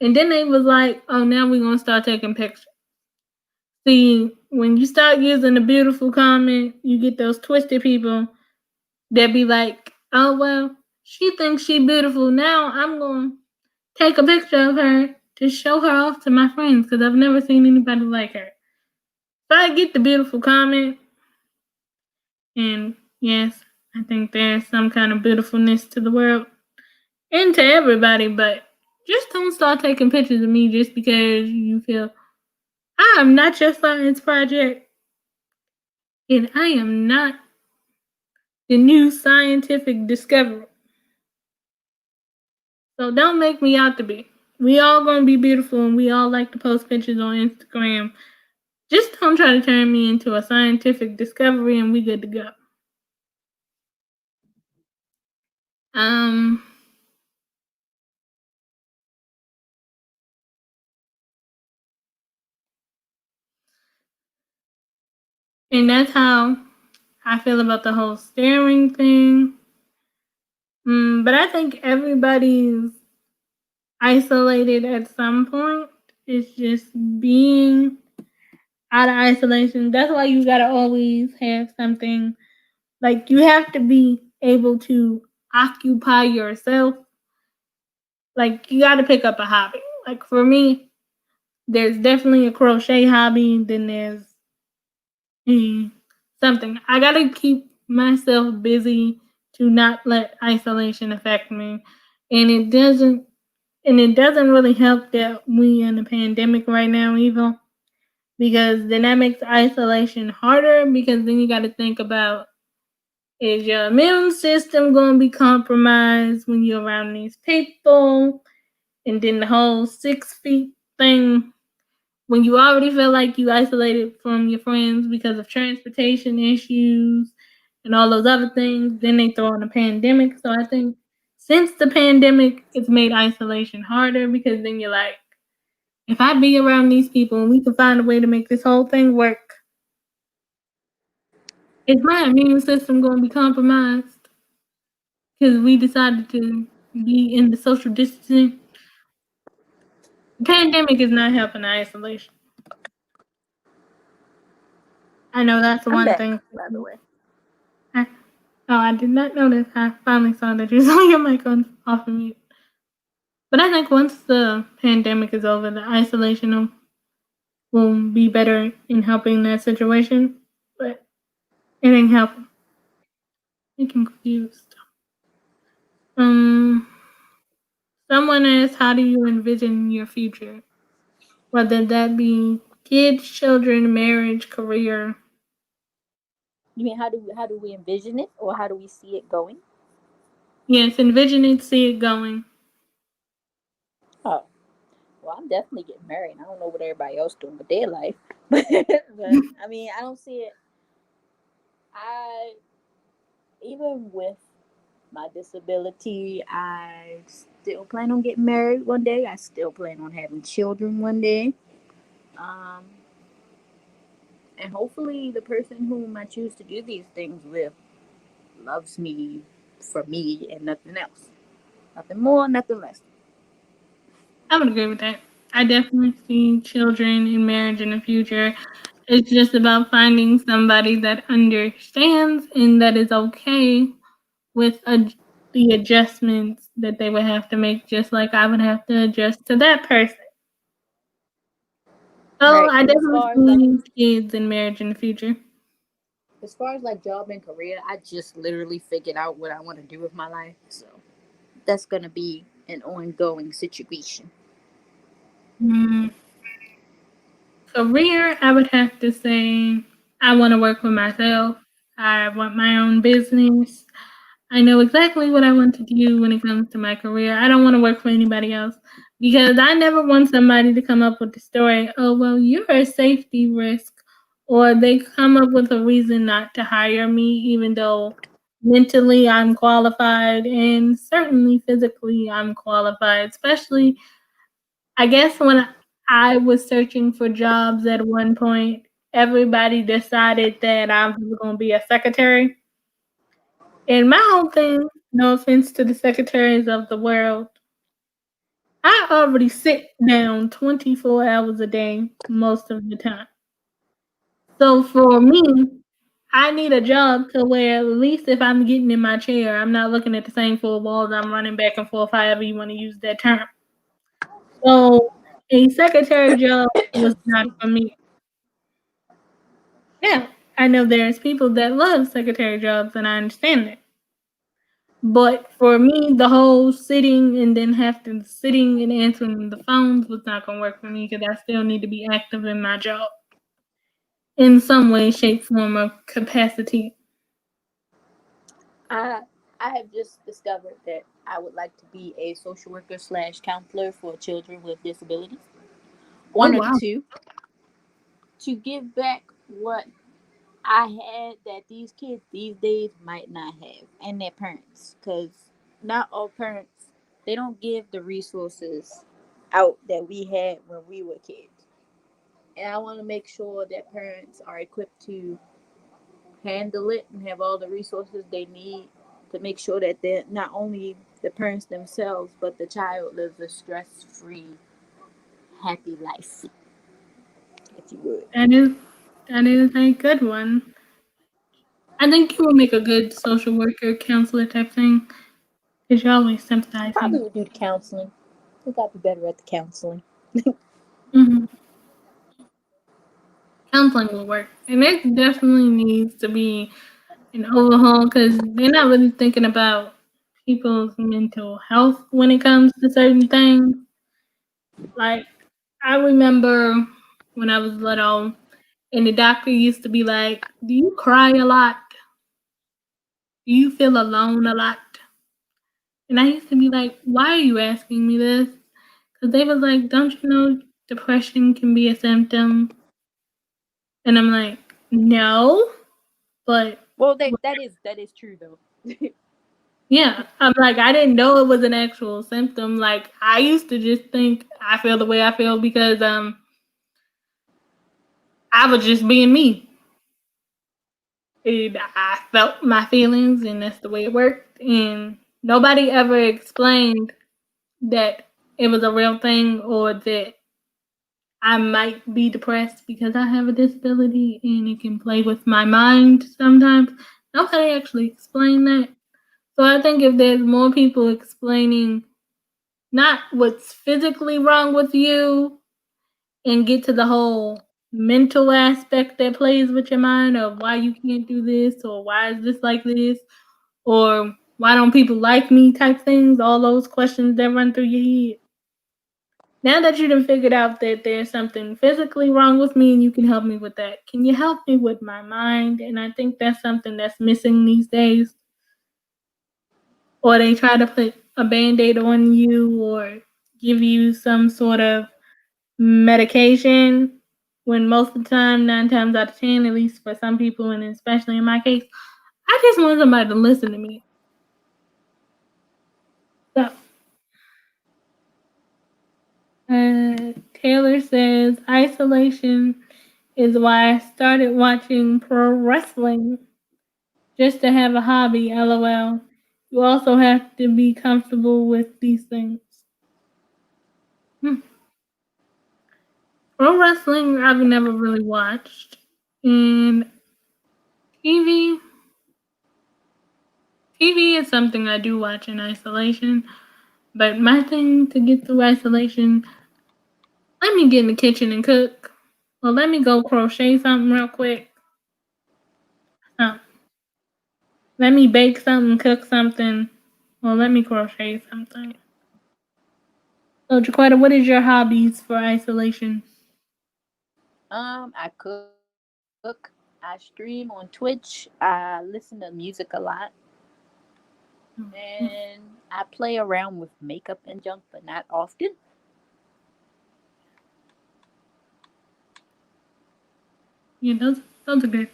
And then they was like, oh, now we're going to start taking pictures. See, when you start using the beautiful comment, you get those twisted people that be like, oh, well, she thinks she beautiful. Now I'm going to take a picture of her to show her off to my friends, because I've never seen anybody like her. So I get the beautiful comment. And yes, I think there's some kind of beautifulness to the world and to everybody, but just don't start taking pictures of me just because you feel I am not your science project, and I am not the new scientific discovery. So don't make me out to be. We all gonna be beautiful, and we all like to post pictures on Instagram. Just don't try to turn me into a scientific discovery and we good to go. Um, and that's how I feel about the whole staring thing. But I think everybody's isolated at some point. It's just being out of isolation. That's why you gotta always have something, like you have to be able to occupy yourself. Like you gotta pick up a hobby. Like for me, there's definitely a crochet hobby, then there's mm, something. I gotta keep myself busy to not let isolation affect me. And it doesn't really help that we in a pandemic right now either. Because then that makes isolation harder because then you gotta think about, is your immune system gonna be compromised when you're around these people? And then the whole 6 feet thing, when you already feel like you isolated from your friends because of transportation issues and all those other things, then they throw in a pandemic. So I think since the pandemic, it's made isolation harder because then you're like, if I be around these people and we can find a way to make this whole thing work, is my immune system going to be compromised because we decided to be in the social distancing? The pandemic is not helping isolation. I know that's the I'm one back, thing. by the way. I, oh, I did not notice. I finally saw that you saw your mic on off of mute. But I think once the pandemic is over, the isolation will be better in helping that situation. But it ain't helping. I'm confused. Um, Someone asked, "How do you envision your future? Whether that be kids, children, marriage, career." You mean how do we envision it, or how do we see it going? Yes, envision it, see it going. Oh, well, I'm definitely getting married. I don't know what everybody else doing with their life, but I mean, I don't see it. I Even with my disability, I still plan on getting married one day. I still plan on having children one day. Um, and hopefully, the person whom I choose to do these things with loves me for me and nothing else. Nothing more, nothing less. I would agree with that. I definitely see children in marriage in the future. It's just about finding somebody that understands and that is okay with the adjustments that they would have to make, just like I would have to adjust to that person. So Right. I And definitely see kids in marriage in the future. as far as like job and career, I just literally figured out what I want to do with my life. So that's gonna be an ongoing situation. Mm, Career, I would have to say I want to work for myself. I want my own business. I know exactly what I want to do when it comes to my career. I don't want to work for anybody else because I never want somebody to come up with the story, oh, well, you're a safety risk, or they come up with a reason not to hire me, even though mentally I'm qualified and certainly physically I'm qualified, especially, I guess, when I was searching for jobs at one point, everybody decided that I was going to be a secretary. And my whole thing, no offense to the secretaries of the world, I already sit down 24 hours a day most of the time. So for me, I need a job to where at least if I'm getting in my chair, I'm not looking at the same four walls, I'm running back and forth, however you want to use that term. So a secretary job was not for me. Now, I know there's people that love secretary jobs and I understand that. But for me, the whole sitting and then having sitting and answering the phones was not gonna work for me because I still need to be active in my job in some way, shape, form, or capacity. I I have just discovered that I would like to be a social worker slash counselor for children with disabilities. Oh One or the wow. two. to give back what I had that these kids these days might not have, and their parents, because not all parents, they don't give the resources out that we had when we were kids. And I want to make sure that parents are equipped to handle it and have all the resources they need to make sure that they're not only the parents themselves, but the child lives a stress-free, happy life, if you would. That is that is a good one. I think you will make a good social worker, counselor type thing, because you're always Probably sympathizing. would do the counseling. I think I'd be better at the counseling. Hmm. Counseling will work, and it definitely needs to be an overhaul because they're not really thinking about people's mental health when it comes to certain things. Like I remember when I was little, and the doctor used to be like, "Do you cry a lot? Do you feel alone a lot?" And I used to be like, "Why are you asking me this?" Because they was like, "Don't you know depression can be a symptom?" And I'm like, "No, but Well, that is true though. yeah." I'm like, I didn't know it was an actual symptom. Like I used to just think I feel the way I feel because I was just being me. And I felt my feelings, and that's the way it worked. And nobody ever explained that it was a real thing or that I might be depressed because I have a disability and it can play with my mind sometimes. Nobody actually explained that. So I think if there's more people explaining not what's physically wrong with you and get to the whole mental aspect that plays with your mind of why you can't do this or why is this like this or why don't people like me type things, all those questions that run through your head. Now that you done figured out that there's something physically wrong with me and you can help me with that, can you help me with my mind? And I think that's something that's missing these days. Or they try to put a band aid on you or give you some sort of medication when most of the time, 9 times out of 10, at least for some people, and especially in my case, I just want somebody to listen to me. So, Taylor says isolation is why I started watching pro wrestling just to have a hobby. LOL. You also have to be comfortable with these things. Hmm. Pro wrestling, I've never really watched. And TV, TV is something I do watch in isolation. But my thing to get through isolation, let me get in the kitchen and cook. Or let me go crochet something real quick. Uh, Let me bake something, cook something, or let me crochet something. So, Jaquetta, what is your hobbies for isolation? I cook, I stream on Twitch, I listen to music a lot, Mhm. and I play around with makeup and junk, but not often. Yeah, those are good.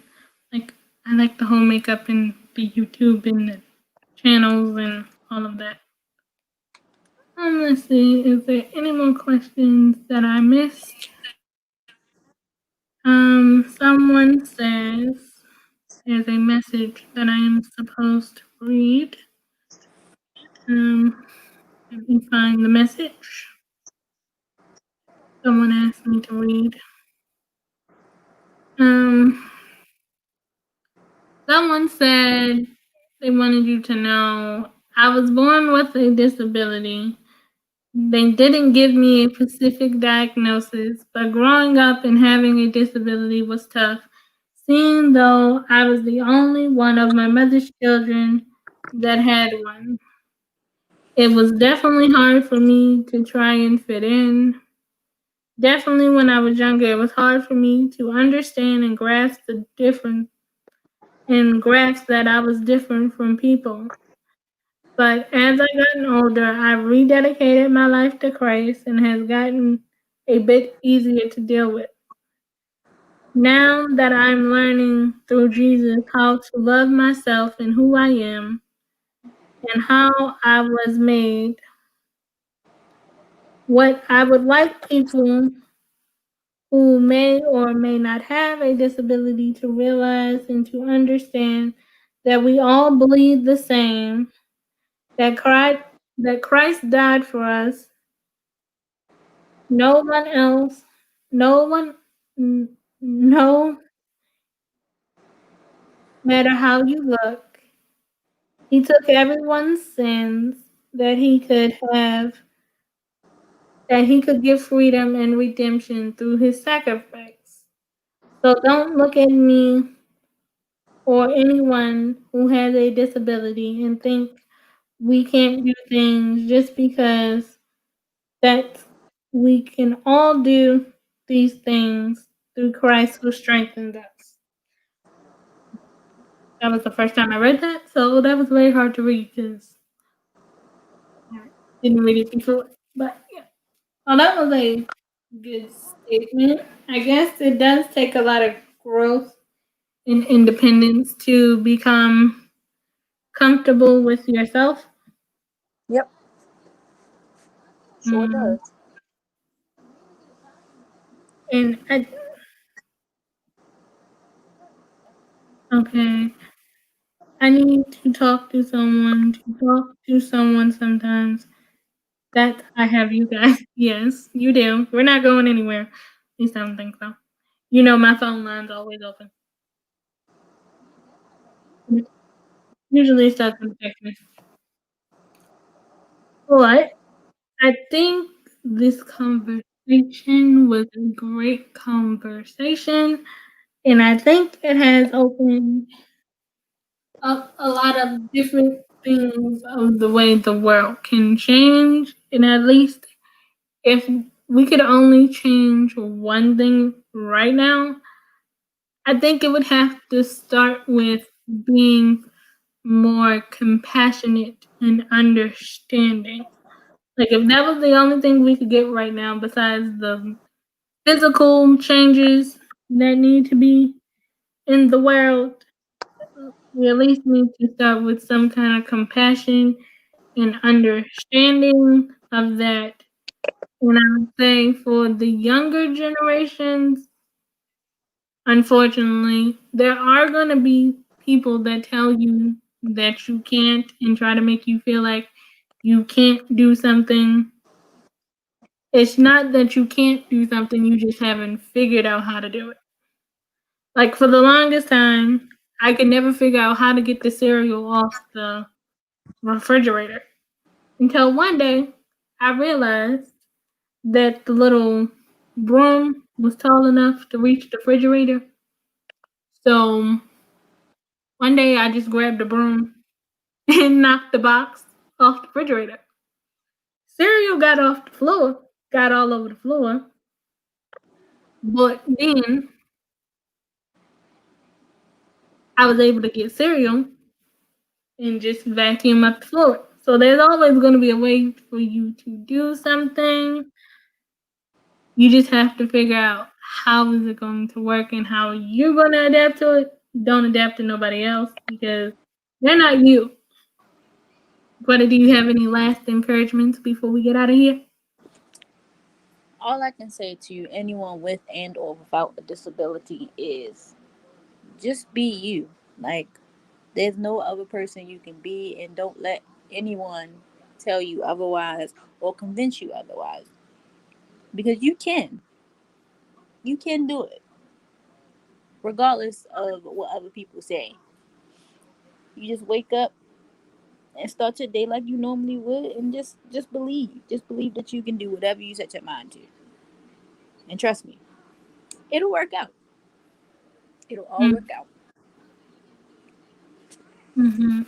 Like I like the whole makeup and the YouTube and the channels and all of that. Let's see, is there any more questions that I missed? Someone says there's a message that I am supposed to read. Um, Let me find the message. Someone asked me to read. Um, Someone said they wanted you to know I was born with a disability. They didn't give me a specific diagnosis, but growing up and having a disability was tough, seeing though I was the only one of my mother's children that had one. It was definitely hard for me to try and fit in. Definitely when I was younger, it was hard for me to understand and grasp the difference and grasp that I was different from people. But as I gotten older, I've rededicated my life to Christ and has gotten a bit easier to deal with. Now that I'm learning through Jesus how to love myself and who I am and how I was made, what I would like people who may or may not have a disability to realize and to understand that we all bleed the same, that Christ died for us. No one else, no one, no matter how you look, he took everyone's sins that he could have, that he could give freedom and redemption through his sacrifice. So don't look at me or anyone who has a disability and think we can't do things just because that we can all do these things through Christ who strengthened us. That was the first time I read that, so that was very hard to read because I didn't read it before. But yeah, well, that was a good statement. I guess it does take a lot of growth and independence to become comfortable with yourself. Yep, sure Mm, does. and okay, I need to talk to someone. To talk to someone sometimes. That I have you guys. Yes, you do. We're not going anywhere. At least I don't think so. You know, my phone line's always open. Usually it starts with text message. But I think this conversation was a great conversation, and I think it has opened up a lot of different things of the way the world can change. And at least if we could only change one thing right now, I think it would have to start with being more compassionate and understanding. Like if that was the only thing we could get right now, besides the physical changes that need to be in the world, we at least need to start with some kind of compassion and understanding of that. And I would say for the younger generations, unfortunately, there are going to be people that tell you that you can't and try to make you feel like you can't do something. It's not that you can't do something, you just haven't figured out how to do it. Like for the longest time, I could never figure out how to get the cereal off the refrigerator until one day I realized that the little broom was tall enough to reach the refrigerator. So one day I just grabbed the broom and knocked the box off the refrigerator. Cereal got off the floor, got all over the floor, but then I was able to get cereal and just vacuum up the floor. So there's always going to be a way for you to do something. You just have to figure out how is it going to work and how you're going to adapt to it. Don't adapt to nobody else because they're not you. But do you have any last encouragements before we get out of here? All I can say to anyone with and or without a disability is just be you. Like, there's no other person you can be, and don't let anyone tell you otherwise or convince you otherwise. Because you can. You can do it, regardless of what other people say. You just wake up and start your day like you normally would, and just believe. Just believe that you can do whatever you set your mind to. And trust me, it'll work out. It'll all work out. Mm-hmm.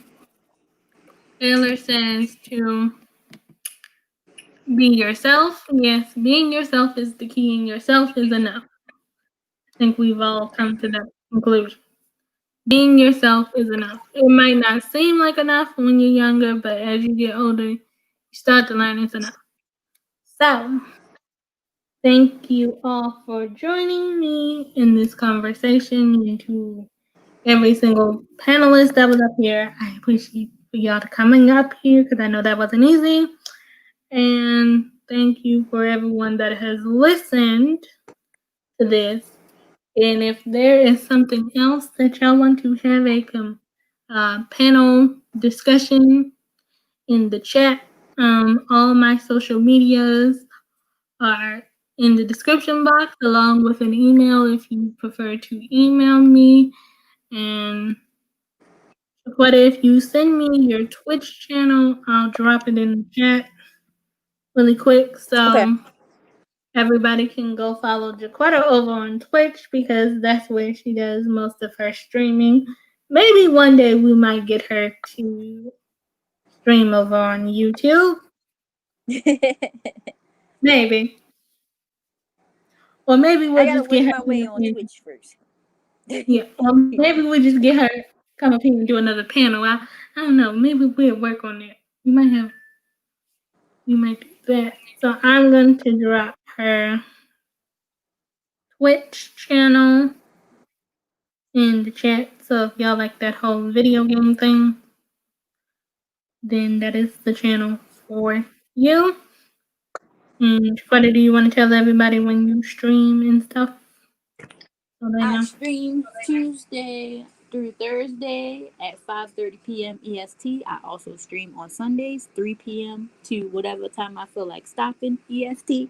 Taylor says to be yourself. Yes, being yourself is the key, and yourself is enough. I think we've all come to that conclusion. Being yourself is enough. It might not seem like enough when you're younger, but as you get older, you start to learn it's enough. So, thank you all for joining me in this conversation, and to every single panelist that was up here. I appreciate for y'all to coming up here because I know that wasn't easy. And thank you for everyone that has listened to this. And if there is something else that y'all want to have a panel discussion in the chat, all my social medias are in the description box along with an email if you prefer to email me. And what if you send me your Twitch channel, I'll drop it in the chat really quick. So Okay. everybody can go follow Jaquetta over on Twitch because that's where she does most of her streaming. Maybe one day we might get her to stream over on YouTube. Maybe. Or maybe I we'll gotta just get work her my way on Twitch first. Yeah. Or maybe we'll just get her come up here and do another panel. I don't know. Maybe we'll work on that. We might do that. So I'm going to drop her Twitch channel in the chat. So if y'all like that whole video game thing, then that is the channel for you. And what do you want to tell everybody when you stream and stuff? So they I know. stream Tuesday through Thursday at 5:30 p.m. EST. I also stream on Sundays 3 p.m. to whatever time I feel like stopping EST.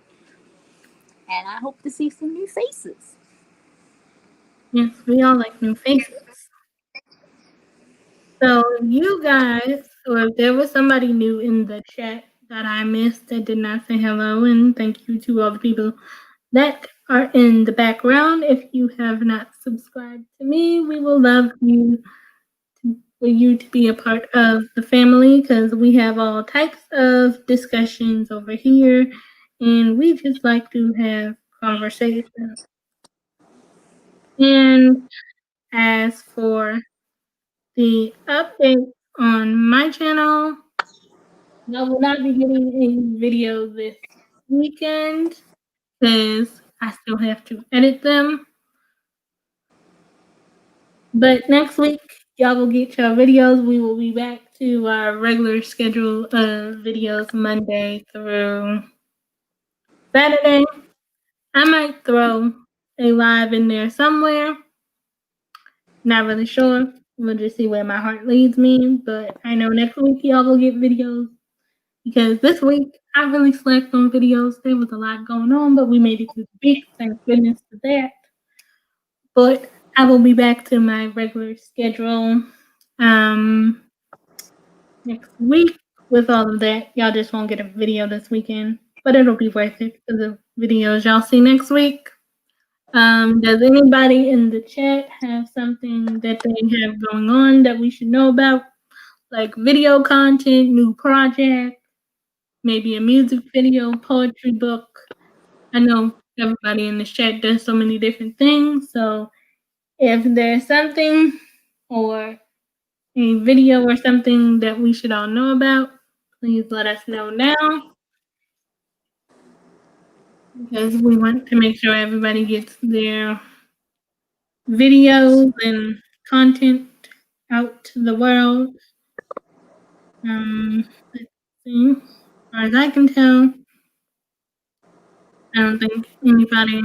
And I hope to see some new faces. Yes, we all like new faces. So you guys, or if there was somebody new in the chat that I missed that did not say hello, and thank you to all the people that are in the background. If you have not subscribed to me, we will love for you to be a part of the family because we have all types of discussions over here, and we just like to have conversations. And as for the update on my channel, I will not be getting a video this weekend because I still have to edit them. But next week, y'all will get your videos. We will be back to our regular schedule of videos Monday through Saturday. I might throw a live in there somewhere. Not really sure. We'll just see where my heart leads me. But I know next week y'all will get videos because this week I really slacked on videos. There was a lot going on, but we made it through the week. Thank goodness for that. But I will be back to my regular schedule next week with all of that. Y'all just won't get a video this weekend, but it'll be worth it for the videos y'all see next week. Does anybody in the chat have something that they have going on that we should know about? Like video content, new project, maybe a music video, poetry book. I know everybody in the chat does so many different things. So if there's something or a video or something that we should all know about, please let us know now because we want to make sure everybody gets their videos and content out to the world. Let's see. As far as I can tell, I don't think anybody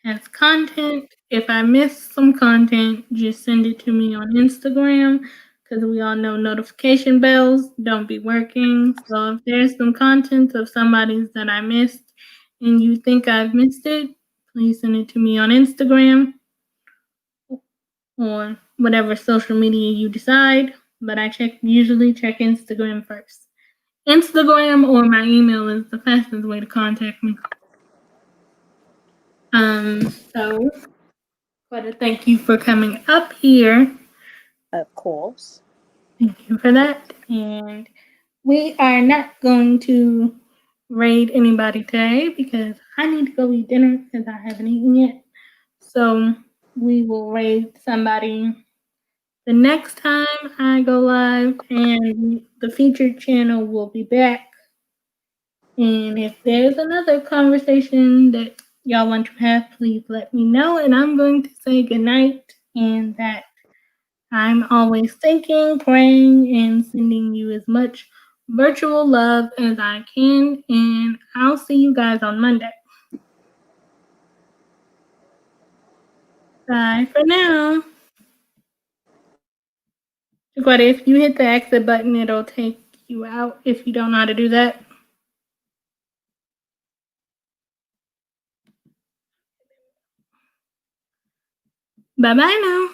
has content. If I miss some content, just send it to me on Instagram because we all know notification bells don't be working. So if there's some content of somebody's that I missed and you think I've missed it, please send it to me on Instagram or whatever social media you decide. But I usually check Instagram first. Instagram or my email is the fastest way to contact me. So but thank you for coming up here. Of course. Thank you for that. And we are not going to raid anybody today because I need to go eat dinner because I haven't eaten yet. So we will raid somebody the next time I go live, and the featured channel will be back And if there's another conversation that y'all want to have, please let me know. And I'm going to say goodnight and that I'm always thinking, praying, and sending you as much virtual love as I can. And I'll see you guys on Monday. Bye for now. But if you hit the exit button, it'll take you out if you don't know how to do that. Bye bye now.